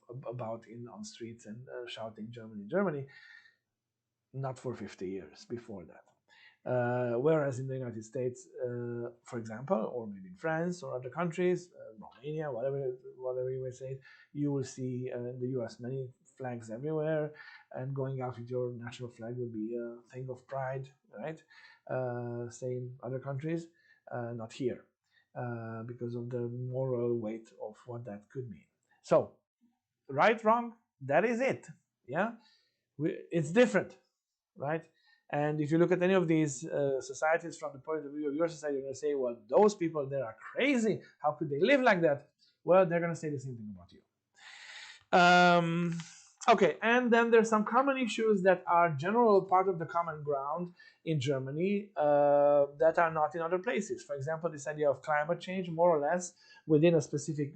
on streets and shouting Germany, Germany. Not for 50 years before that. Whereas in the United States, for example, or maybe in France or other countries, Romania, whatever you may say, you will see in the US many flags everywhere, and going out with your national flag would be a thing of pride, right? Say in other countries, not here, because of the moral weight of what that could mean. So, right, wrong, that is it. Yeah, it's different, right? And if you look at any of these societies from the point of view of your society, you're going to say, well, those people there are crazy. How could they live like that? Well, they're going to say the same thing about you. Okay, and then there's some common issues that are general part of the common ground in Germany that are not in other places. For example, this idea of climate change, more or less within a specific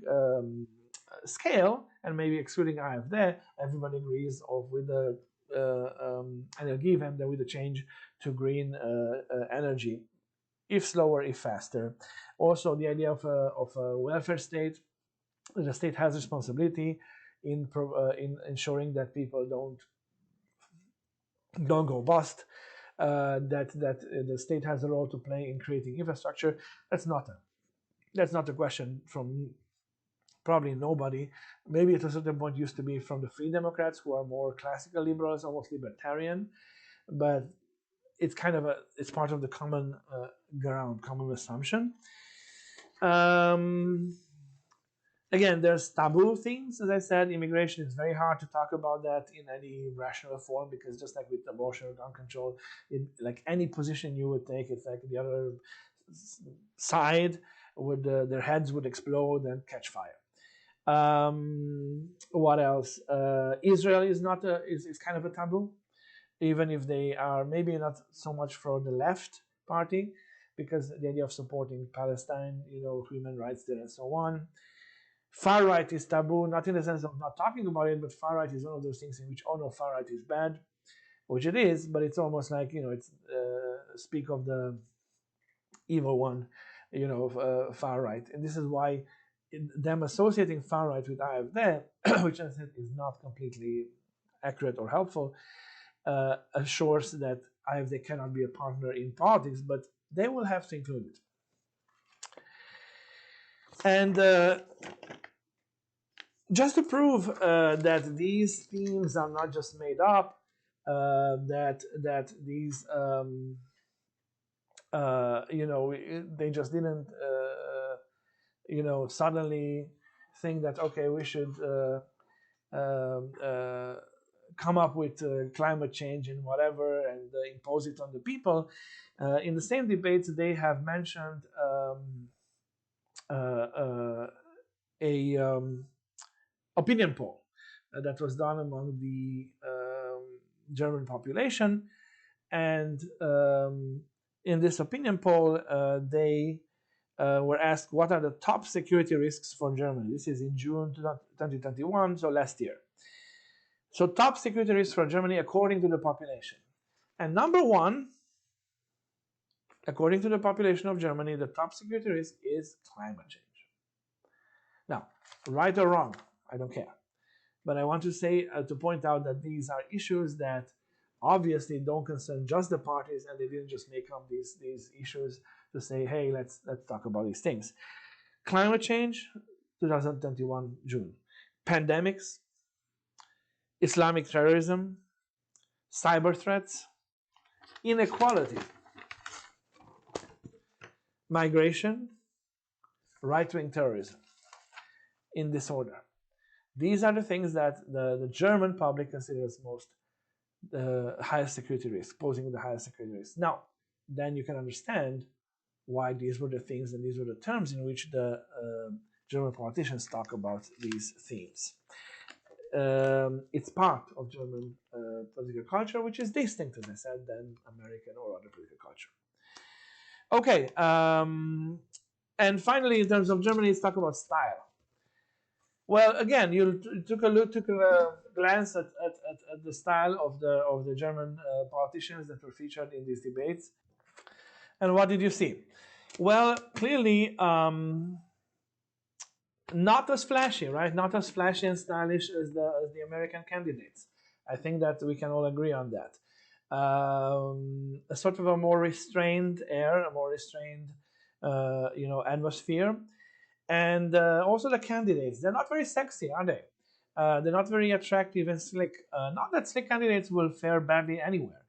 scale, and maybe excluding AfD, everybody agrees with the Energiewende, with the change to green energy, if slower, if faster. Also, the idea of a welfare state. The state has responsibility in ensuring that people don't go bust. That the state has a role to play in creating infrastructure. That's not a question from probably nobody. Maybe at a certain point used to be from the Free Democrats, who are more classical liberals, almost libertarian, but it's kind of it's part of the common ground, common assumption. Again, there's taboo things. As I said, immigration is very hard to talk about that in any rational form, because just like with abortion or gun control, like any position you would take, it's like the other side would their heads would explode and catch fire. What else? Israel is not is kind of a taboo, even if they are maybe not so much for the left party, because the idea of supporting Palestine, human rights there and so on. Far right is taboo, not in the sense of not talking about it, but far right is one of those things in which, oh no, far right is bad, which it is, but it's almost like, it's speak of the evil one, far right. And this is why them associating far right with AfD, which I said is not completely accurate or helpful, assures that AfD cannot be a partner in politics, but they will have to include it. And just to prove that these themes are not just made up, that these they just didn't suddenly think that, okay, we should come up with climate change and whatever and impose it on the people. In the same debates, they have mentioned opinion poll that was done among the German population, and in this opinion poll, they were asked what are the top security risks for Germany. This is in June 2021, so last year. So top security risks for Germany according to the population. And number one, according to the population of Germany, the top security risk is climate change. Now, right or wrong, I don't care. But I want to say, to point out that these are issues that obviously don't concern just the parties, and they didn't just make up these issues to say, hey, let's talk about these things. Climate change, 2021 June. Pandemics, Islamic terrorism, cyber threats, inequality, migration, right-wing terrorism, in this order. These are the things that the German public considers most highest security risk, posing the highest security risk. Now, then you can understand why these were the things and these were the terms in which the German politicians talk about these themes. It's part of German political culture, which is distinct, as I said, than American or other political culture. Okay, and finally, in terms of Germany, let's talk about style. Well, again, you took a glance at the style of the German politicians that were featured in these debates, and what did you see? Well, clearly, not as flashy, right? Not as flashy and stylish as the American candidates. I think that we can all agree on that. A sort of a more restrained air, a more restrained, atmosphere. And also the candidates, they're not very sexy, are they? They're not very attractive and slick. Not that slick candidates will fare badly anywhere.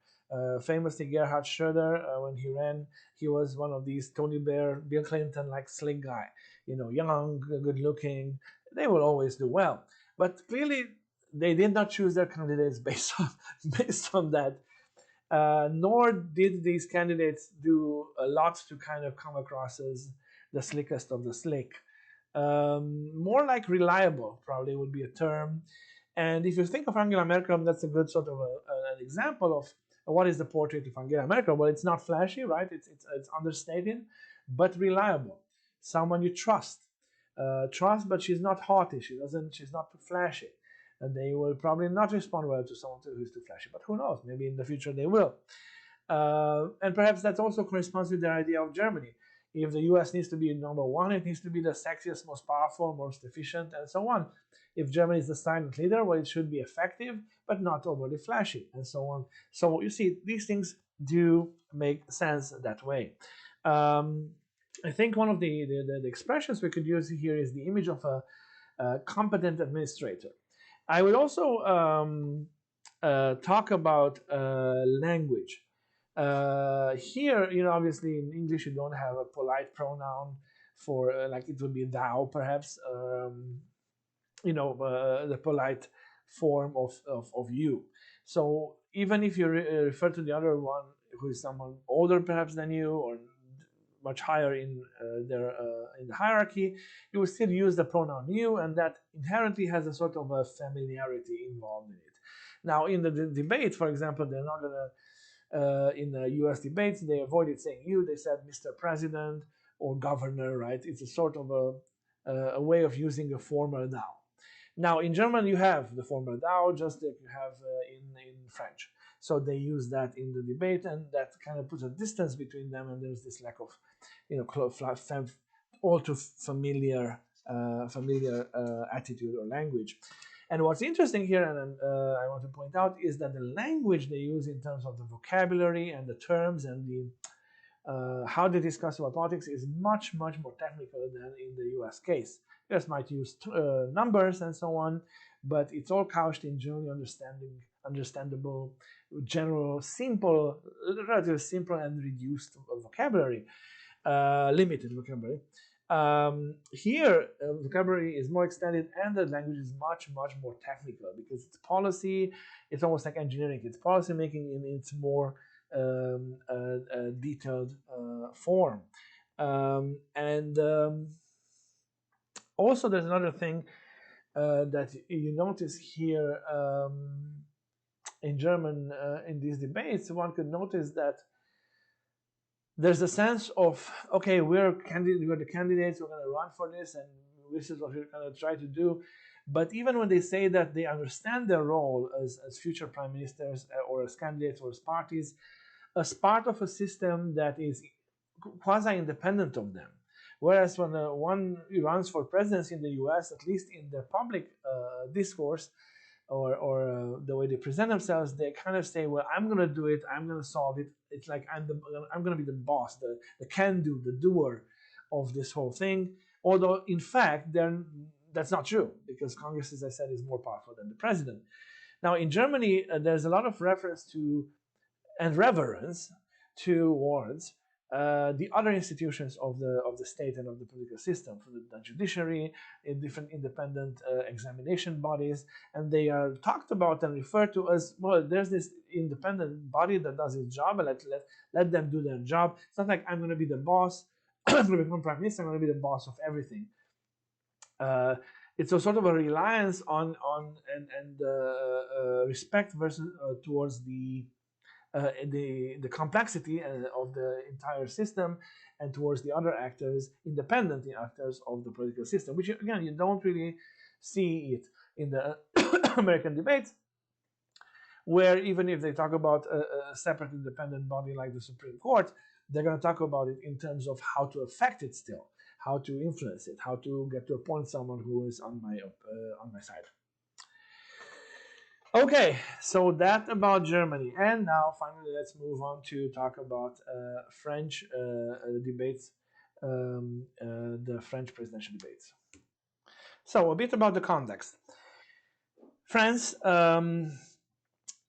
Famously, Gerhard Schröder, when he ran, he was one of these Tony Blair, Bill Clinton-like slick guy. Young, good-looking. They will always do well. But clearly, they did not choose their candidates based on that. Nor did these candidates do a lot to kind of come across as the slickest of the slick. More like reliable probably would be a term. And if you think of Angela Merkel, that's a good sort of an example of what is the portrait of Angela Merkel. Well, it's not flashy, right? It's understated, but reliable. Someone you trust, but she's not haughty. She's not too flashy. And they will probably not respond well to someone who's too flashy. But who knows? Maybe in the future they will. And perhaps that also corresponds with their idea of Germany. If the US needs to be number one, it needs to be the sexiest, most powerful, most efficient, and so on. If Germany is the silent leader, well, it should be effective, but not overly flashy, and so on. So you see, these things do make sense that way. I think one of the expressions we could use here is the image of a competent administrator. I would also talk about language. Here, obviously in English you don't have a polite pronoun for, like it would be thou, perhaps, the polite form of you. So even if you refer to the other one who is someone older perhaps than you or much higher in the hierarchy, you will still use the pronoun you, and that inherently has a sort of a familiarity involved in it. Now, in the debate, for example, they're not going to, in the US debates, they avoided saying you, they said Mr. President or Governor, right? It's a sort of a way of using a formal thou. Now, in German, you have the formal thou, just like you have in French. So they use that in the debate, and that kind of puts a distance between them, and there's this lack of, all too familiar attitude or language. And what's interesting here, and I want to point out, is that the language they use in terms of the vocabulary and the terms and the how they discuss about politics is much, much more technical than in the US case. US might use numbers and so on, but it's all couched in generally understandable, general, simple, relatively simple and reduced vocabulary, limited vocabulary. Here, vocabulary is more extended and the language is much, much more technical because it's policy, it's almost like engineering, it's policy making in its more detailed form. Also, there's another thing that you notice here in German in these debates. One could notice that there's a sense of, okay, we're the candidates, we're going to run for this, and this is what we're going to try to do. But even when they say that they understand their role as future prime ministers or as candidates or as parties, as part of a system that is quasi-independent of them, Whereas when one runs for presidency in the US, at least in their public discourse or the way they present themselves, they kind of say, well, I'm going to do it, I'm going to solve it. It's like I'm going to be the boss, the can-do, the doer of this whole thing. Although, in fact, that's not true, because Congress, as I said, is more powerful than the president. Now, in Germany, there's a lot of reference to and reverence towards the other institutions of the state and of the political system, for the judiciary, in different independent examination bodies, and they are talked about and referred to as, well, there's this independent body that does its job, and let them do their job. It's not like I'm going to be the boss, I'm going to become prime minister, I'm going to be the boss of everything. It's a sort of a reliance on respect versus towards the complexity of the entire system, and towards the other actors, independent actors of the political system, which again you don't really see it in the American debates, where even if they talk about a separate independent body like the Supreme Court, they're going to talk about it in terms of how to affect it still, how to influence it, how to get to appoint someone who is on my side. Okay, so that about Germany. And now finally let's move on to talk about French debates, the French presidential debates. So a bit about the context. France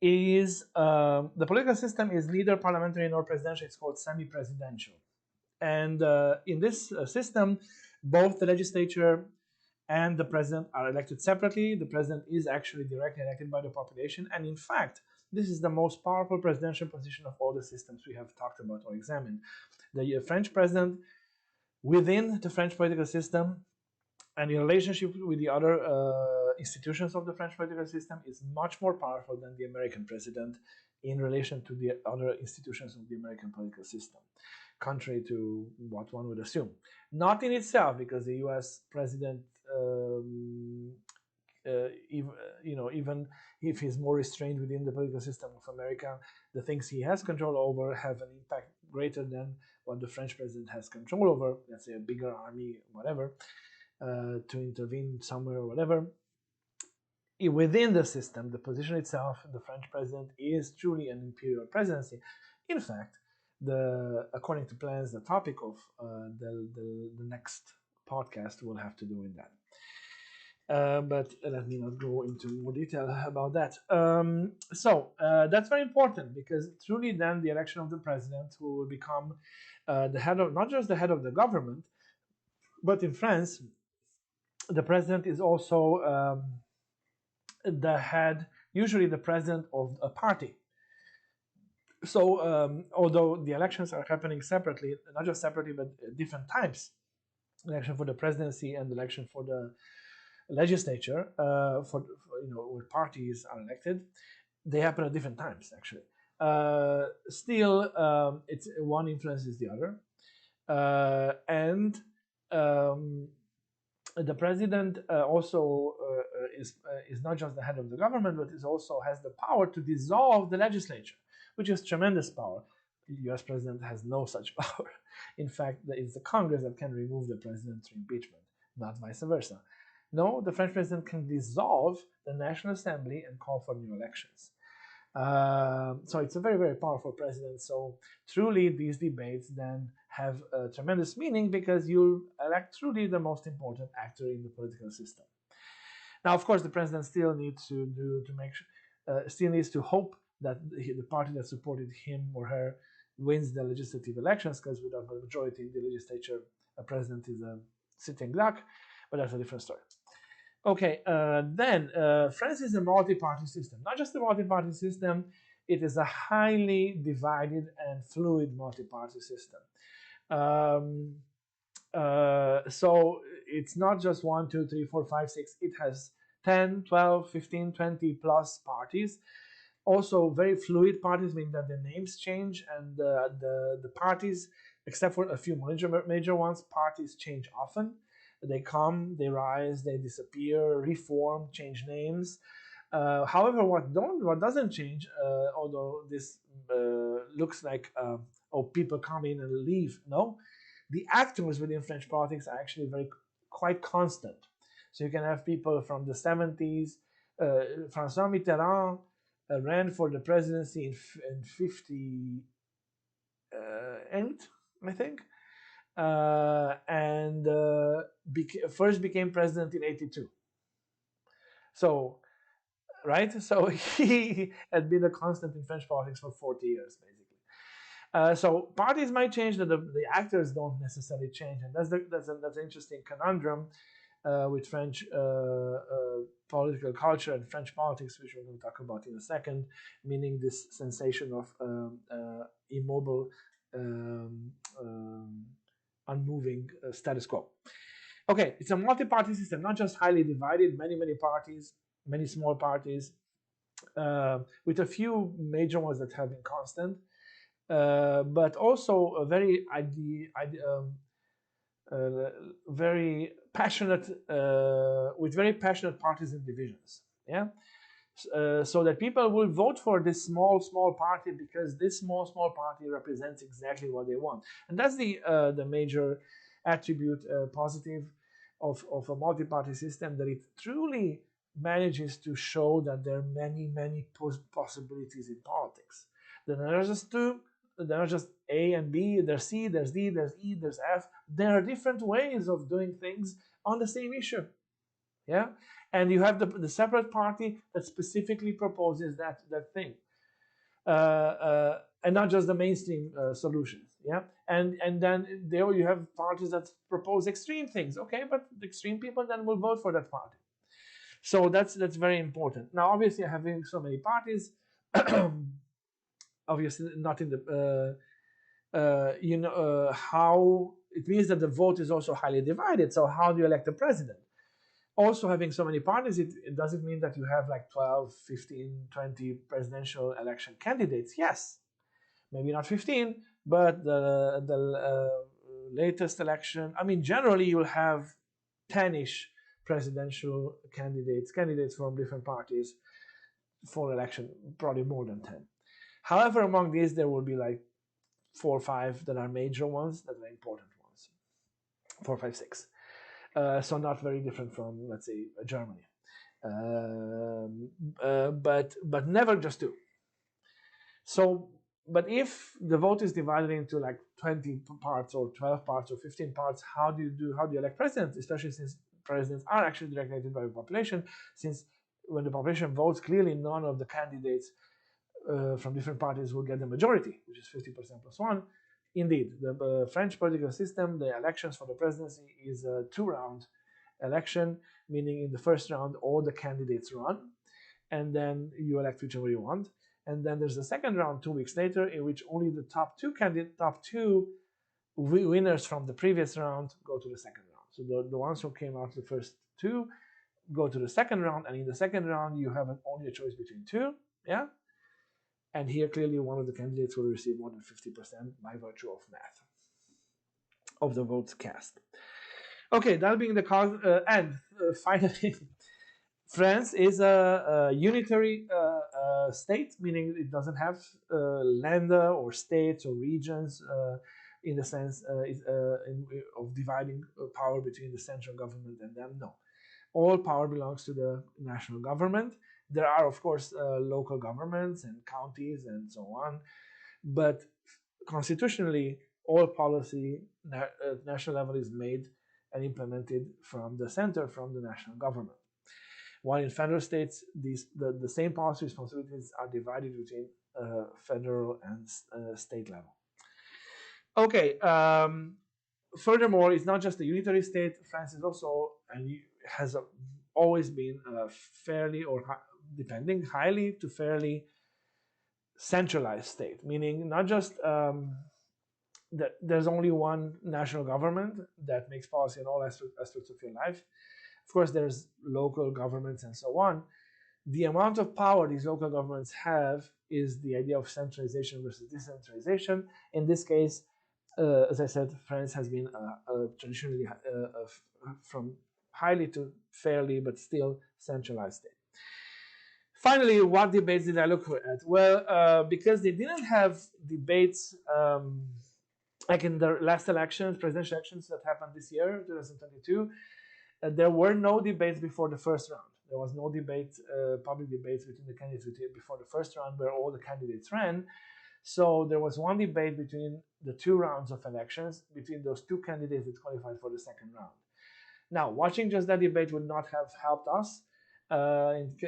is, the political system is neither parliamentary nor presidential, it's called semi-presidential. And in this system, both the legislature and the president are elected separately. The president is actually directly elected by the population. And in fact, this is the most powerful presidential position of all the systems we have talked about or examined. The French president, within the French political system and in relationship with the other institutions of the French political system, is much more powerful than the American president in relation to the other institutions of the American political system, contrary to what one would assume. Not in itself, because the US president, even if he's more restrained within the political system of America, the things he has control over have an impact greater than what the French president has control over, let's say a bigger army, whatever, to intervene somewhere or whatever. Within the system, the position itself, the French president is truly an imperial presidency. In fact, according to plans, the topic of the next podcast will have to do with that. But let me not go into more detail about that. So that's very important, because truly then the election of the president, who will become the head of, not just the head of the government, but in France, the president is also the head, usually the president of a party. So although the elections are happening separately, not just separately, but at different times, election for the presidency and election for the legislature, where parties are elected, they happen at different times actually. Still, it's one influences the other, and the president also is not just the head of the government, but is also has the power to dissolve the legislature, which is tremendous power. The U.S. president has no such power. In fact, it's the Congress that can remove the president through impeachment, not vice versa. No, the French president can dissolve the National Assembly and call for new elections. So it's a very, very powerful president. So truly, these debates then have a tremendous meaning, because you elect truly the most important actor in the political system. Now, of course, the president still needs still needs to hope that the party that supported him or her wins the legislative elections, because without a majority in the legislature, a president is a sitting duck. But that's a different story. Okay, then France is a multi-party system. Not just a multi-party system, it is a highly divided and fluid multi-party system. So it's not just 1, 2, 3, 4, 5, 6. It has 10, 12, 15, 20 plus parties. Also very fluid parties, meaning that the names change, and the parties, except for a few major ones, parties change often. They come, they rise, they disappear, reform, change names. However, what doesn't change, although this looks like people come in and leave, no, the actors within French politics are actually quite constant. So you can have people from the 70s. François Mitterrand ran for the presidency in 58, I think, and first became president in 82. So, right? So he had been a constant in French politics for 40 years, basically. So parties might change, the actors don't necessarily change, and that's an interesting conundrum with French political culture and French politics, which we're going to talk about in a second, meaning this sensation of immobile, unmoving status quo. Okay, it's a multi-party system, not just highly divided, many parties, many small parties, with a few major ones that have been constant, but also a very very passionate, with very passionate partisan divisions. Yeah, so that people will vote for this small party because this small party represents exactly what they want, and that's the major attribute, positive, of a multi-party system, that it truly manages to show that there are many possibilities in politics. There are just two. There are just A and B, there's C, there's D, there's E, there's F. There are different ways of doing things on the same issue. Yeah? And you have the separate party that specifically proposes that thing. And not just the mainstream solutions. Yeah? And then there you have parties that propose extreme things. Okay, but the extreme people then will vote for that party. So that's very important. Now, obviously, having so many parties, obviously not in the how it means that the vote is also highly divided. So how do you elect a president? Also, having so many parties, it doesn't mean that you have like 12, 15, 20 presidential election candidates. Yes, maybe not 15, but the latest election, I mean, generally you'll have 10-ish presidential candidates from different parties for election, probably more than 10. However, among these, there will be like 4 or 5 that are major ones, that are important ones. 4, 5, 6. So not very different from, let's say, Germany. But never just 2. So, but if the vote is divided into like 20 parts or 12 parts or 15 parts, how do you elect presidents? Especially since presidents are actually directed by the population, since when the population votes, clearly none of the candidates from different parties will get the majority, which is 50% plus 1. Indeed, the French political system, the elections for the presidency is a 2-round election, meaning in the first round all the candidates run, and then you elect whichever you want. And then there's a second round 2 weeks later, in which only the top 2 winners from the previous round go to the second round. So the ones who came out the first 2 go to the second round, and in the second round you have only a choice between 2. Yeah. And here, clearly, one of the candidates will receive more than 50% by virtue of math of the votes cast. Okay, that being the cause, and finally, France is a unitary state, meaning it doesn't have länder or states or regions in the sense of dividing power between the central government and them. No, all power belongs to the national government. There are, of course, local governments and counties and so on, but constitutionally, all policy national level is made and implemented from the center, from the national government. While in federal states, the same policy responsibilities are divided between federal and state level. Okay. Furthermore, it's not just a unitary state. France is also, and has always been, fairly, or depending, highly to fairly centralized state, meaning not just that there's only one national government that makes policy in all aspects of your life. Of course, there's local governments and so on. The amount of power these local governments have is the idea of centralization versus decentralization. In this case, as I said, France has been traditionally from highly to fairly, but still centralized state. Finally, what debates did I look at? Well, because they didn't have debates like in the last elections, presidential elections that happened this year, 2022, there were no debates before the first round. There was no debate, public debates between the candidates before the first round where all the candidates ran. So there was one debate between the two rounds of elections, between those two candidates that qualified for the second round. Now, watching just that debate would not have helped us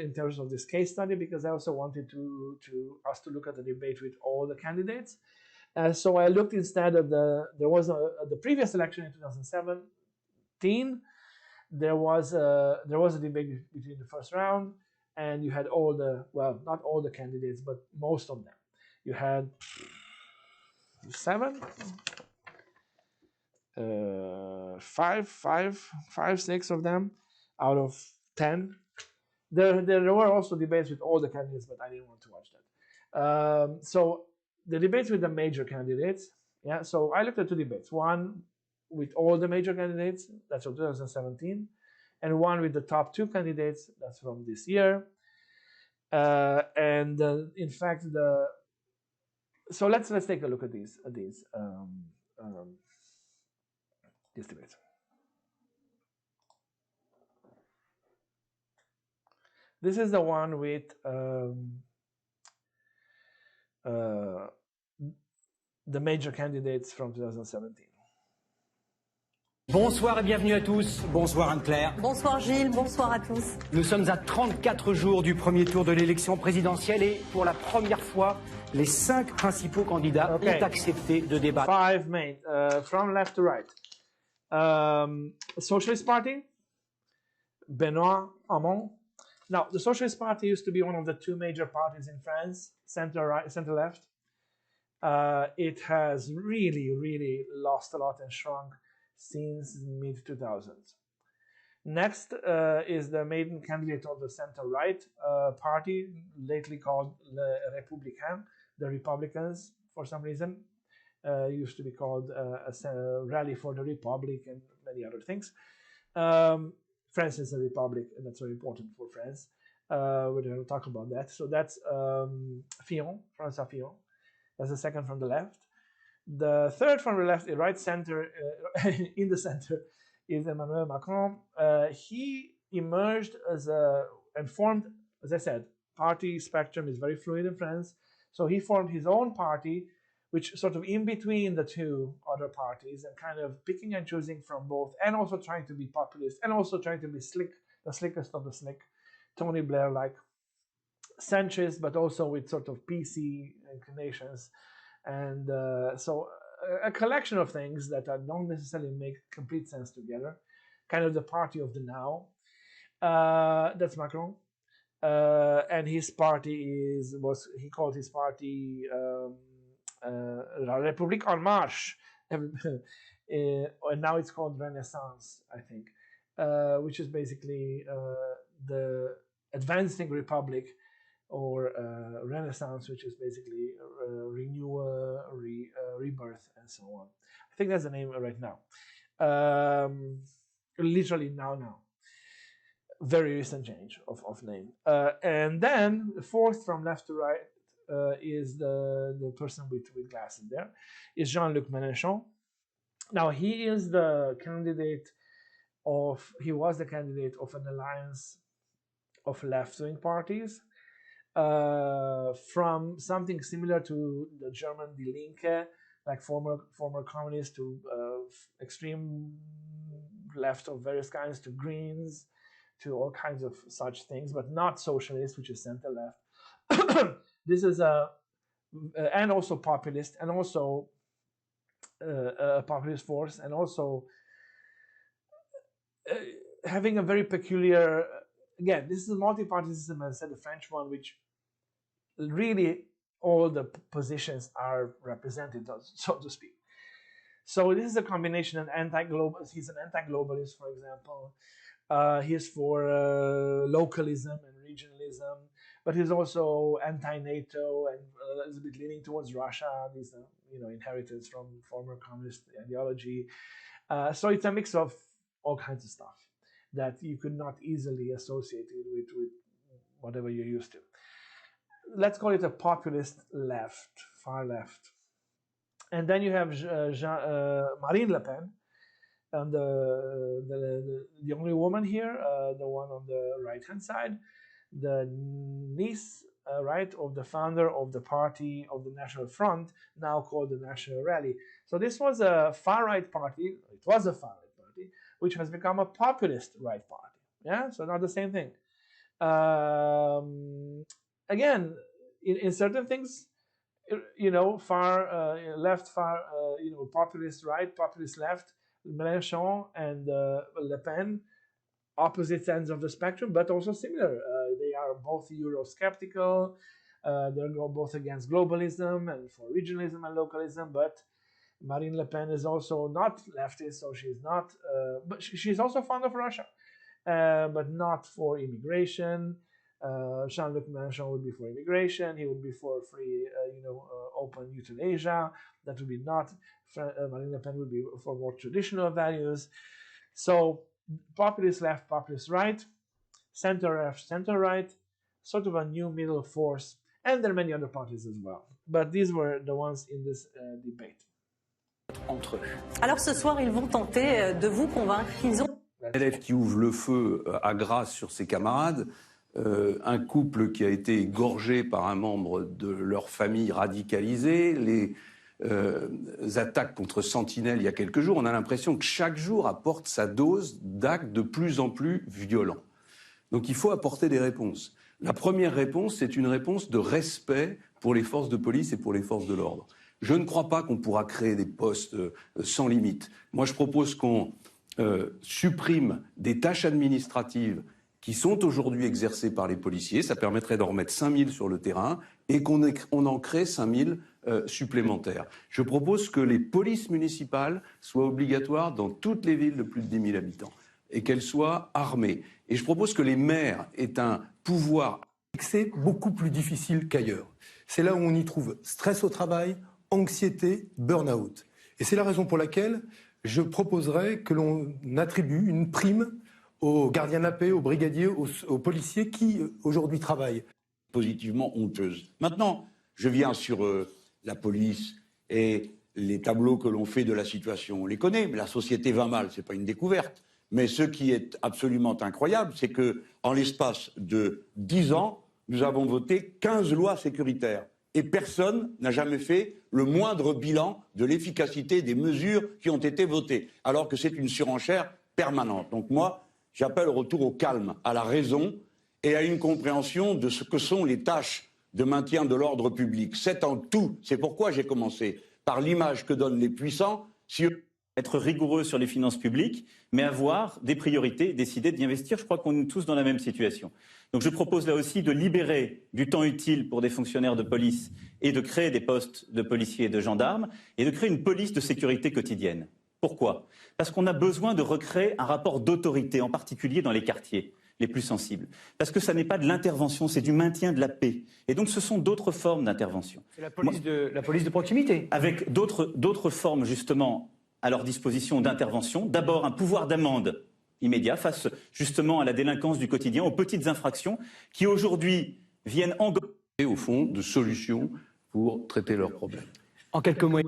in terms of this case study, because I also wanted us to look at the debate with all the candidates. So I looked instead at the previous election in 2017. There was a debate between the first round, and you had not all the candidates, but most of them. You had 6 of them out of 10. There were also debates with all the candidates, but I didn't want to watch that. So the debates with the major candidates, yeah. So I looked at two debates: one with all the major candidates, that's from 2017, and one with the top two candidates, that's from this year. In fact, so let's take a look at these debates. This is the one with the major candidates from 2017. Bonsoir et bienvenue à tous. Bonsoir Anne-Claire. Bonsoir Gilles, bonsoir à tous. Nous sommes à 34 jours du premier tour de l'élection présidentielle et pour la première fois, les 5 principaux candidats ont accepté de débattre. 5 main, from left to right. Socialist Party, Benoît Hamon. Now, the Socialist Party used to be one of the two major parties in France, center-right, center-left. It has really lost a lot and shrunk since mid-2000s. Next is the main candidate of the center-right party, lately called Les Républicains, the Republicans, for some reason. Used to be called a Rally for the Republic and many other things. France is a republic, and that's very important for France. We're going to talk about that. So that's Fillon, François Fillon. That's the second from the left. The third from the left, right center, in the center, is Emmanuel Macron. He emerged and formed, as I said, party spectrum is very fluid in France. So he formed his own party, which sort of in between the two other parties and kind of picking and choosing from both, and also trying to be populist and also trying to be slick, the slickest of the slick, Tony Blair-like, centrist, but also with sort of PC inclinations. And so a collection of things that don't necessarily make complete sense together, kind of the party of the now. That's Macron. And his party he called his party La République en Marche, and now it's called Renaissance, I think, which is basically the advancing republic, or Renaissance, which is basically renewal, rebirth, and so on. I think that's the name right now. Literally now. Very recent change of name. And then the fourth from left to right is the person with glasses there, is Jean-Luc Mélenchon. Now he is the candidate he was the candidate of an alliance of left-wing parties, from something similar to the German Die Linke, like former communists, to extreme left of various kinds, to Greens, to all kinds of such things, but not socialist, which is center left. This is and also populist, and also a populist force, and also having a very peculiar. Again, this is a multi-party system, as I said, the French one, which really all the positions are represented, so to speak. So this is a combination of he's an anti-globalist, for example. He's for localism and regionalism, but he's also anti-NATO and a little bit leaning towards Russia. These inheritance from former communist ideology. So it's a mix of all kinds of stuff that you could not easily associate it with whatever you're used to. Let's call it a populist left, far left. And then you have Marine Le Pen, and the only woman here, the one on the right-hand side, the niece, right, of the founder of the party of the National Front, now called the National Rally. So this was a far-right party. It was a far-right party, which has become a populist right party. Yeah, so not the same thing. Again, in certain things, you know, far left, far you know, populist right, populist left, Mélenchon and Le Pen, opposite ends of the spectrum, but also similar. They are both Eurosceptical. They go both against globalism and for regionalism and localism. But Marine Le Pen is also not leftist, so she's not. But she's also fond of Russia, but not for immigration. Jean-Luc Mélenchon would be for immigration. He would be for free, open euthanasia. That would be not. Marine Le Pen would be for more traditional values. So populist left, populist right, center left, center right, sort of a new middle force. And there are many other parties as well. But these were the ones in this debate. Entre eux. Alors ce soir, ils vont tenter de vous convaincre qu'ils ont... L'élève qui ouvre le feu à Grasse sur ses camarades, un couple qui a été égorgé par un membre de leur famille radicalisée, les attaques contre Sentinelle il y a quelques jours, on a l'impression que chaque jour apporte sa dose d'actes de plus en plus violents. Donc il faut apporter des réponses. La première réponse, c'est une réponse de respect pour les forces de police et pour les forces de l'ordre. Je ne crois pas qu'on pourra créer des postes sans limite. Moi, je propose qu'on supprime des tâches administratives qui sont aujourd'hui exercées par les policiers. Ça permettrait d'en remettre 5000 sur le terrain et qu'on en crée 5000 supplémentaires. Je propose que les polices municipales soient obligatoires dans toutes les villes de plus de 10 000 habitants et qu'elles soient armées. Et je propose que les maires aient un pouvoir. C'est beaucoup plus difficile qu'ailleurs. C'est là où on y trouve stress au travail, anxiété, burn-out. Et c'est la raison pour laquelle je proposerais que l'on attribue une prime aux gardiens de la paix, aux brigadiers, aux policiers qui aujourd'hui travaillent. Positivement honteuse. Maintenant, je viens sur la police et les tableaux que l'on fait de la situation. On les connaît, mais la société va mal, c'est pas une découverte. Mais ce qui est absolument incroyable, c'est qu'en l'espace de 10 ans, nous avons voté 15 lois sécuritaires. Et personne n'a jamais fait le moindre bilan de l'efficacité des mesures qui ont été votées, alors que c'est une surenchère permanente. Donc moi, j'appelle au retour au calme, à la raison et à une compréhension de ce que sont les tâches de maintien de l'ordre public. C'est en tout. C'est pourquoi j'ai commencé par l'image que donnent les puissants. Être rigoureux sur les finances publiques, mais avoir des priorités, décider d'y investir. Je crois qu'on est tous dans la même situation. Donc je propose là aussi de libérer du temps utile pour des fonctionnaires de police et de créer des postes de policiers et de gendarmes et de créer une police de sécurité quotidienne. Pourquoi ? Parce qu'on a besoin de recréer un rapport d'autorité, en particulier dans les quartiers les plus sensibles. Parce que ça n'est pas de l'intervention, c'est du maintien de la paix. Et donc ce sont d'autres formes d'intervention. C'est la police de proximité. Avec d'autres formes justement à leur disposition d'intervention. D'abord un pouvoir d'amende immédiat face justement à la délinquance du quotidien, aux petites infractions qui aujourd'hui viennent engorger au fond de solutions pour traiter leurs problèmes. En quelques mots.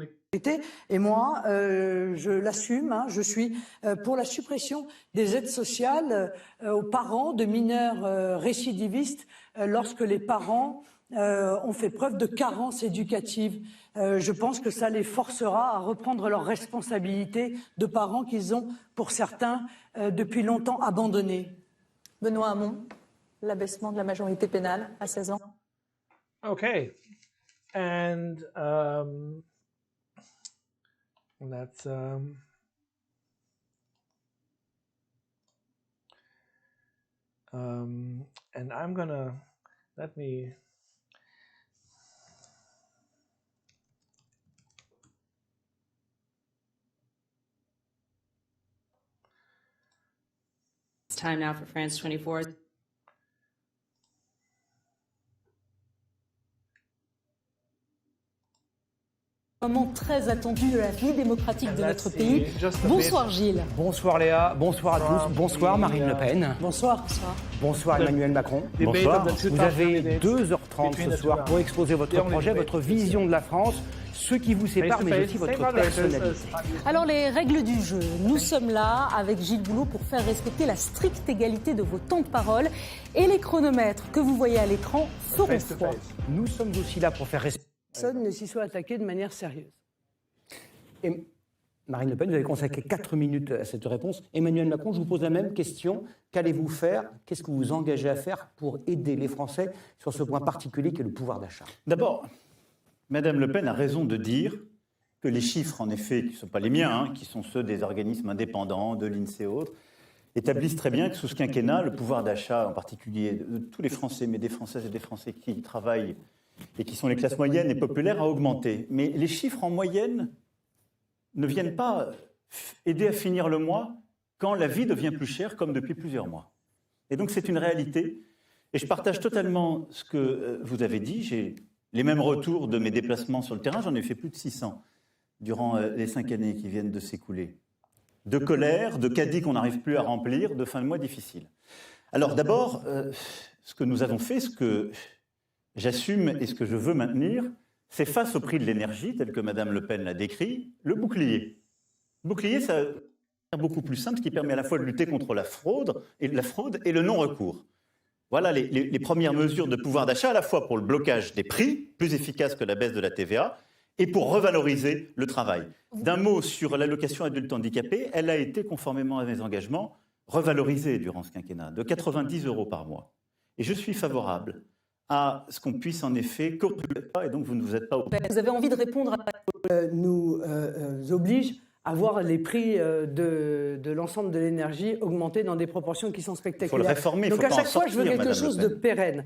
Et moi, je l'assume, je suis pour la suppression des aides sociales aux parents de mineurs récidivistes lorsque les parents ont fait preuve de carence éducative. Je pense que ça les forcera à reprendre leurs responsabilités de parents qu'ils ont, pour certains, depuis longtemps abandonnés. Benoît Hamon, l'abaissement de la majorité pénale à 16 ans. Okay. And that's and I'm gonna let me It's time now for France 24. Moment très attendu de la vie démocratique de notre pays. Bonsoir Gilles. Bonsoir Léa, bonsoir à tous, bonsoir Marine Le Pen. Bonsoir. Bonsoir Emmanuel Macron. Bonsoir. Vous avez 2h30 ce soir pour exposer votre projet, votre vision de la France. ce qui vous sépare, mais aussi votre personnalité. Alors les règles du jeu, nous sommes là avec Gilles Boulot pour faire respecter la stricte égalité de vos temps de parole et les chronomètres que vous voyez à l'écran feront foi. Nous sommes aussi là pour faire respecter. Personne ne s'y soit attaqué de manière sérieuse. Et Marine Le Pen, vous avez consacré 4 minutes à cette réponse. Emmanuel Macron, je vous pose la même question. Qu'allez-vous faire? Qu'est-ce que vous vous engagez à faire pour aider les Français sur ce point particulier qui est le pouvoir d'achat? D'abord, Madame Le Pen a raison de dire que les chiffres, en effet, qui ne sont pas les miens, qui sont ceux des organismes indépendants, de l'INSEE et autres, établissent très bien que sous ce quinquennat, le pouvoir d'achat, en particulier de tous les Français, mais des Françaises et des Français qui travaillent et qui sont les classes moyennes et populaires, a augmenté. Mais les chiffres en moyenne ne viennent pas aider à finir le mois quand la vie devient plus chère, comme depuis plusieurs mois. Et donc c'est une réalité. Et je partage totalement ce que vous avez dit. J'ai les mêmes retours de mes déplacements sur le terrain. J'en ai fait plus de 600 durant les 5 années qui viennent de s'écouler. De colère, de caddies qu'on n'arrive plus à remplir, de fins de mois difficiles. Alors d'abord, ce que nous avons fait, ce que j'assume et ce que je veux maintenir, c'est face au prix de l'énergie, tel que Mme Le Pen l'a décrit, le bouclier. Le bouclier, ça est beaucoup plus simple, ce qui permet à la fois de lutter contre la fraude et le non-recours. Voilà les premières mesures de pouvoir d'achat, à la fois pour le blocage des prix, plus efficace que la baisse de la TVA, et pour revaloriser le travail. D'un mot sur l'allocation adulte handicapé, elle a été, conformément à mes engagements, revalorisée durant ce quinquennat, de 90 € par mois. Et je suis favorable à ce qu'on puisse en effet corriger ça, et donc vous ne vous êtes pas... Vous avez envie de répondre à... nous oblige à voir les prix de l'ensemble de l'énergie augmenter dans des proportions qui sont spectaculaires. Il faut le réformer, donc il faut à pas chaque en fois, sortir, je veux quelque Madame chose Le de Pen. pérenne.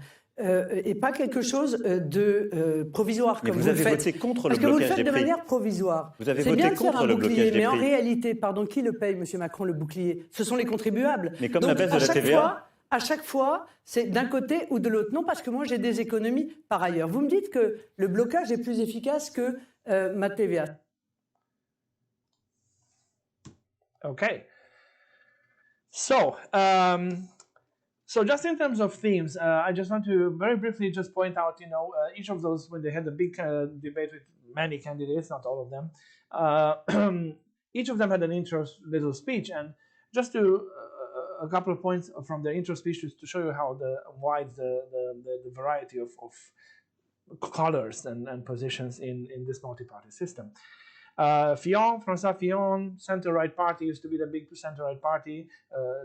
Et pas quelque chose de provisoire, Mais comme vous vous le avez faites. voté contre Parce le que vous le blocage faites des de prix. manière provisoire. Vous avez C'est voté bien de faire contre un le bouclier, blocage des mais en prix. réalité, pardon, qui le paye, M. Macron, le bouclier? Ce sont les contribuables. Mais comme Donc, la baisse de à la chaque TVA... fois, à chaque fois, c'est d'un côté ou de l'autre. Non, parce que moi, j'ai des économies par ailleurs. Vous me dites que le blocage est plus efficace que ma TVA. Okay. So just in terms of themes, I just want to very briefly just point out, each of those, when they had a big debate with many candidates, not all of them, each of them had an intro little speech, and just to a couple of points from their intro speeches to show you how wide the variety of colors and positions in this multi-party system. François Fillon, center-right party, used to be the big center-right party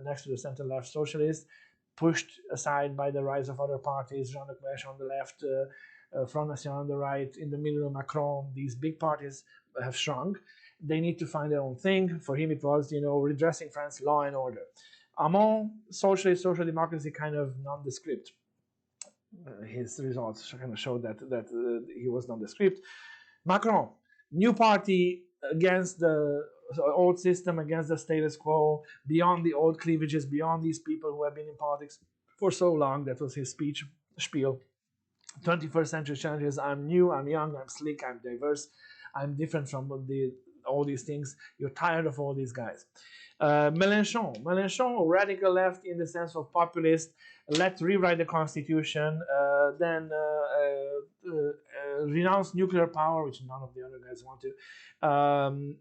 next to the center-left socialist, pushed aside by the rise of other parties, Jean-Luc Mélenchon on the left, Front National on the right, in the middle of Macron. These big parties have shrunk. They need to find their own thing. For him, it was, redressing France, law and order. Among socialist, social democracy, kind of nondescript. His results kind of showed that he was nondescript. Macron, new party against the old system, against the status quo, beyond the old cleavages, beyond these people who have been in politics for so long. That was his speech, spiel. 21st century challenges. I'm new, I'm young, I'm slick, I'm diverse, I'm different from all these things. You're tired of all these guys. Mélenchon, radical left in the sense of populist, let's rewrite the constitution, then renounce nuclear power, which none of the other guys want to,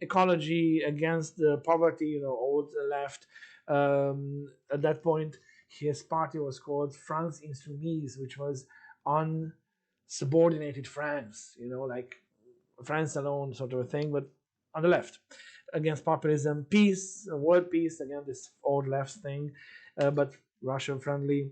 ecology, against poverty, old left. At that point, his party was called France Insoumise, which was unsubordinated France, like France alone sort of a thing, but on the left. Against populism, peace, world peace, again, this old left thing, but Russia-friendly,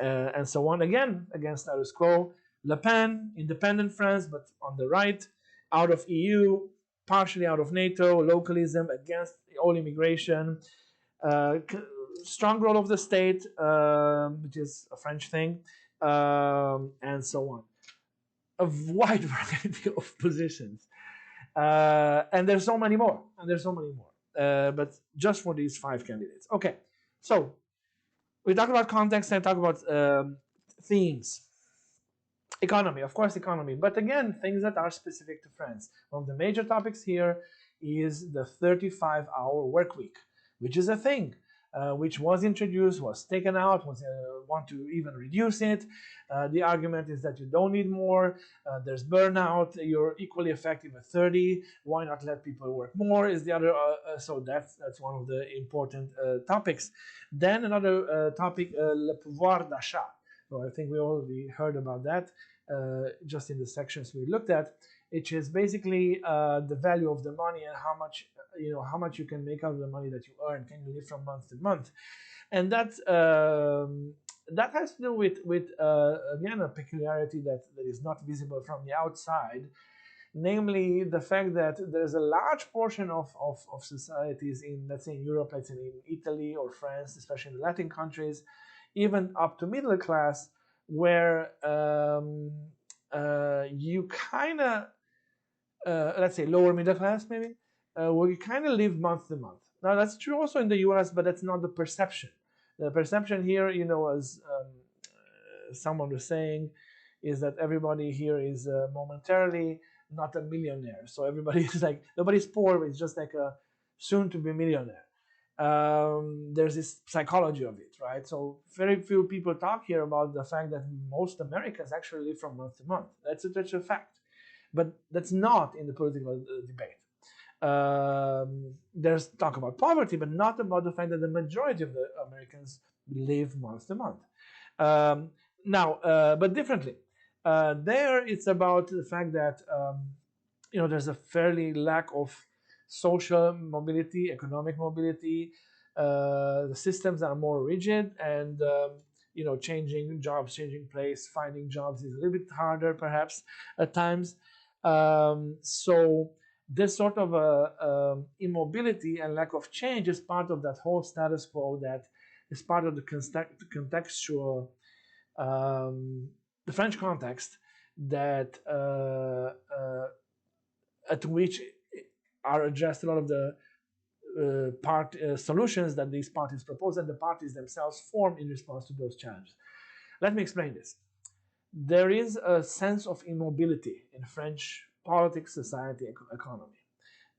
and so on. Again, against status quo. Le Pen, independent France, but on the right, out of EU, partially out of NATO, localism, against all immigration, strong role of the state, which is a French thing, and so on. A wide variety of positions. And there's so many more, but just for these 5 candidates. Okay, so we talk about context and talk about themes. Economy, of course, economy, but again, things that are specific to France. One of the major topics here is the 35-hour work week, which is a thing. which was introduced, was taken out, want to even reduce it. The argument is that you don't need more. There's burnout. You're equally effective at 30. Why not let people work more? Is the other. So that's one of the important topics. Then another topic, le pouvoir d'achat. So I think we already heard about that just in the sections we looked at, which is basically the value of the money and how much you can make out of the money that you earn. Can you live from month to month? And that has to do with again, a peculiarity that is not visible from the outside, namely the fact that there's a large portion of societies in, let's say, in Europe, let's say in Italy or France, especially in the Latin countries, even up to middle class, where you kind of, let's say lower middle class maybe, where you kind of live month to month. Now that's true also in the US, but that's not the perception. The perception here, as someone was saying, is that everybody here is momentarily not a millionaire. So everybody is like, nobody's poor, but it's just like a soon-to-be millionaire. There's this psychology of it, right? So very few people talk here about the fact that most Americans actually live from month to month. That's a fact. But that's not in the political debate. There's talk about poverty, but not about the fact that the majority of the Americans live month to month. But differently. There it's about the fact that there's a fairly lack of social mobility, economic mobility. The systems are more rigid, and changing jobs, changing place, finding jobs is a little bit harder perhaps at times. So this sort of immobility and lack of change is part of that whole status quo that is part of the contextual, the French context that at which are addressed a lot of the solutions that these parties propose and the parties themselves form in response to those challenges. Let me explain this. There is a sense of immobility in French politics, society, economy.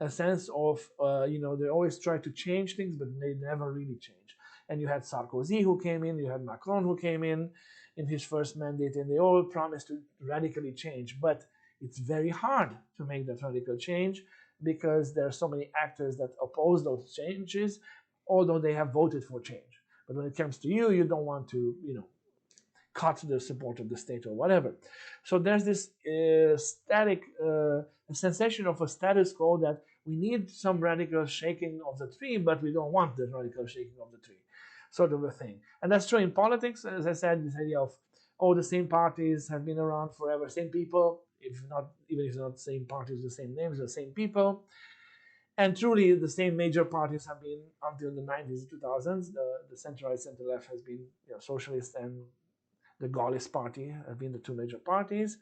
A sense of, they always try to change things, but they never really change. And you had Sarkozy who came in, you had Macron who came in his first mandate, and they all promised to radically change. But it's very hard to make that radical change because there are so many actors that oppose those changes, although they have voted for change. But when it comes to you, you don't want to, cut the support of the state or whatever. So there's this sensation of a status quo that we need some radical shaking of the tree, but we don't want the radical shaking of the tree, sort of a thing. And that's true in politics, as I said, this idea of, the same parties have been around forever, same people, even if it's not the same parties, the same names, the same people. And truly, the same major parties have been until the 90s, 2000s. The center-right, center-left has been socialist, and the Gaullist party have been the two major parties.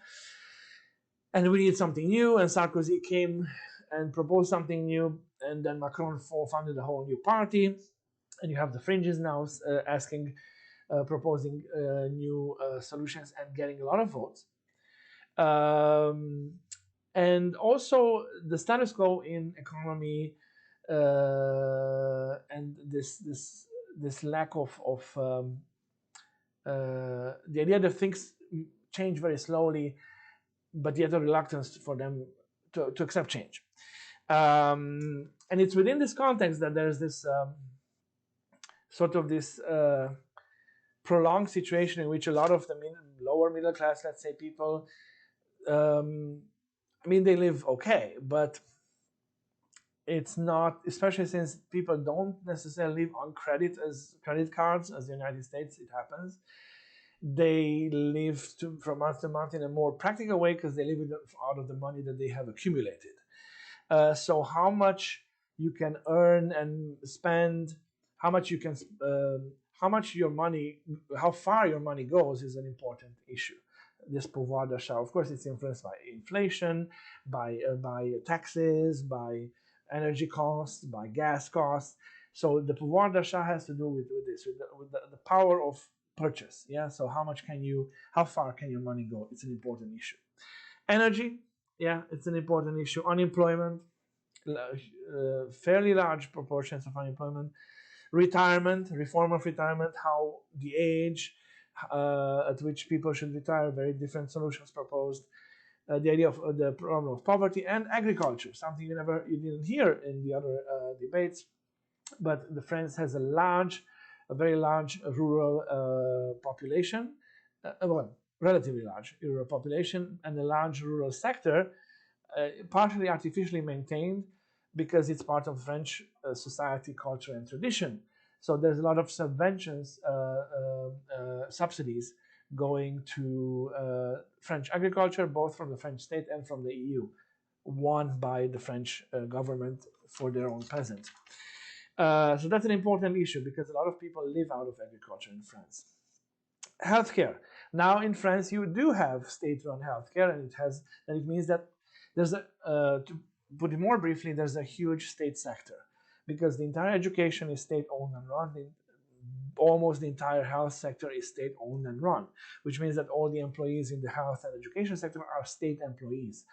And we need something new, and Sarkozy came and proposed something new, and then Macron founded a whole new party, and you have the fringes now proposing new solutions and getting a lot of votes. And also the status quo in economy and this lack of the idea that things change very slowly, but yet a reluctance for them to accept change. And it's within this context that there's this sort of this prolonged situation in which a lot of the lower middle class, let's say, people, they live okay, but it's not, especially since people don't necessarily live on credit cards, as the United States, it happens. They live from month to month in a more practical way because they live out of the money that they have accumulated. So how much you can earn and spend, how far your money goes is an important issue. This pouvoir d'achat, of course, it's influenced by inflation, by taxes, by energy costs, by gas costs. So the pouvoir d'achat has to do with this, with the power of purchase. Yeah. So how far can your money go? It's an important issue. Energy, yeah, it's an important issue. Unemployment, fairly large proportions of unemployment. retirement, reform of retirement, how the age at which people should retire, very different solutions proposed. The idea of the problem of poverty, and agriculture, something you didn't hear in the other debates. But the France has a very large rural population, well, relatively large rural population, and a large rural sector, partially artificially maintained because it's part of French society, culture, and tradition. So there's a lot of subventions, subsidies going to French agriculture, both from the French state and from the EU, won by the French government for their own peasants. So that's an important issue because a lot of people live out of agriculture in France. Healthcare. Now in France, you do have state-run healthcare, and it means that there's to put it more briefly, there's a huge state sector because the entire education is state-owned and run. Almost the entire health sector is state-owned and run, which means that all the employees in the health and education sector are state employees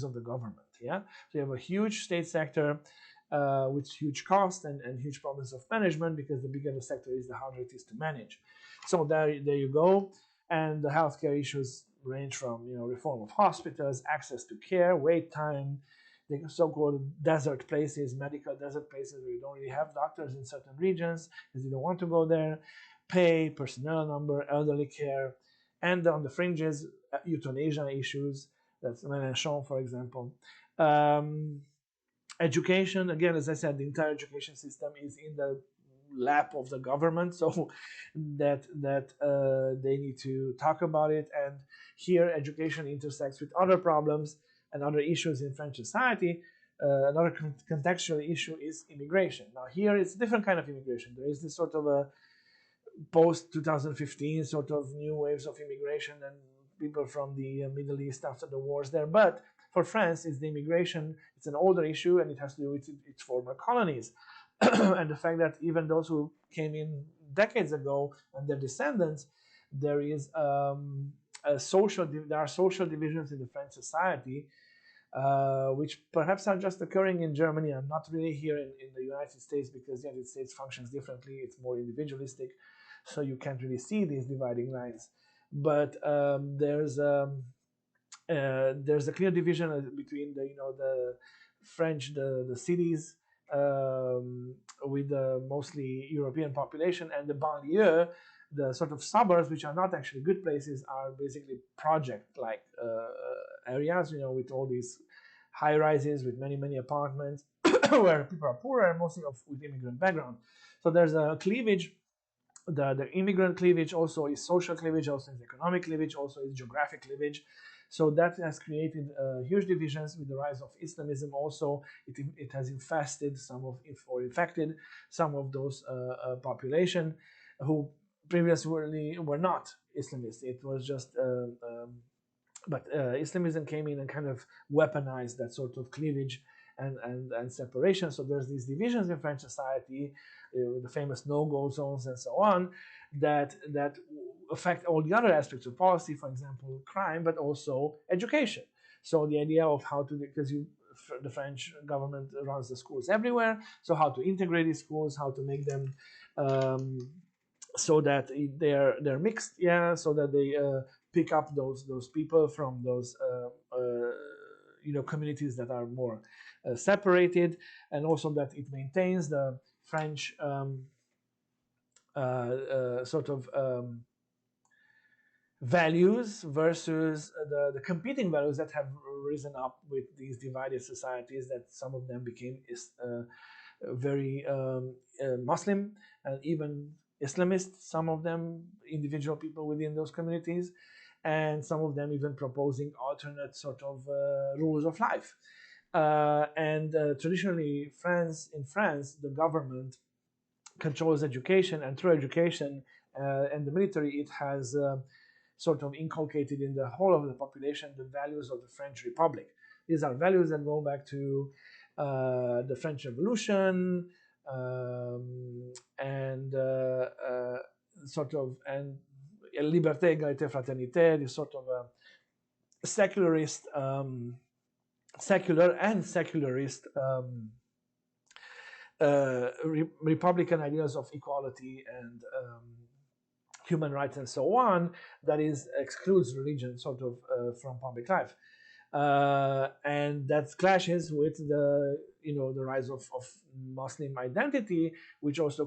of the government. Yeah, so you have a huge state sector with huge costs and huge problems of management because the bigger the sector is, the harder it is to manage. So there you go. And the healthcare issues range from reform of hospitals, access to care, wait time, the so-called desert places, medical desert places where you don't really have doctors in certain regions because you don't want to go there, pay, personnel number, elderly care, and on the fringes, euthanasia issues. That's Mélenchon, for example. Education, again, as I said, the entire education system is in the lap of the government, so that they need to talk about it. And here, education intersects with other problems and other issues in French society. Another contextual issue is immigration. Now here it's a different kind of immigration. There is this sort of a post-2015 sort of new waves of immigration and people from the Middle East after the wars there. But for France, it's the immigration, it's an older issue and it has to do with its former colonies. And the fact that even those who came in decades ago and their descendants, there are social divisions in the French society, which perhaps are just occurring in Germany and not really here in the United States, because the United States functions differently. It's more individualistic, so you can't really see these dividing lines. But there's a clear division between the French, the cities with the mostly European population, and the banlieue, the sort of suburbs, which are not actually good places, are basically project-like areas, with all these high rises with many apartments where people are poorer and mostly with immigrant background. So there's a cleavage. The immigrant cleavage also is social cleavage, also is economic cleavage, also is geographic cleavage. So that has created huge divisions with the rise of Islamism. Also, it has infected some of those population who previously were not Islamists. It was just, but Islamism came in and kind of weaponized that sort of cleavage and separation. So there's these divisions in French society, the famous no-go zones and so on, that affect all the other aspects of policy, for example, crime, but also education. So the idea of how to, because the French government runs the schools everywhere, so how to integrate these schools, how to make them so that they're mixed, so that they pick up those people from those communities that are more separated, and also that it maintains the French sort of values versus the competing values that have risen up with these divided societies, that some of them became very Muslim and even Islamist, some of them individual people within those communities, and some of them even proposing alternate sort of rules of life. And traditionally, in France, the government controls education, and through education and the military, it has sort of inculcated in the whole of the population the values of the French Republic. These are values that go back to the French Revolution and sort of liberté, égalité, fraternité, this sort of secularist, secular and secularist Republican ideas of equality and human rights and so on, that is excludes religion sort of from public life, and that clashes with the the rise of Muslim identity, which also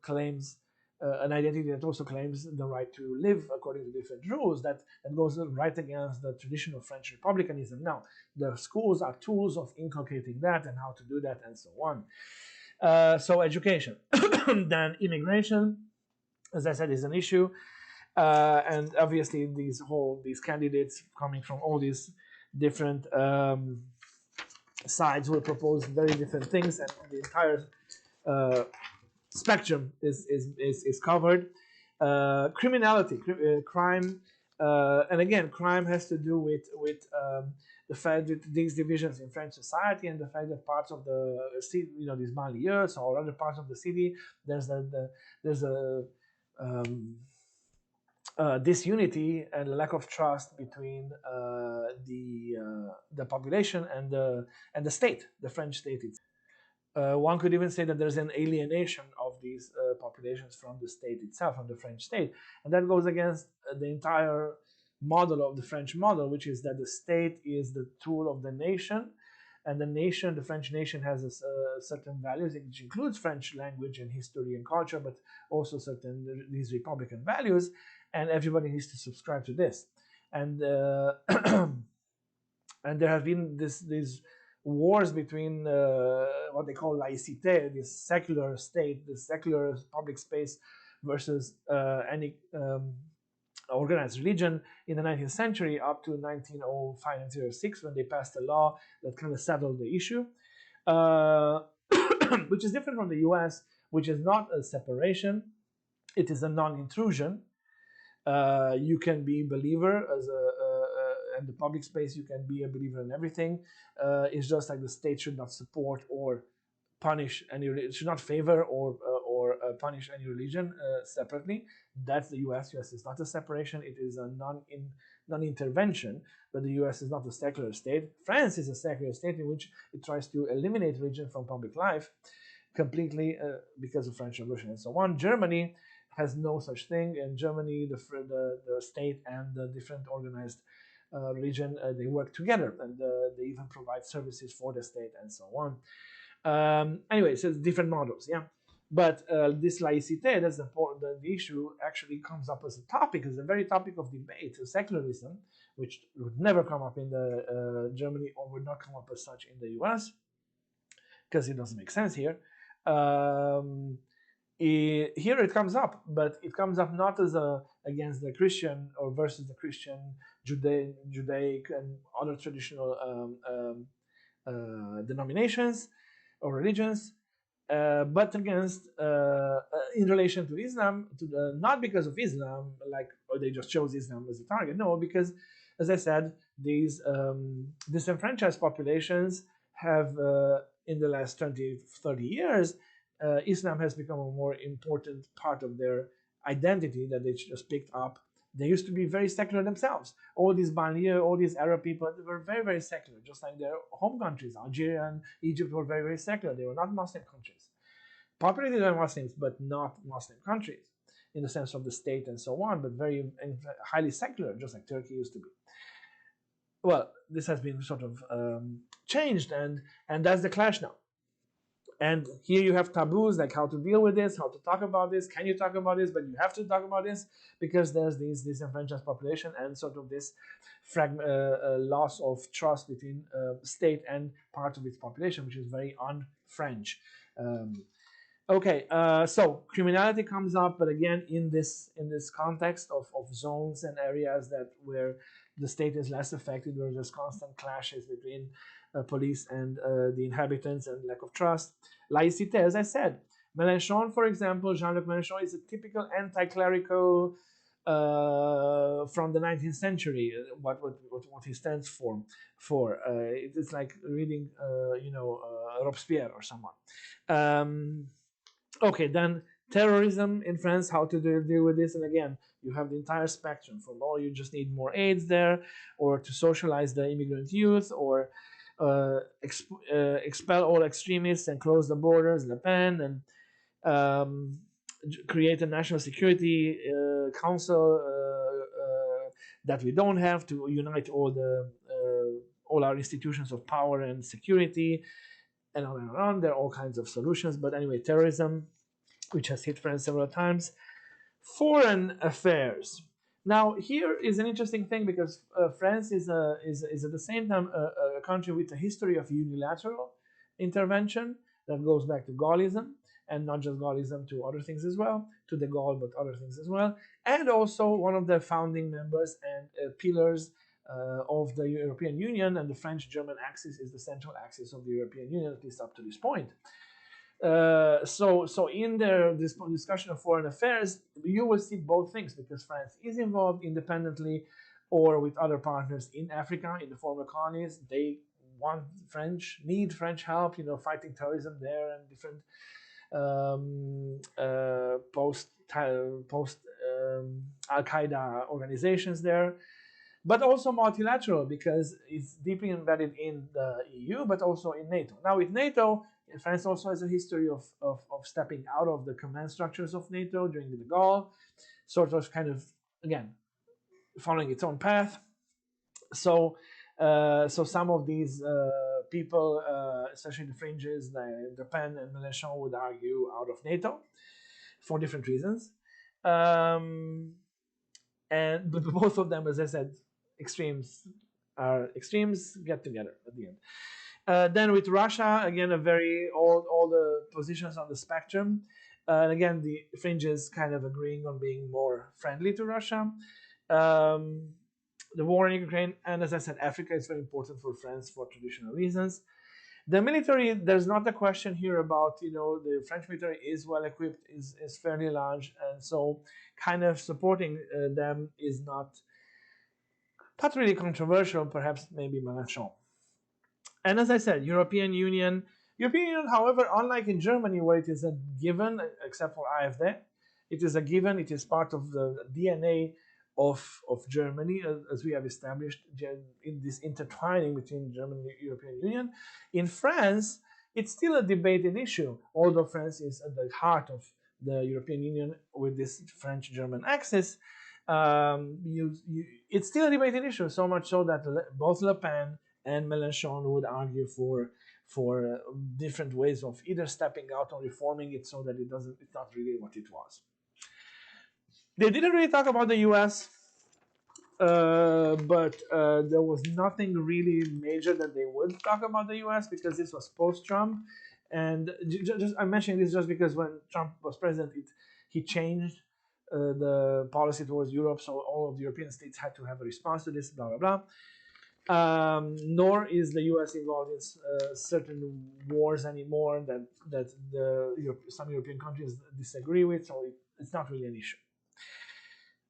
claims an identity that also claims the right to live according to different rules. That goes right against the traditional French republicanism. Now, the schools are tools of inculcating that and how to do that and so on. So education, then immigration, as I said, is an issue, and obviously these candidates coming from all these different sides will propose very different things, and the entire spectrum is covered. Criminality, crime, and again, crime has to do with the fact that these divisions in French society and the fact that parts of the city, these banlieues or other parts of the city, there's a disunity and a lack of trust between the population and the state, the French state itself. One could even say that there's an alienation of these populations from the state itself, from the French state, and that goes against the entire model of the French model, which is that the state is the tool of the nation, and the French nation has certain values, which includes French language and history and culture, but also these republican values, and everybody needs to subscribe to this. And and there have been these wars between what they call laïcité, this secular state, this secular public space, versus any organized religion in the 19th century up to 1905, 1906, when they passed a law that kind of settled the issue, which is different from the US, which is not a separation, it is a non-intrusion. You can be a believer in the public space, you can be a believer in everything. It's just like the state should not support or punish it should not favor or punish any religion separately. That's the US. US is not a separation, it is a non-intervention, but the US is not a secular state. France is a secular state in which it tries to eliminate religion from public life completely because of French Revolution and so on. Germany has no such thing. In Germany, the state and the different organized religion, they work together, and they even provide services for the state and so on. Anyway, so it's different models, yeah. But this laïcité, that's the issue, actually comes up as a topic, as a very topic of debate. So secularism, which would never come up in the Germany, or would not come up as such in the US, because it doesn't make sense here. Here it comes up, but it comes up not as against the Christian or versus the Christian, Judaic and other traditional denominations or religions, but against in relation to Islam, not because of Islam, like they just chose Islam as a target. No, because, as I said, these disenfranchised populations have in the last 20, 30 years, Islam has become a more important part of their identity that they just picked up. They used to be very secular themselves. All these banlieue, all these Arab people, they were very, very secular, just like their home countries. Algeria and Egypt were very, very secular. They were not Muslim countries. Populated by Muslims, but not Muslim countries in the sense of the state and so on, but very highly secular, just like Turkey used to be. Well, this has been sort of changed, and that's the clash now. And here you have taboos, like how to deal with this, how to talk about this. Can you talk about this? But you have to talk about this because there's this disenfranchised population and sort of this loss of trust between state and part of its population, which is very un-French. So criminality comes up, but again in this context of zones and areas where the state is less affected, where there's constant clashes between police and the inhabitants and lack of trust. Laïcité, as I said, Mélenchon, for example, Jean-Luc Mélenchon is a typical anti-clerical from the 19th century. What he stands for. It's like reading, Robespierre or someone. Then terrorism in France, how to deal with this, and again, you have the entire spectrum from you just need more aids there, or to socialize the immigrant youth, or expel all extremists and close the borders, Le Pen, and create a national security council that we don't have, to unite all our institutions of power and security, and on and on. There are all kinds of solutions, but anyway, terrorism, which has hit France several times. Foreign affairs. Now, here is an interesting thing, because France is at the same time a country with a history of unilateral intervention that goes back to Gaullism, and not just Gaullism, to other things as well, to de Gaulle, but other things as well, and also one of the founding members and pillars of the European Union, and the French-German axis is the central axis of the European Union, at least up to this point. So in this discussion of foreign affairs, you will see both things, because France is involved independently or with other partners in Africa, in the former colonies. They need French help, fighting terrorism there, and different post Al-Qaeda organizations there. But also multilateral, because it's deeply embedded in the EU, but also in NATO. Now, with NATO, France also has a history of stepping out of the command structures of NATO during de Gaulle, sort of kind of, again, following its own path. So some of these people, especially the fringes, Le Pen and Mélenchon, would argue out of NATO for different reasons. But both of them, as I said, extremes get together at the end. Then with Russia, again, all the positions on the spectrum. And again, the fringes kind of agreeing on being more friendly to Russia. The war in Ukraine, and as I said, Africa is very important for France for traditional reasons. The military, there's not a question here about, the French military is well equipped, is fairly large, and so kind of supporting them is not really controversial, perhaps maybe Mélenchon. And as I said, European Union, however, unlike in Germany, where it is a given, except for AfD, it is a given, it is part of the DNA of Germany, as we have established in this intertwining between Germany and the European Union. In France, it's still a debated issue, although France is at the heart of the European Union with this French-German axis. It's still a debated issue, so much so that both Le Pen and Mélenchon would argue for different ways of either stepping out or reforming it so that it's not really what it was. They didn't really talk about the US, but there was nothing really major that they would talk about the US, because this was post-Trump. And I'm mentioning this just because when Trump was president, he changed the policy towards Europe, so all of the European states had to have a response to this, blah, blah, blah. Nor is the US involved in certain wars anymore that some European countries disagree with, so it's not really an issue.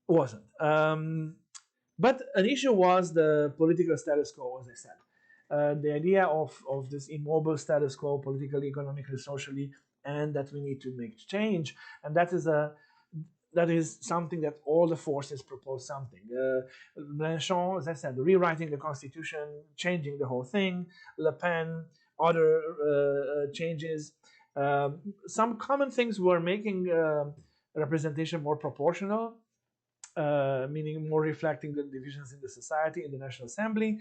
Wasn't. But an issue was the political status quo, as I said. The idea of this immobile status quo, politically, economically, socially, and that we need to make change. And that is something that all the forces propose something. Mélenchon, as I said, rewriting the constitution, changing the whole thing. Le Pen, other changes. Some common things were making representation more proportional, meaning more reflecting the divisions in the society, in the National Assembly.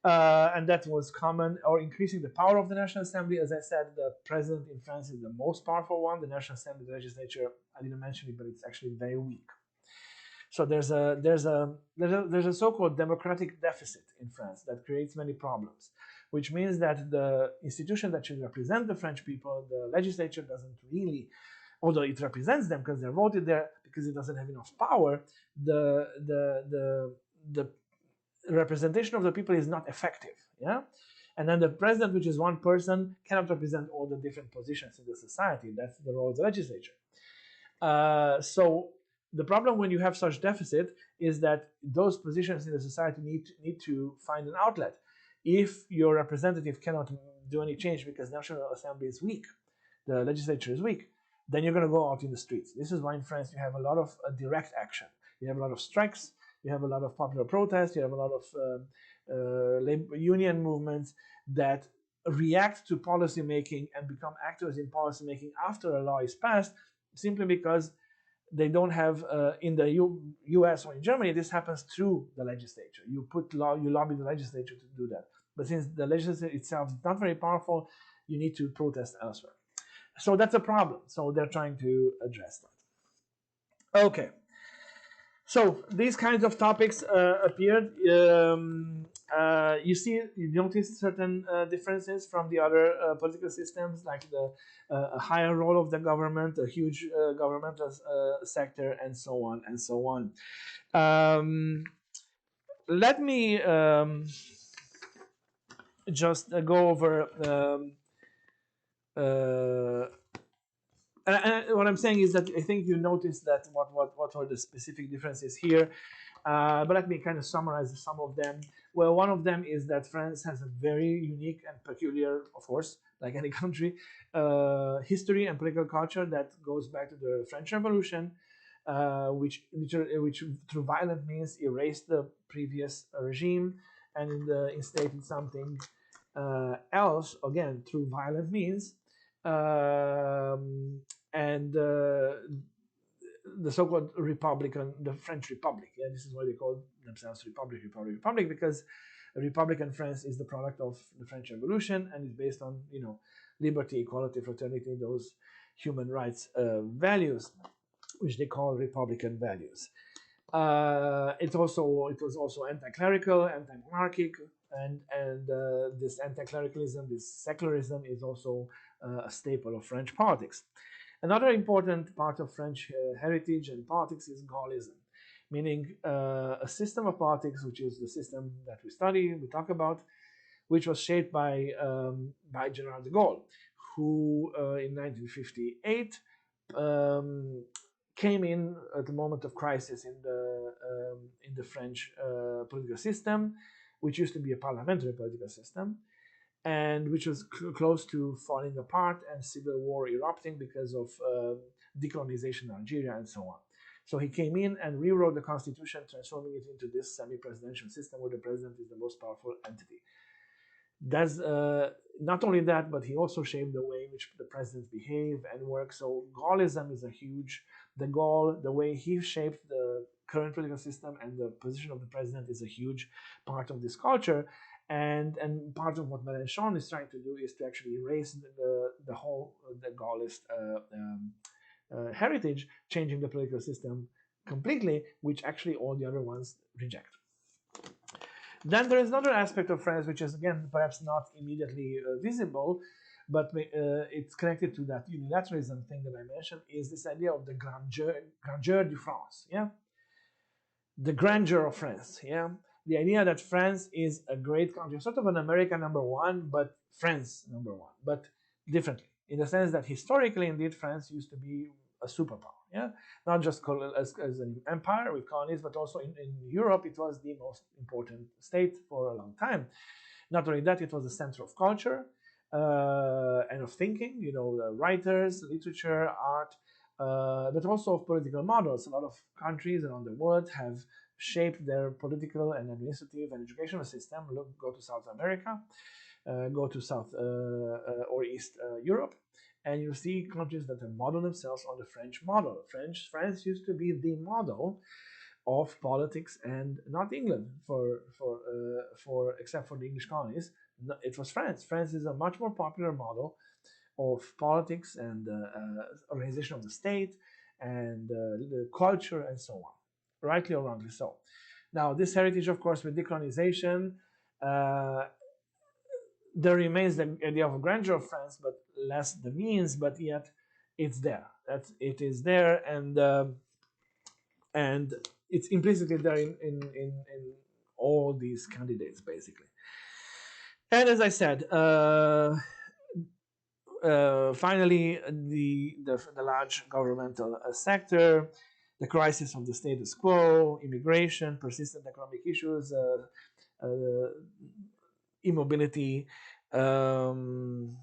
And that was common, or increasing the power of the National Assembly. As I said, the president in France is the most powerful one. The National Assembly, the legislature, I didn't mention it, but it's actually very weak. So there's a so-called democratic deficit in France that creates many problems, which means that the institution that should represent the French people, the legislature, doesn't really, although it represents them because they're voted there, because it doesn't have enough power, the representation of the people is not effective. Yeah, and then the president, which is one person, cannot represent all the different positions in the society. That's the role of the legislature. So the problem when you have such deficit is that those positions in the society need to find an outlet. If your representative cannot do any change because the National Assembly is weak, the legislature is weak, then you're going to go out in the streets. This is why in France you have a lot of direct action. You have a lot of strikes. You have a lot of popular protests. You have a lot of labor union movements that react to policy making and become actors in policy making after a law is passed, simply because they don't have in the U.S. or in Germany. This happens through the legislature. You lobby the legislature to do that. But since the legislature itself is not very powerful, you need to protest elsewhere. So that's a problem. So they're trying to address that. Okay. So these kinds of topics appeared. You notice certain differences from the other political systems, like a higher role of the government, a huge governmental sector, and so on and so on. Let me just go over. And what I'm saying is that I think you noticed that what were the specific differences here. But let me kind of summarize some of them. Well, one of them is that France has a very unique and peculiar, of course, like any country, history and political culture that goes back to the French Revolution, which through violent means erased the previous regime and instated something else, again, through violent means. And the so-called the French Republic. Yeah, this is why they call themselves Republic, because Republican France is the product of the French Revolution and is based on, liberty, equality, fraternity, those human rights values, which they call Republican values. It was also anti-clerical, anti-monarchic, and this anti-clericalism, this secularism, is also a staple of French politics. Another important part of French heritage and politics is Gaullism, meaning a system of politics, which is the system that we study, we talk about, which was shaped by General de Gaulle, who in 1958 came in at the moment of crisis in the French political system, which used to be a parliamentary political system, and which was close to falling apart and civil war erupting because of decolonization in Algeria and so on. So he came in and rewrote the constitution, transforming it into this semi-presidential system where the president is the most powerful entity. Does not only that, but he also shaped the way in which the presidents behave and work. So Gaullism is the Gaulle, the way he shaped the current political system and the position of the president is a huge part of this culture. And part of what Mélenchon is trying to do is to actually erase the Gaullist heritage, changing the political system completely, which actually all the other ones reject. Then there is another aspect of France, which is, again, perhaps not immediately visible, but it's connected to that unilateralism thing that I mentioned, is this idea of the grandeur de France, yeah? The grandeur of France, yeah? The idea that France is a great country, sort of an America #1, but France #1, but differently, in the sense that historically, indeed, France used to be a superpower, yeah? Not just as an empire with colonies, but also in Europe, it was the most important state for a long time. Not only that, it was the center of culture and of thinking, writers, literature, art, but also of political models. A lot of countries around the world have shaped their political and administrative and educational system. Go to South America, go to South or East Europe, and you see countries that have modeled themselves on the French model. France used to be the model of politics, and not England except for the English colonies. It was France. France is a much more popular model of politics and organization of the state and the culture and so on, rightly or wrongly so. Now, this heritage, of course, with decolonization, there remains the idea of a grandeur of France, but less the means, but yet it's there. It is there, and it's implicitly there in all these candidates, basically. And as I said, finally, the large governmental sector, the crisis of the status quo, immigration, persistent economic issues, immobility, and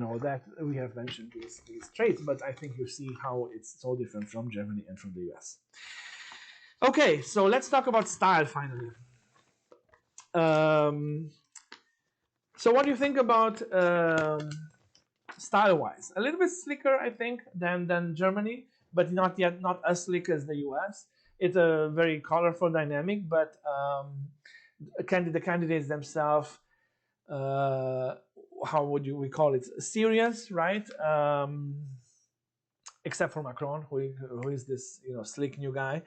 all that. We have mentioned these traits, but I think you see how it's so different from Germany and from the US. Okay, so let's talk about style finally. So what do you think about style-wise? A little bit slicker, I think, than Germany, but not as slick as the US. It's a very colorful dynamic, but the candidates themselves, how would we call it? Serious, right? Except for Macron, who is this slick new guy.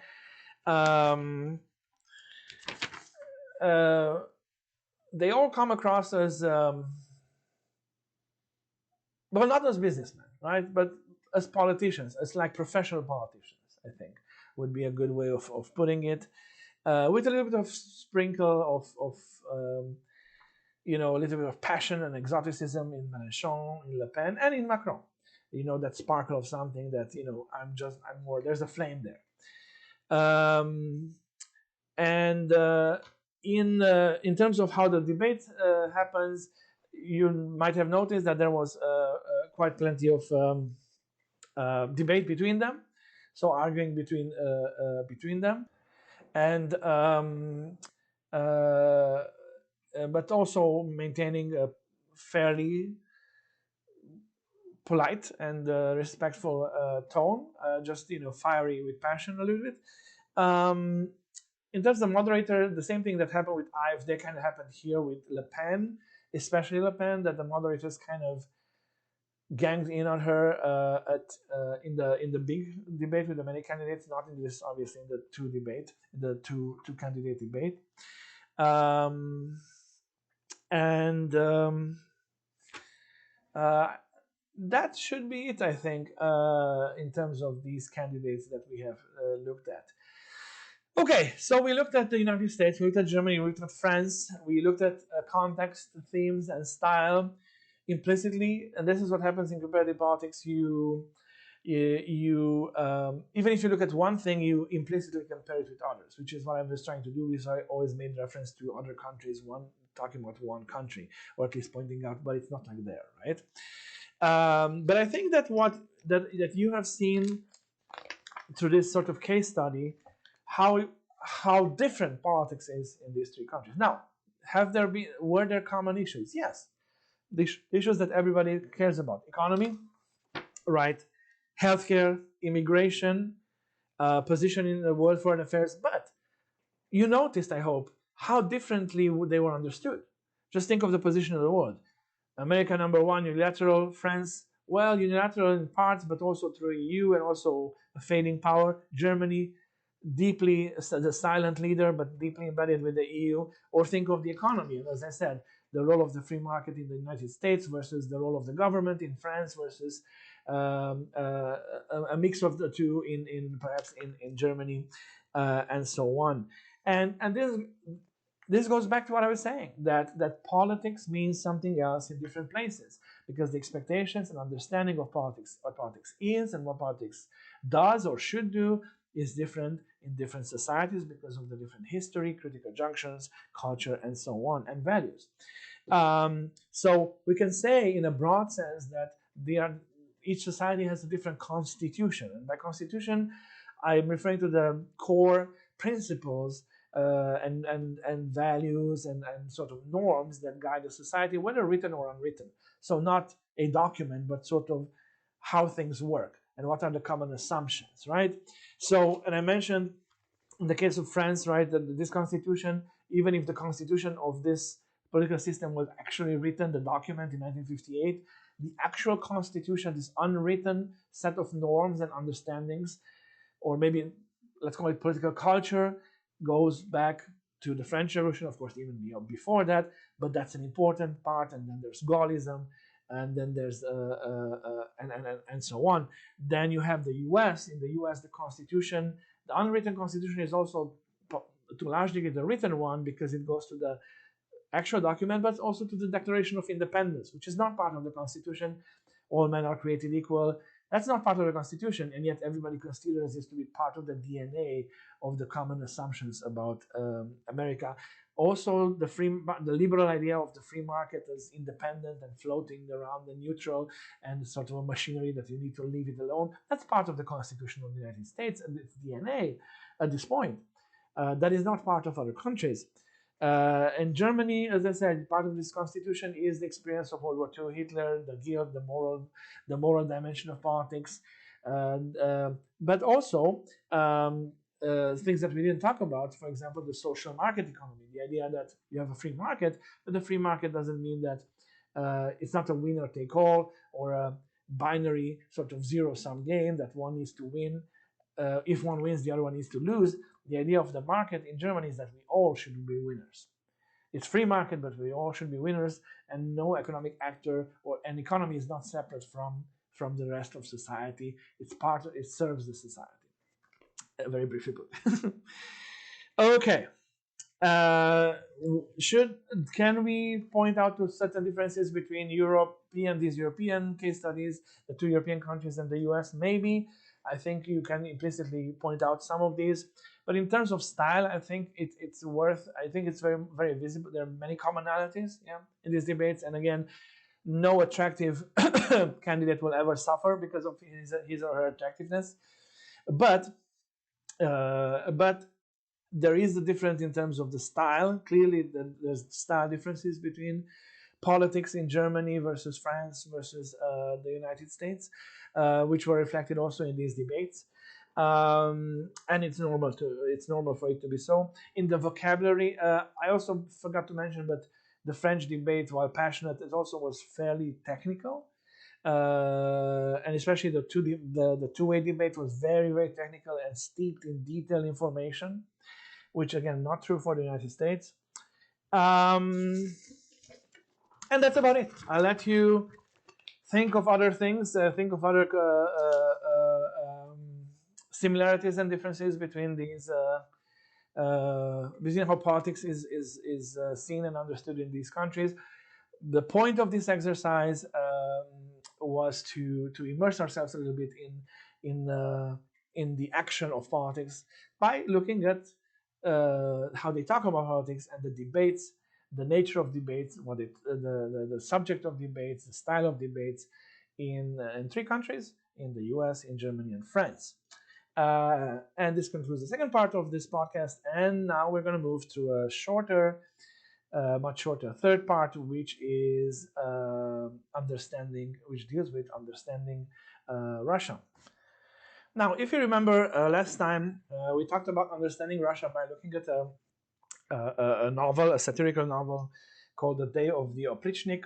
They all come across as well, not as businessmen, right? But as politicians, as like professional politicians, I think would be a good way of putting it, with a little bit of sprinkle of a little bit of passion and exoticism in Mélenchon, in Le Pen, and in Macron. That sparkle of something that I'm more. There's a flame there, and in terms of how the debate happens, you might have noticed that there was quite plenty of debate between them, so arguing between them, and but also maintaining a fairly polite and respectful tone, just fiery with passion a little bit. In terms of moderator, the same thing that happened with AfD kind of happened here with Le Pen, especially Le Pen, that the moderators kind of ganged in on her in the big debate with the many candidates, not in this, obviously, in the two candidate debate. That should be it, I think, in terms of these candidates that we have looked at. Okay, so we looked at the United States, we looked at Germany, we looked at France, we looked at context, themes, and style implicitly, and this is what happens in comparative politics. You even if you look at one thing, you implicitly compare it with others, which is what I was trying to do. Is I always made reference to other countries, talking about one country, or at least pointing out, but it's not like there, right? But I think that that you have seen through this sort of case study how different politics is in these three countries. Now, were there common issues? Yes, the issues that everybody cares about: economy, right, healthcare, immigration, position in the world foreign affairs. But you noticed, I hope, how differently they were understood. Just think of the position of the world. America, number one, unilateral. France, well, unilateral in parts, but also through EU and also a fading power. Germany, deeply the silent leader, but deeply embedded with the EU. Or think of the economy. And as I said, the role of the free market in the United States versus the role of the government in France versus a mix of the two perhaps in Germany, and so on. And this goes back to what I was saying, that politics means something else in different places, because the expectations and understanding of politics, what politics is and what politics does or should do, is different in different societies because of the different history, critical junctions, culture, and so on, and values. So we can say in a broad sense that each society has a different constitution. And by constitution, I'm referring to the core principles and values and sort of norms that guide a society, whether written or unwritten. So not a document, but sort of how things work and what are the common assumptions, right? So, and I mentioned in the case of France, right, that this constitution, even if the constitution of this political system was actually written, the document in 1958, the actual constitution, this unwritten set of norms and understandings, or maybe let's call it political culture, goes back to the French Revolution, of course, even before that, but that's an important part. And then there's Gaullism, and then there's and so on. Then you have the U.S. In the U.S., the Constitution, the unwritten Constitution is also to a large degree the written one, because it goes to the actual document, but also to the Declaration of Independence, which is not part of the Constitution. All men are created equal. That's not part of the Constitution, and yet everybody considers this to be part of the DNA of the common assumptions about America. Also, the liberal idea of the free market as independent and floating around and neutral and sort of a machinery that you need to leave it alone. That's part of the Constitution of the United States and its DNA at this point. That is not part of other countries. In Germany, as I said, part of this constitution is the experience of World War II, Hitler, the guilt, the moral dimension of politics, but also things that we didn't talk about. For example, the social market economy, the idea that you have a free market, but the free market doesn't mean that it's not a winner take all or a binary sort of zero-sum game that one needs to win. If one wins, the other one needs to lose. The idea of the market in Germany is that we all should be winners. It's free market, but we all should be winners, and no economic actor or an economy is not separate from the rest of society. It serves the society. Very briefly put. Okay. Can we point out to certain differences between these European case studies, the two European countries and the US? Maybe. I think you can implicitly point out some of these, but in terms of style, I think it's very, very visible. There are many commonalities, in these debates, and again, no attractive candidate will ever suffer because of his or her attractiveness, but there is a difference in terms of the style. Clearly, there's style differences between politics in Germany versus France versus the United States, which were reflected also in these debates. And it's normal for it to be so. In the vocabulary, I also forgot to mention, but the French debate, while passionate, it also was fairly technical. And especially the two-way debate was very, very technical and steeped in detailed information, which again, not true for the United States. And that's about it. I'll let you think of other things, think of other similarities and differences between these, between how politics is seen and understood in these countries. The point of this exercise was to immerse ourselves a little bit in the action of politics by looking at how they talk about politics and the debates, the nature of debates, the subject of debates, the style of debates in three countries, in the US, in Germany, and France. And this concludes the second part of this podcast, and now we're going to move to a much shorter third part, which is which deals with understanding Russia. Now, if you remember last time, we talked about understanding Russia by looking at a novel, a satirical novel called The Day of the Oprichnik,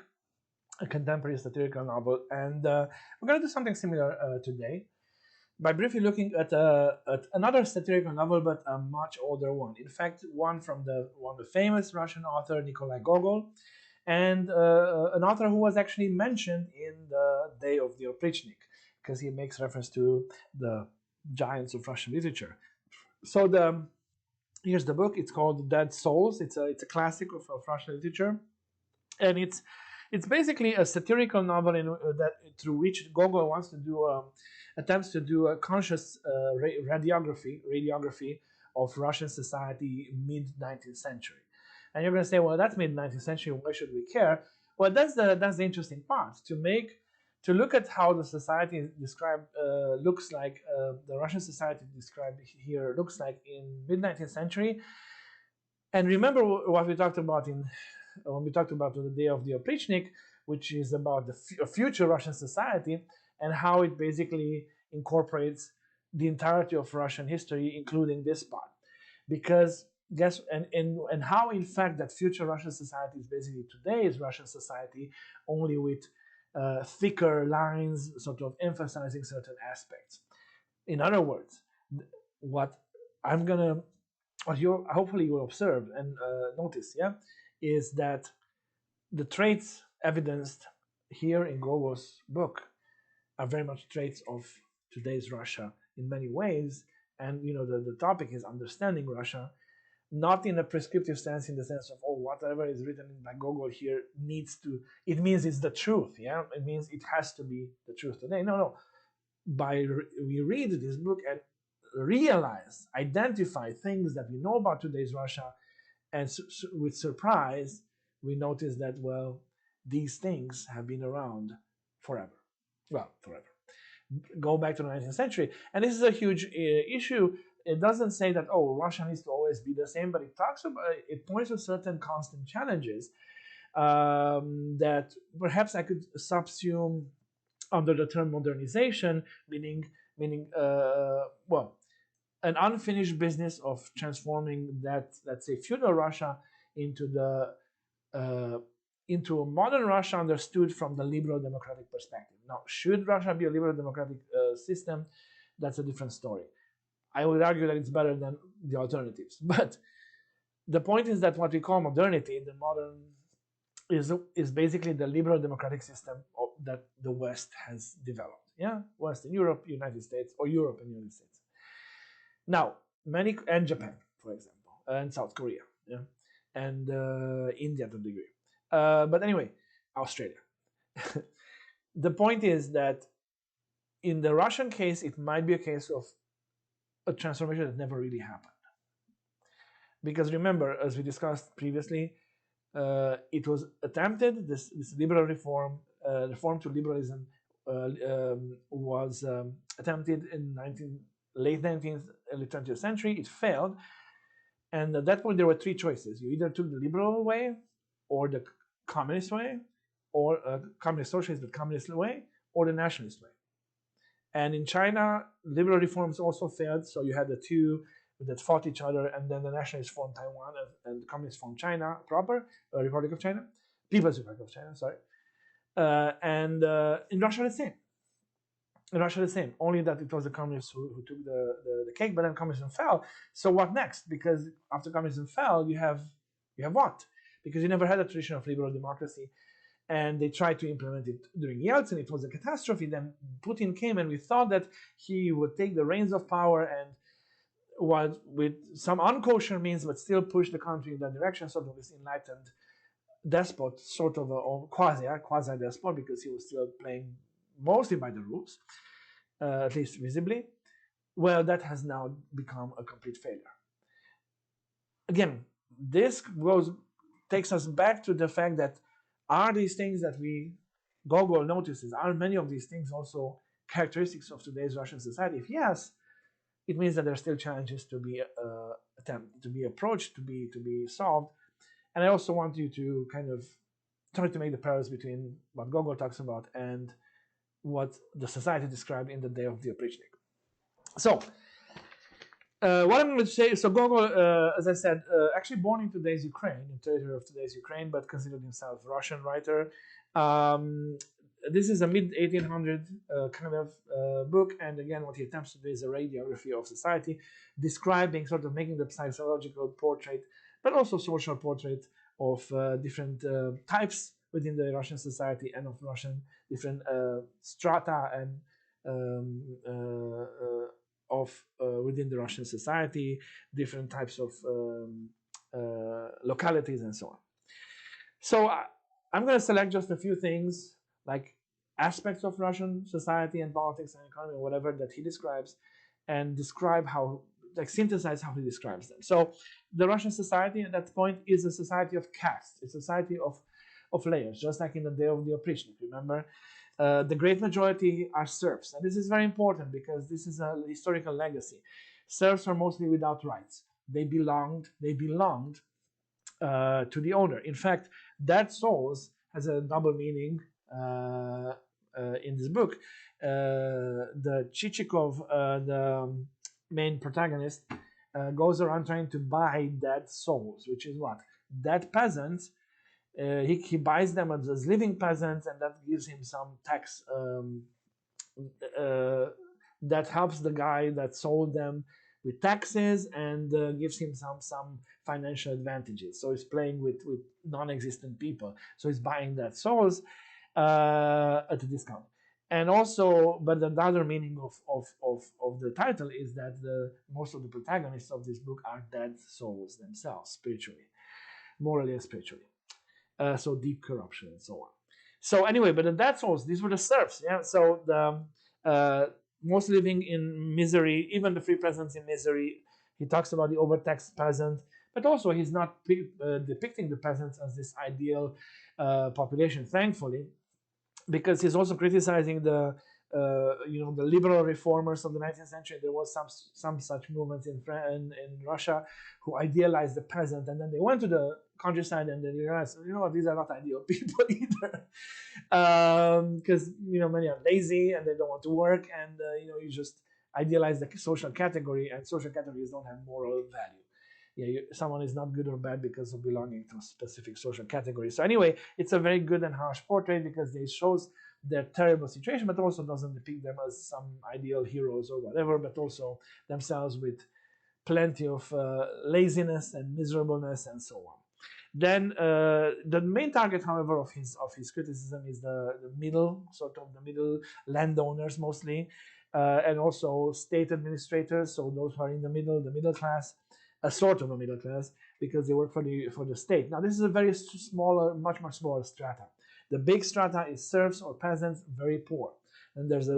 a contemporary satirical novel. And we're going to do something similar today by briefly looking at another satirical novel, but a much older one. In fact, one from the famous Russian author, Nikolai Gogol, and an author who was actually mentioned in The Day of the Oprichnik, because he makes reference to the giants of Russian literature. So here's the book. It's called Dead Souls. It's a classic of Russian literature, and it's basically a satirical novel through which Gogol attempts to do a conscious radiography of Russian society mid-19th century. And you're going to say, well, that's mid-19th century. Why should we care? Well, that's the interesting part, to look at how the society described looks like, the Russian society described here looks like in mid-19th century. And remember what we talked about when we talked about The Day of the Oprichnik, which is about the future Russian society and how it basically incorporates the entirety of Russian history, including this part. Because and how in fact that future Russian society is basically today's Russian society, only with thicker lines, sort of emphasizing certain aspects. In other words, what hopefully you will observe and notice, is that the traits evidenced here in Gogol's book are very much traits of today's Russia in many ways. And the topic is understanding Russia, not in a prescriptive sense, in the sense of, whatever is written by Gogol here it means it's the truth, it means it has to be the truth today. No. We read this book and identify things that we know about today's Russia And with surprise, we notice that, well, these things have been around forever. Well, forever. Go back to the 19th century. And this is a huge issue. It doesn't say that, oh, Russia needs to always be the same, but it points to certain constant challenges that perhaps I could subsume under the term modernization, meaning well, an unfinished business of transforming that, let's say, feudal Russia into a modern Russia understood from the liberal democratic perspective. Now, should Russia be a liberal democratic system? That's a different story. I would argue that it's better than the alternatives. But the point is that what we call modernity, the modern, is basically the liberal democratic system that the West has developed. Yeah, Western Europe, United States, or Europe and United States. Now, and Japan, for example, and South Korea, yeah, and India to a degree. But anyway, Australia. The point is that in the Russian case, it might be a case of a transformation that never really happened. Because remember, as we discussed previously, it was attempted, this liberal reform to liberalism was attempted in late 19th, early 20th century. It failed. And at that point, there were three choices. You either took the liberal way, or the communist way, or communist socialist, but communist way, or the nationalist way. And in China, liberal reforms also failed. So you had the two that fought each other, and then the nationalists formed Taiwan, and the communists formed China proper, Republic of China, People's Republic of China, sorry. And in Russia, the same. In Russia, the same. Only that it was the communists who took the cake, but then communism fell. So what next? Because after communism fell, you have what? Because you never had a tradition of liberal democracy, and they tried to implement it during Yeltsin. It was a catastrophe. Then Putin came, and we thought that he would take the reins of power and was with some unkosher means, but still push the country in that direction, sort of this enlightened despot, sort of a quasi despot, because he was still playing mostly by the rules, at least visibly. Well, that has now become a complete failure. Again, this takes us back to the fact that are these things that Gogol notices, are many of these things also characteristics of today's Russian society? If yes, it means that there are still challenges to be approached, to be solved. And I also want you to kind of try to make the parallels between what Gogol talks about and what the society described in the Day of the Oprichnik. So, what I'm going to say, so Gogol, as I said, actually born in today's Ukraine, in territory of today's Ukraine, but considered himself a Russian writer. This is a mid-1800 kind of book, and again, what he attempts to do is a radiography of society, describing, sort of making the psychological portrait, but also social portrait of different types within the Russian society and of Russian different strata and within the Russian society, different types of localities and so on. So I'm going to select just a few things, like aspects of Russian society and politics and economy, or whatever that he describes, and describe how, like synthesize how he describes them. So the Russian society at that point is a society of castes. It's a society of layers, just like in the Day of the Oprichnik. Remember, the great majority are serfs. And this is very important because this is a historical legacy. Serfs are mostly without rights. They belonged to the owner. In fact, dead souls has a double meaning in this book. The Chichikov, the main protagonist, goes around trying to buy dead souls, which is what? Dead peasants. He buys them as living peasants, and that gives him some tax that helps the guy that sold them with taxes and gives him some financial advantages. So he's playing with non-existent people. So he's buying dead souls at a discount. And also, but the other meaning of the title is that most of the protagonists of this book are dead souls themselves, spiritually, morally and spiritually. So deep corruption and so on. So anyway, but the dead souls, these were the serfs. Yeah. So the most living in misery, even the free peasants in misery. He talks about the overtaxed peasant, but also he's not depicting the peasants as this ideal population, thankfully, because he's also criticizing the the liberal reformers of the 19th century. There was some such movements in Russia who idealized the peasant, and then they went to the countryside and then realized, these are not ideal people either, because many are lazy and they don't want to work, and you just idealize the social category, and social categories don't have moral value. Someone is not good or bad because of belonging to a specific social category. So anyway, it's a very good and harsh portrait because it shows their terrible situation, but also doesn't depict them as some ideal heroes or whatever, but also themselves with plenty of laziness and miserableness and so on. Then the main target, however, of his criticism is the middle landowners mostly, and also state administrators. So those who are in the middle class, a sort of a middle class, because they work for the state. Now this is a very smaller, much smaller strata. The big strata is serfs or peasants, very poor, and there's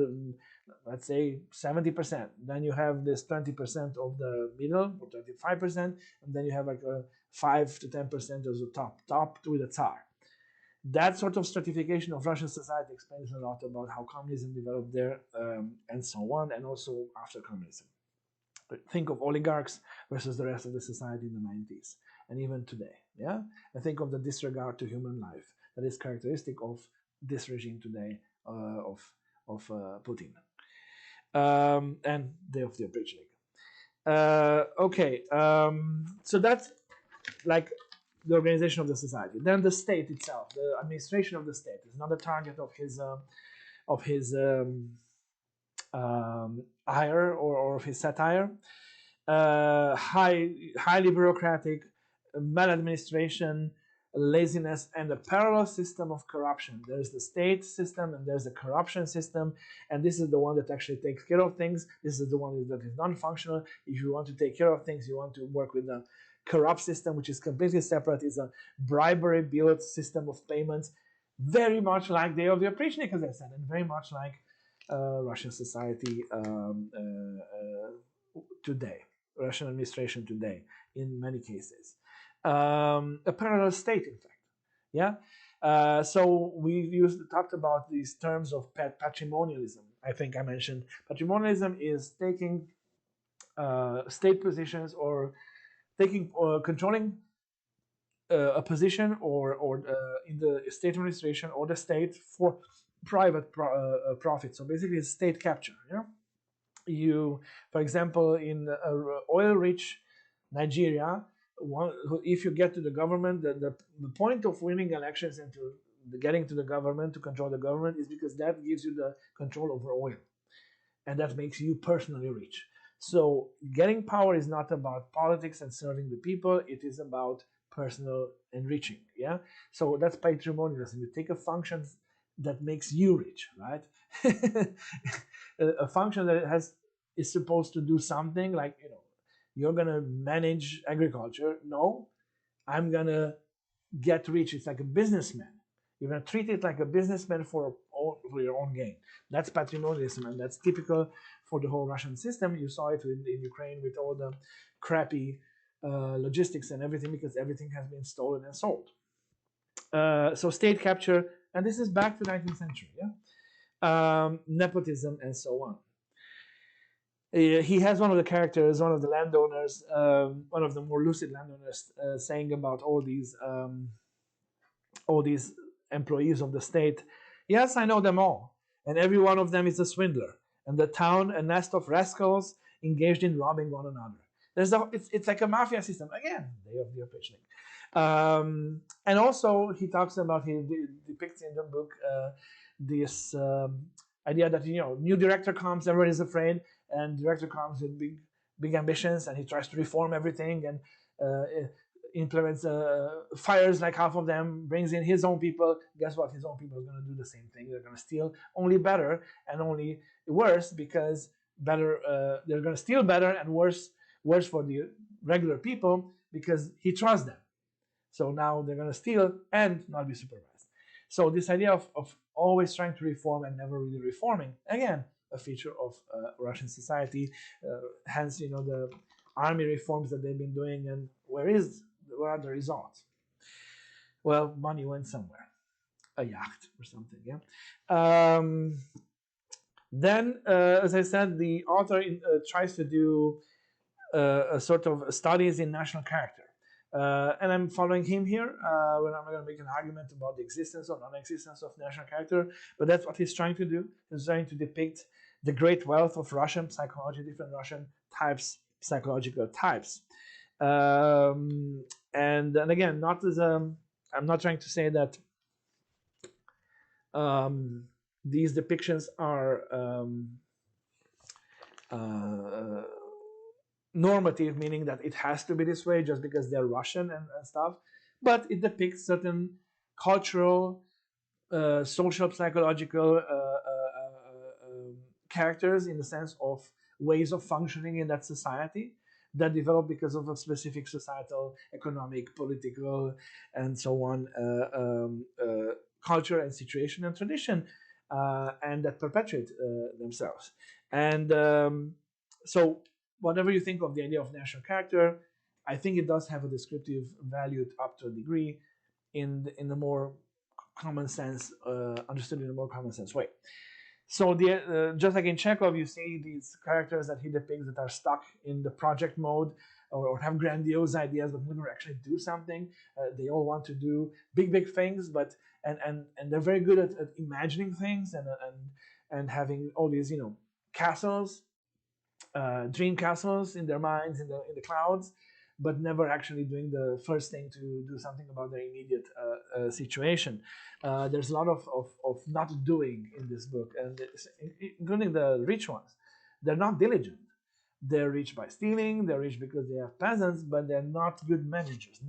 let's say 70%. Then you have this 20% of the middle, or 25%, and then you have like a 5 to 10% as the top with the Tsar. That sort of stratification of Russian society explains a lot about how communism developed there, and so on, and also after communism. Think of oligarchs versus the rest of the society in the 90s, and even today. Yeah, and think of the disregard to human life that is characteristic of this regime today, of Putin, and of the Oprichnik. So that's like the organization of the society. Then the state itself, the administration of the state, is another target of his ire or of his satire. Highly bureaucratic, maladministration, laziness, and a parallel system of corruption. There's the state system and there's the corruption system, and this is the one that actually takes care of things. This is the one that is non-functional. If you want to take care of things, you want to work with the corrupt system, which is completely separate. Is a bribery-built system of payments, very much like the of the Oprichnik, as I said, and very much like Russian society today, Russian administration today, in many cases. A parallel state, in fact. Yeah. So we talked about these terms of patrimonialism. I think I mentioned patrimonialism is taking state positions or controlling a position or in the state administration or the state for private profit. So basically, it's state capture. Yeah. For example, in oil-rich Nigeria, if you get to the government, the point of winning elections and getting to the government, to control the government, is because that gives you the control over oil, and that makes you personally rich. So getting power is not about politics and serving the people; it is about personal enriching. Yeah. So that's patrimonialism. You take a function that makes you rich, right? A function that is supposed to do something like, you're gonna manage agriculture. No, I'm gonna get rich. It's like a businessman. You're gonna treat it like a businessman for your own gain. That's patrimonialism, and that's typical for the whole Russian system. You saw it in Ukraine with all the crappy logistics and everything, because everything has been stolen and sold. So state capture, and this is back to the 19th century. Yeah, nepotism and so on. He has one of the characters, one of the landowners, one of the more lucid landowners, saying about all these employees of the state. Yes, I know them all, and every one of them is a swindler, and the town a nest of rascals engaged in robbing one another. It's like a mafia system again. Day of the Oprichnik. And also he talks about, he depicts in the book this idea that new director comes, everyone is afraid, and director comes with big ambitions, and he tries to reform everything and implements fires like half of them, brings in his own people. Guess what? His own people are going to do the same thing. They're going to steal, only better and only worse, because they're going to steal better and worse for the regular people, because he trusts them. So now they're going to steal and not be supervised. So this idea of always trying to reform and never really reforming, again, a feature of Russian society. Hence, the army reforms that they've been doing, and where are the results? Well, money went somewhere, a yacht or something. Yeah. Then, as I said, the author tries to do a sort of studies in national character. And I'm following him here. When I'm not going to make an argument about the existence or non-existence of national character, but that's what he's trying to do. He's trying to depict the great wealth of Russian psychology, different Russian types, psychological types. And again, not as I'm not trying to say that these depictions are normative, meaning that it has to be this way just because they're Russian and stuff, but it depicts certain cultural, social, psychological characters in the sense of ways of functioning in that society that develop because of a specific societal, economic, political, and so on culture and situation and tradition, and that perpetuate themselves. And so whatever you think of the idea of national character, I think it does have a descriptive value up to a degree in the more common sense, understood in a more common sense way. So just like in Chekhov, you see these characters that he depicts that are stuck in the project mode or have grandiose ideas but never actually do something. They all want to do big things, but and they're very good at imagining things and having all these castles, dream castles in their minds in the clouds, but never actually doing the first thing to do something about their immediate situation. There's a lot of not doing in this book, and including the rich ones. They're not diligent. They're rich by stealing. They're rich because they have peasants, but they're not good managers.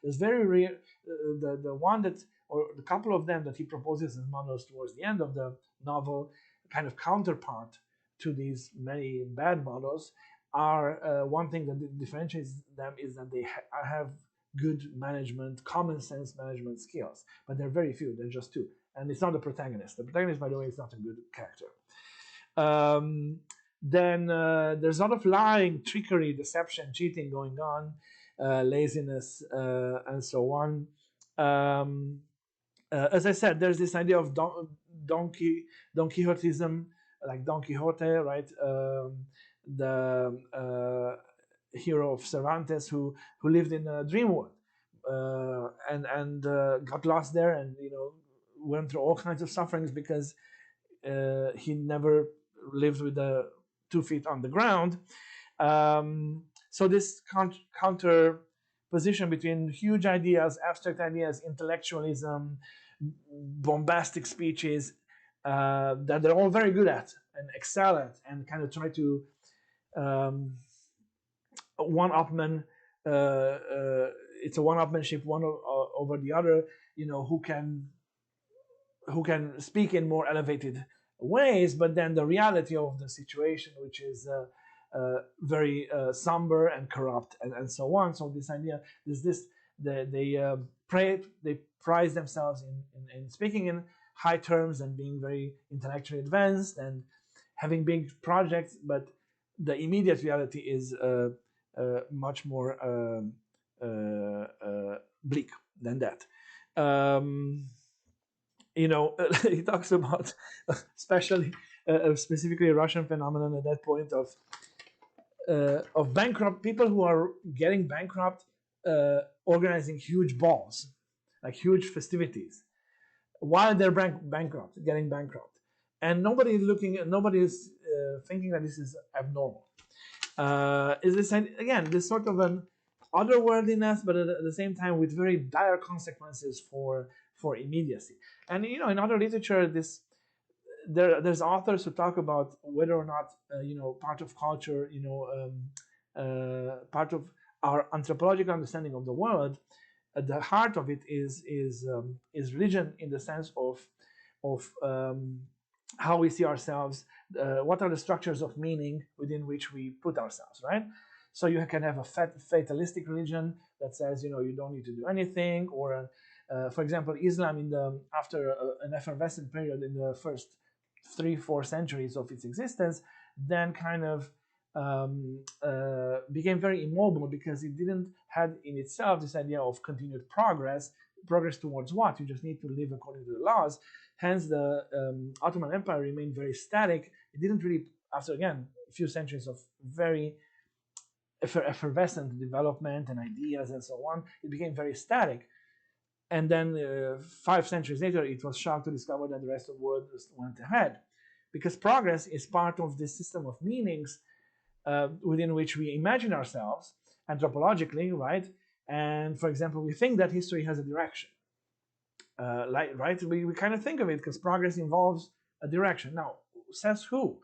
There's very real. The one that, or the couple of them that he proposes as models towards the end of the novel, kind of counterpart to these many bad models, are one thing that differentiates them is that they have good management, common sense management skills, but they're very few. They're just two, and it's not the protagonist. The protagonist, by the way, is not a good character. Then there's a lot of lying, trickery, deception, cheating going on, laziness, and so on. As I said, there's this idea of Don Quixotism, like Don Quixote, right? The hero of Cervantes who lived in a dream world and got lost there, and went through all kinds of sufferings because he never lived with the 2 feet on the ground. So this counter position between huge ideas, abstract ideas, intellectualism, bombastic speeches that they're all very good at and excel at, and kind of try to one-upman. It's a one-upmanship, one over the other. Who can speak in more elevated ways, but then the reality of the situation, which is very somber and corrupt, and so on. So this idea is they prize themselves in speaking in high terms and being very intellectually advanced and having big projects, but the immediate reality is much more bleak than that. He talks about specifically a Russian phenomenon at that point of bankrupt people who are getting bankrupt, organizing huge balls, like huge festivities, while they're bankrupt, getting bankrupt, and nobody is thinking that this is abnormal. Is this again this sort of an otherworldliness, but at the same time with very dire consequences for immediacy. And in other literature, there's authors who talk about whether or not part of culture, part of our anthropological understanding of the world, at the heart of it is religion, in the sense of how we see ourselves, what are the structures of meaning within which we put ourselves, right? So you can have a fatalistic religion that says you don't need to do anything, or for example, Islam after an effervescent period in the first 3-4 centuries of its existence, then kind of became very immobile because it didn't have in itself this idea of continued progress. Progress towards what? You just need to live according to the laws. Hence, the Ottoman Empire remained very static. It didn't really, after again a few centuries of very effervescent development and ideas and so on, it became very static. And then 5 centuries later, it was shocked to discover that the rest of the world went ahead. Because progress is part of this system of meanings within which we imagine ourselves anthropologically, right? And for example, we think that history has a direction, right? We kind of think of it because progress involves a direction. Now, says who,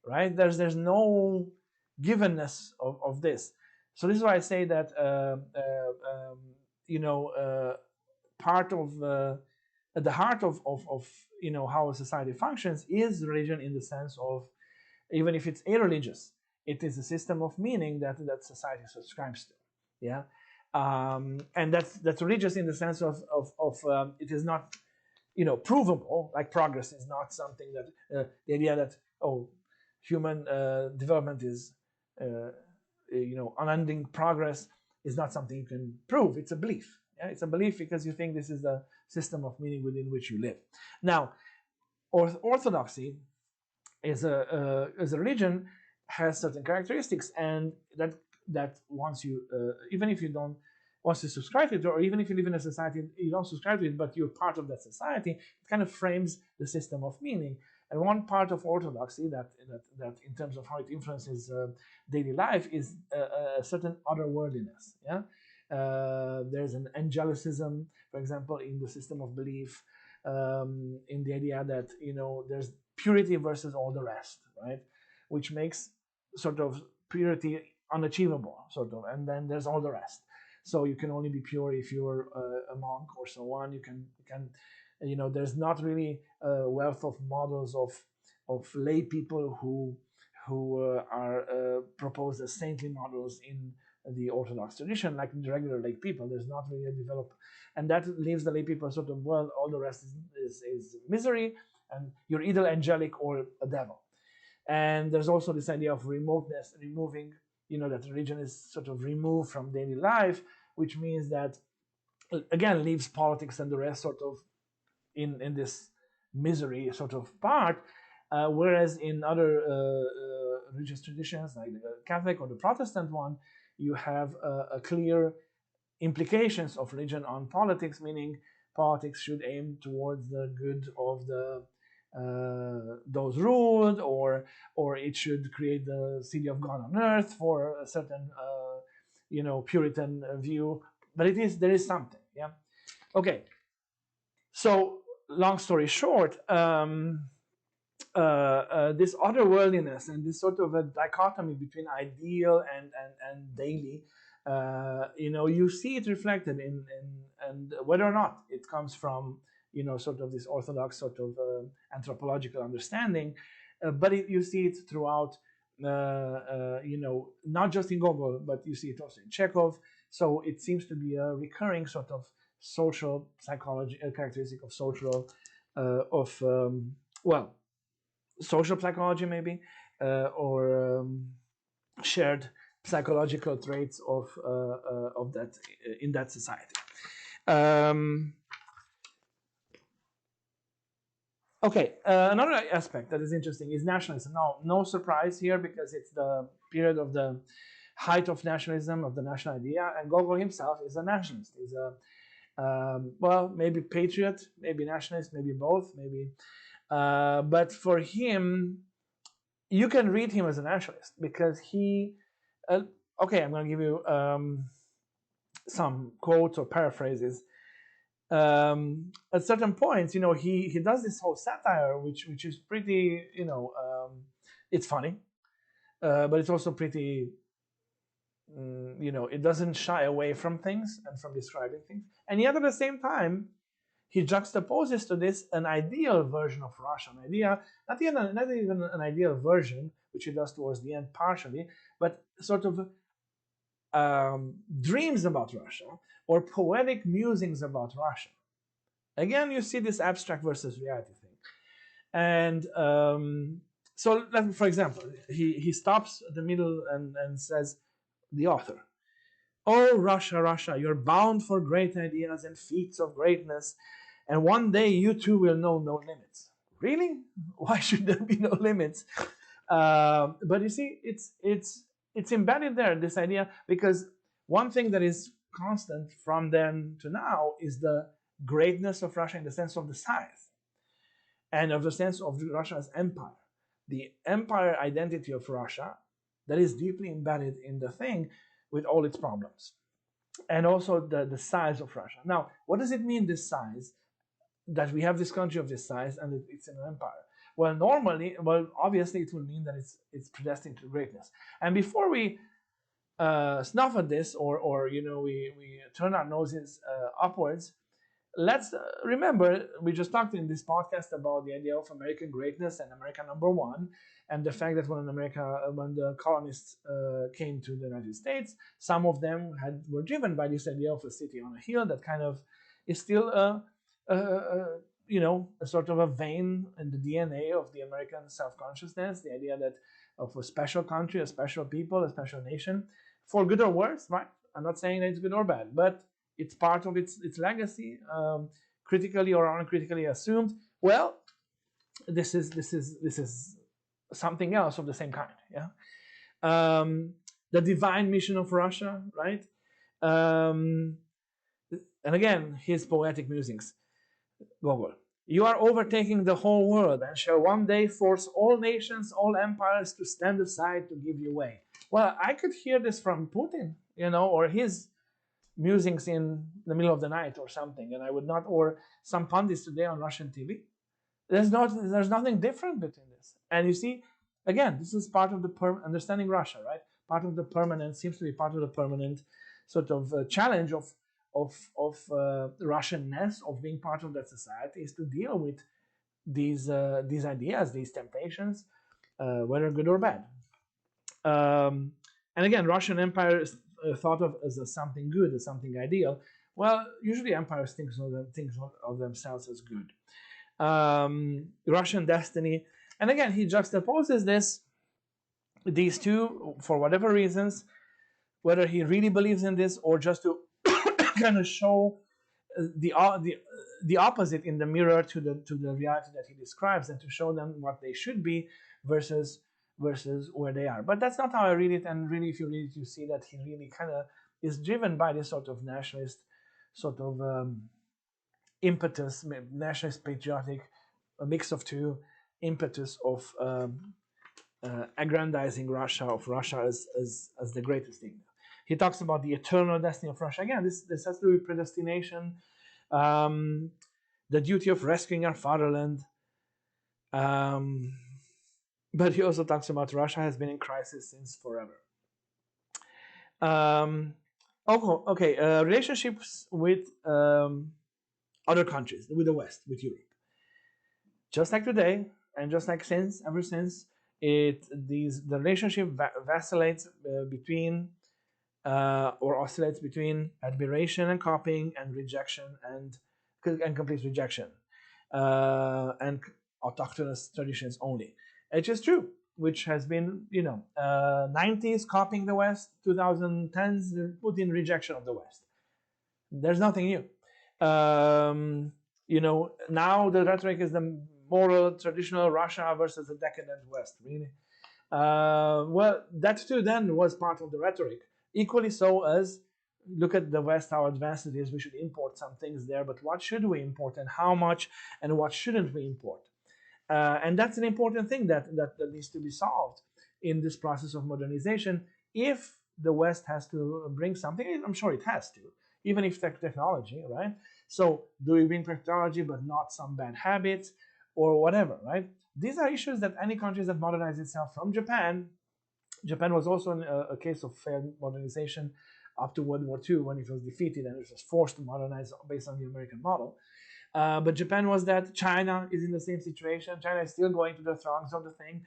right? There's no givenness of this. So this is why I say that part of at the heart of how a society functions is religion, in the sense of, even if it's irreligious, it is a system of meaning that society subscribes to. Yeah. And that's religious in the sense of it is not provable. Like progress is not something that the idea that human development is unending progress is not something you can prove. It's a belief. Yeah? It's a belief because you think this is the system of meaning within which you live. Now, orthodoxy is a religion, has certain characteristics, and that once you even if you don't want to subscribe to it, or even if you live in a society you don't subscribe to it, but you're part of that society, it kind of frames the system of meaning. And one part of orthodoxy that in terms of how it influences daily life is a certain otherworldliness. Yeah, there's an angelicism, for example, in the system of belief, in the idea that there's purity versus all the rest, right? Which makes sort of purity unachievable, sort of, and then there's all the rest. So you can only be pure if you're a monk or so on. You can there's not really a wealth of models of lay people who are proposed as saintly models in the Orthodox tradition, like the regular lay people. There's not really a developed, and that leaves the lay people sort of, well, all the rest is misery, and you're either angelic or a devil. And there's also this idea of remoteness, removing, that religion is sort of removed from daily life, which means that, again, leaves politics and the rest sort of in this misery sort of part, whereas in other religious traditions, like the Catholic or the Protestant one, you have a clear implications of religion on politics, meaning politics should aim towards the good of those ruled, or it should create the city of God on earth for a certain Puritan view. But there is something. Yeah. Okay. So long story short, this otherworldliness and this sort of a dichotomy between ideal and daily, you see it reflected in and whether or not it comes from sort of this orthodox sort of anthropological understanding, but you see it throughout, not just in Gogol, but you see it also in Chekhov. So it seems to be a recurring sort of social psychology, a characteristic of social, social psychology maybe, or shared psychological traits of that in that society. Okay, another aspect that is interesting is nationalism. Now, no surprise here because it's the period of the height of nationalism, of the national idea, and Gogol himself is a nationalist. He's a maybe patriot, maybe nationalist, maybe both, maybe. But for him, you can read him as a nationalist because he. Okay, I'm going to give you some quotes or paraphrases. At certain points, he does this whole satire, which is pretty, it's funny, but it's also pretty, it doesn't shy away from things and from describing things. And yet at the same time, he juxtaposes to this an ideal version of Russia, an idea, not even an ideal version, which he does towards the end partially, but sort of dreams about Russia or poetic musings about Russia. Again, you see this abstract versus reality thing. And So, for example, he stops at the middle and says, the author, "Oh, Russia, Russia, you're bound for great ideas and feats of greatness, and one day you too will know no limits." Really? Why should there be no limits? But you see, it's embedded there, this idea, because one thing that is constant from then to now is the greatness of Russia in the sense of the size and of the sense of Russia as empire. The empire identity of Russia that is deeply embedded in the thing with all its problems. And also the size of Russia. Now, what does it mean, this size, that we have this country of this size and it's an empire? Well, obviously it will mean that it's predestined to greatness. And before we snuff at this or we turn our noses upwards, let's remember, we just talked in this podcast about the idea of American greatness and America number one, and the fact that when the colonists came to the United States, some of them were driven by this idea of a city on a hill that kind of is still a sort of a vein in the DNA of the American self-consciousness, the idea that of a special country, a special people, a special nation, for good or worse, right? I'm not saying that it's good or bad, but it's part of its legacy, critically or uncritically assumed. Well, this is something else of the same kind. Yeah, the divine mission of Russia, right? And again, his poetic musings. Gogol: "You are overtaking the whole world and shall one day force all nations, all empires to stand aside to give you way." Well, I could hear this from Putin, or his musings in the middle of the night or something, and I would not, or some pundits today on Russian TV. There's nothing different between this. And you see, again, this is part of the understanding Russia, right? Part of the permanent, seems to be part of the permanent sort of challenge of Russianness, of being part of that society, is to deal with these ideas, these temptations, whether good or bad. And again, Russian Empire is thought of as something good, as something ideal. Well, usually empires think of themselves as good. Russian destiny, and again, he juxtaposes these two for whatever reasons, whether he really believes in this or just to kind of show the opposite in the mirror to the reality that he describes, and to show them what they should be versus where they are. But that's not how I read it, and really, if you read it, you see that he really kind of is driven by this sort of nationalist sort of impetus, nationalist, patriotic, a mix of two, impetus of aggrandizing Russia, of Russia as the greatest thing. He talks about the eternal destiny of Russia. Again, this has to do with predestination, the duty of rescuing our fatherland. But he also talks about Russia has been in crisis since forever. Relationships with other countries, with the West, with Europe. Just like today, and just like ever since, the relationship vacillates between or oscillates between admiration and copying and rejection and complete rejection and autochthonous traditions only. It is true, which has been, 90s copying the West, 2010s put in rejection of the West. There's nothing new. Now the rhetoric is the moral, traditional Russia versus the decadent West, really. Well, that too then was part of the rhetoric. Equally so as, look at the West, how advanced it is, we should import some things there, but what should we import and how much, and what shouldn't we import? And that's an important thing that needs to be solved in this process of modernization. If the West has to bring something, I'm sure it has to, even if technology, right? So do we bring technology but not some bad habits or whatever, right? These are issues that any country that modernized itself, from Japan. Japan was also a case of failed modernization up to World War II, when it was defeated and it was forced to modernize based on the American model. But Japan was that. China is in the same situation. China is still going to the throngs of the thing,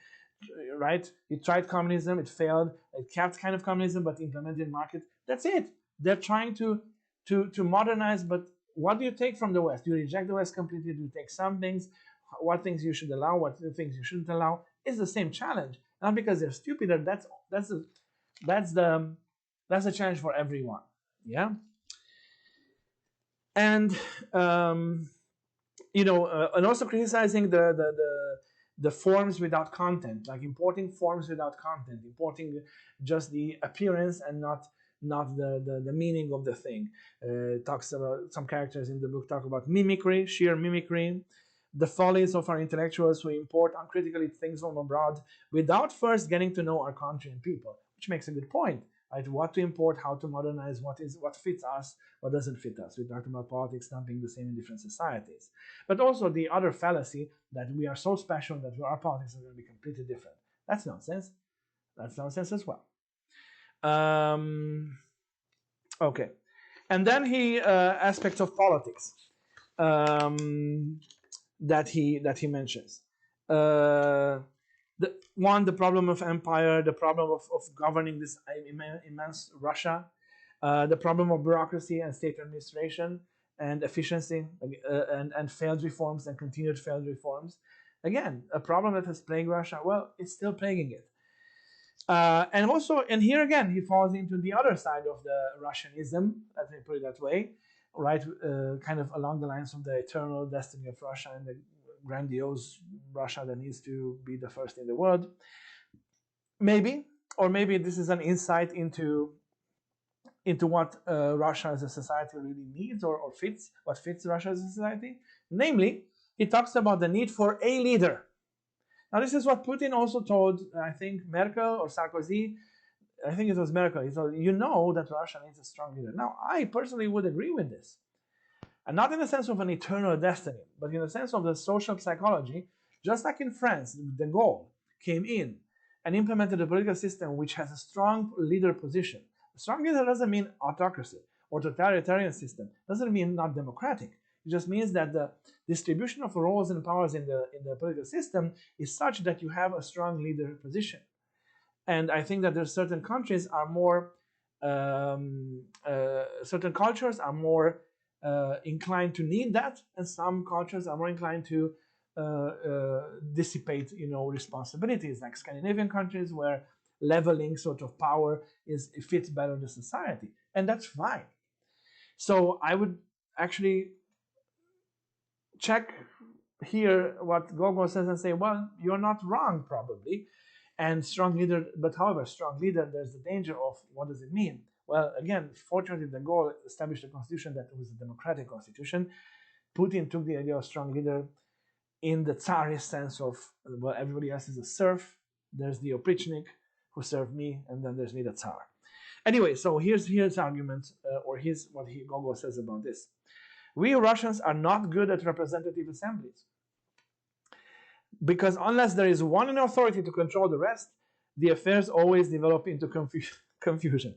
right? It tried communism, it failed. It kept kind of communism, but implemented market. That's it. They're trying to modernize, but what do you take from the West? Do you reject the West completely? Do you take some things? What things you should allow? What things you shouldn't allow? it's the same challenge. Not because they're stupider. That's the challenge for everyone. Yeah. And and also criticizing the forms without content, like importing forms without content, importing just the appearance and not the meaning of the thing. Talks about, some characters in the book talk about mimicry, sheer mimicry, the follies of our intellectuals who import uncritically things from abroad without first getting to know our country and people, which makes a good point. Right? What to import, how to modernize, what fits us, what doesn't fit us. We talked about politics not being the same in different societies. But also the other fallacy that we are so special that our politics are going to be completely different. That's nonsense. That's nonsense as well. Okay. And then he aspects of politics that he mentions. The problem of empire, the problem of governing this immense Russia, the problem of bureaucracy and state administration and efficiency, and failed reforms and continued failed reforms. Again, a problem that has plagued Russia. Well, it's still plaguing it. And also, and here again, he falls into the other side of the Russianism, let me put it that way, right? Kind of along the lines of the eternal destiny of Russia and the grandiose Russia that needs to be the first in the world. Maybe, or maybe this is an insight into what Russia as a society really needs, or fits, what fits Russia as a society. Namely, he talks about the need for a leader. Now, this is what Putin also told, I think, Merkel or Sarkozy. I think it was Merkel. He told, you know that Russia needs a strong leader. Now, I personally would agree with this. And not in the sense of an eternal destiny, but in the sense of the social psychology. Just like in France, de Gaulle came in and implemented a political system which has a strong leader position. A strong leader doesn't mean autocracy or totalitarian system. Doesn't mean not democratic. It just means that the distribution of roles and powers in the political system is such that you have a strong leader position. And I think that there's certain countries are more, certain cultures are more inclined to need that, and some cultures are more inclined to dissipate, responsibilities, like Scandinavian countries, where leveling sort of power it fits better the society, and that's fine. So I would actually check here what Gogol says and say, well, you're not wrong probably, and strong leader. But however, strong leader, there's the danger of what does it mean? Well, again, fortunately, de Gaulle established a constitution that was a democratic constitution. Putin took the idea of strong leader in the Tsarist sense of, well, everybody else is a serf. There's the oprichnik who served me, and then there's me, the Tsar. Anyway, so here's argument, or here's what Gogol says about this. We Russians are not good at representative assemblies, because unless there is one in authority to control the rest, the affairs always develop into confusion.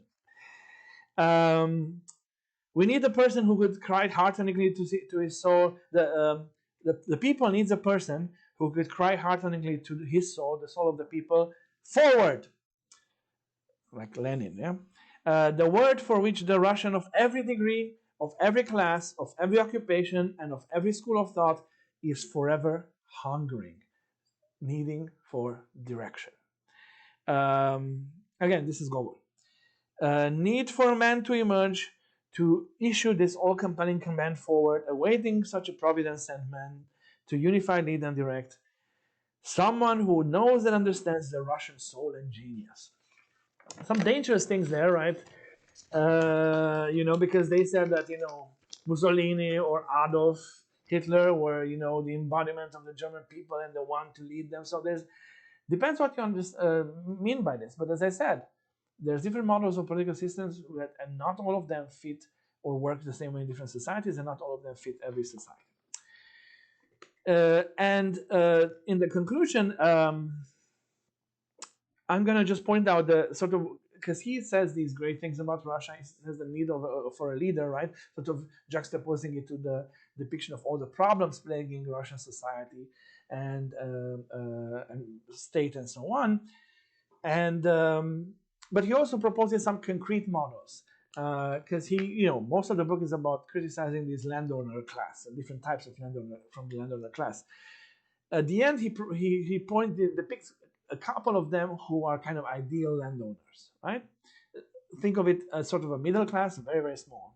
We need a person who could cry heartily to his soul. The people needs a person who could cry heartily to his soul, the soul of the people, forward, like Lenin. Yeah, the word for which the Russian of every degree, of every class, of every occupation, and of every school of thought is forever hungering, needing for direction. Again, this is Gogol. Need for man to emerge, to issue this all-compelling command forward, awaiting such a providence sent man to unify, lead, and direct. Someone who knows and understands the Russian soul and genius. Some dangerous things there, right? Because they said that, Mussolini or Adolf Hitler were, the embodiment of the German people and the one to lead them. So depends what you mean by this. But as I said, there's different models of political systems, and not all of them fit or work the same way in different societies, and not all of them fit every society. And in the conclusion, I'm going to just point out the sort of, because he says these great things about Russia. He says the need for a leader, right? Sort of juxtaposing it to the depiction of all the problems plaguing Russian society and state and so on. And but he also proposes some concrete models, because most of the book is about criticizing this landowner class and different types of landowner from the landowner class. At the end, he depicts a couple of them who are kind of ideal landowners, right? Think of it as sort of a middle class, very, very small,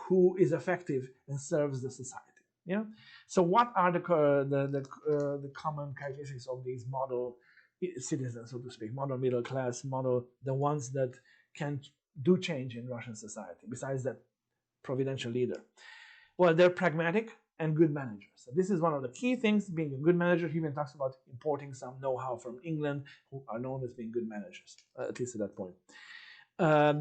who is effective and serves the society. Yeah. So what are the common characteristics of these model citizens, so to speak, model middle class, the ones that can do change in Russian society, besides that providential leader? Well, they're pragmatic and good managers. So this is one of the key things, being a good manager. He even talks about importing some know-how from England, who are known as being good managers, at least at that point.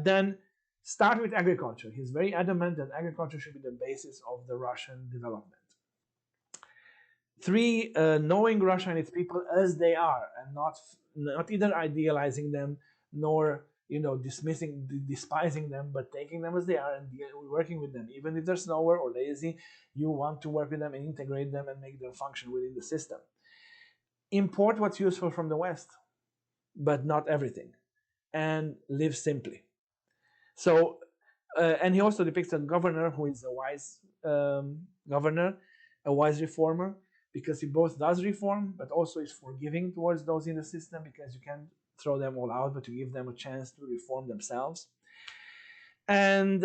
Then start with agriculture. He's very adamant that agriculture should be the basis of the Russian development. 3, knowing Russia and its people as they are, and not either idealizing them nor despising them, but taking them as they are and working with them. Even if they're slower or lazy, you want to work with them and integrate them and make them function within the system. Import what's useful from the West, but not everything, and live simply. So, and he also depicts a governor who is a wise governor, a wise reformer, because he both does reform, but also is forgiving towards those in the system, because you can't throw them all out, but you give them a chance to reform themselves. And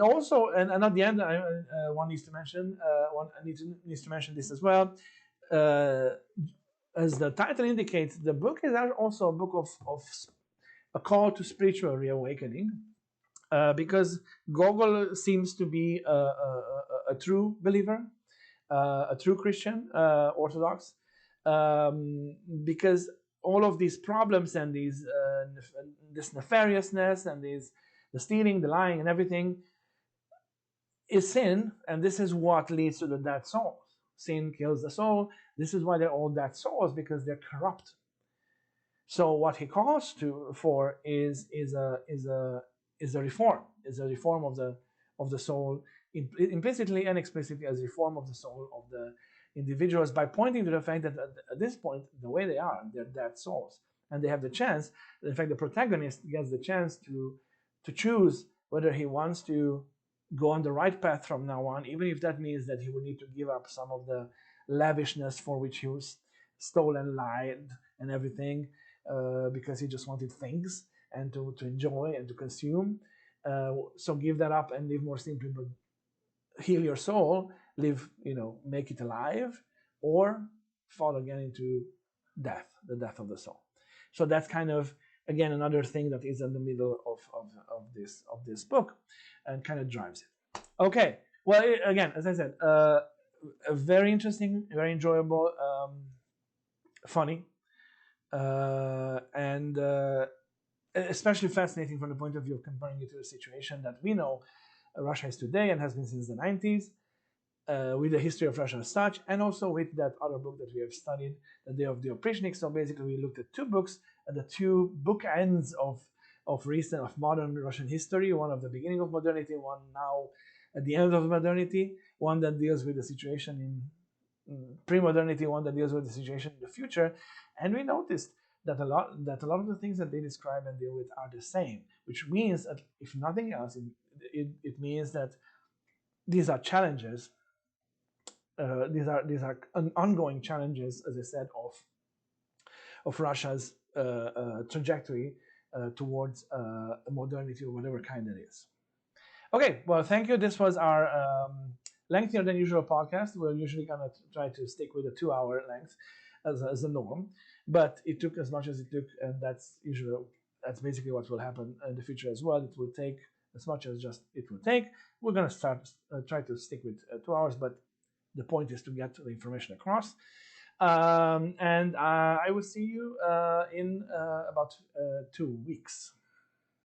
also, and at the end, one needs to mention, needs to mention this as well. As the title indicates, the book is also a book of a call to spiritual reawakening, because Gogol seems to be a true believer, a true Christian, Orthodox, because all of these problems and this nefariousness and the stealing, the lying, and everything is sin, and this is what leads to the dead souls. Sin kills the soul. This is why they're all dead souls, because they're corrupt. So what he calls for is a reform, of the soul, implicitly and explicitly, as reform of the soul of the individuals, by pointing to the fact that at this point, the way they are, they're dead souls, and they have the chance. In fact, the protagonist gets the chance to choose whether he wants to go on the right path from now on, even if that means that he will need to give up some of the lavishness for which he was stole and lied and everything, because he just wanted things and to enjoy and to consume. So give that up and live more simply, but heal your soul, live, make it alive, or fall again into death, the death of the soul. So that's kind of, again, another thing that is in the middle of this book and kind of drives it. Okay, well, again, as I said, very interesting, very enjoyable, funny, and especially fascinating from the point of view of comparing it to the situation that we know Russia is today and has been since the 90s, with the history of Russia as such, and also with that other book that we have studied, The Day of the Oprichnik. So basically we looked at 2 books, at the 2 bookends of modern Russian history, one at the beginning of modernity, one now at the end of modernity, one that deals with the situation in pre-modernity, one that deals with the situation in the future. And we noticed that a lot of the things that they describe and deal with are the same, which means that, if nothing else, it means that these are challenges. These are ongoing challenges, as I said, of Russia's trajectory towards modernity, or whatever kind it is. Okay, well, thank you. This was our lengthier than usual podcast. We're usually gonna try to stick with a 2-hour length as a norm, but it took as much as it took, and that's basically what will happen in the future as well. It will take as much as just it will take. We're gonna try to stick with 2 hours, but the point is to get the information across. And I will see you in about 2 weeks.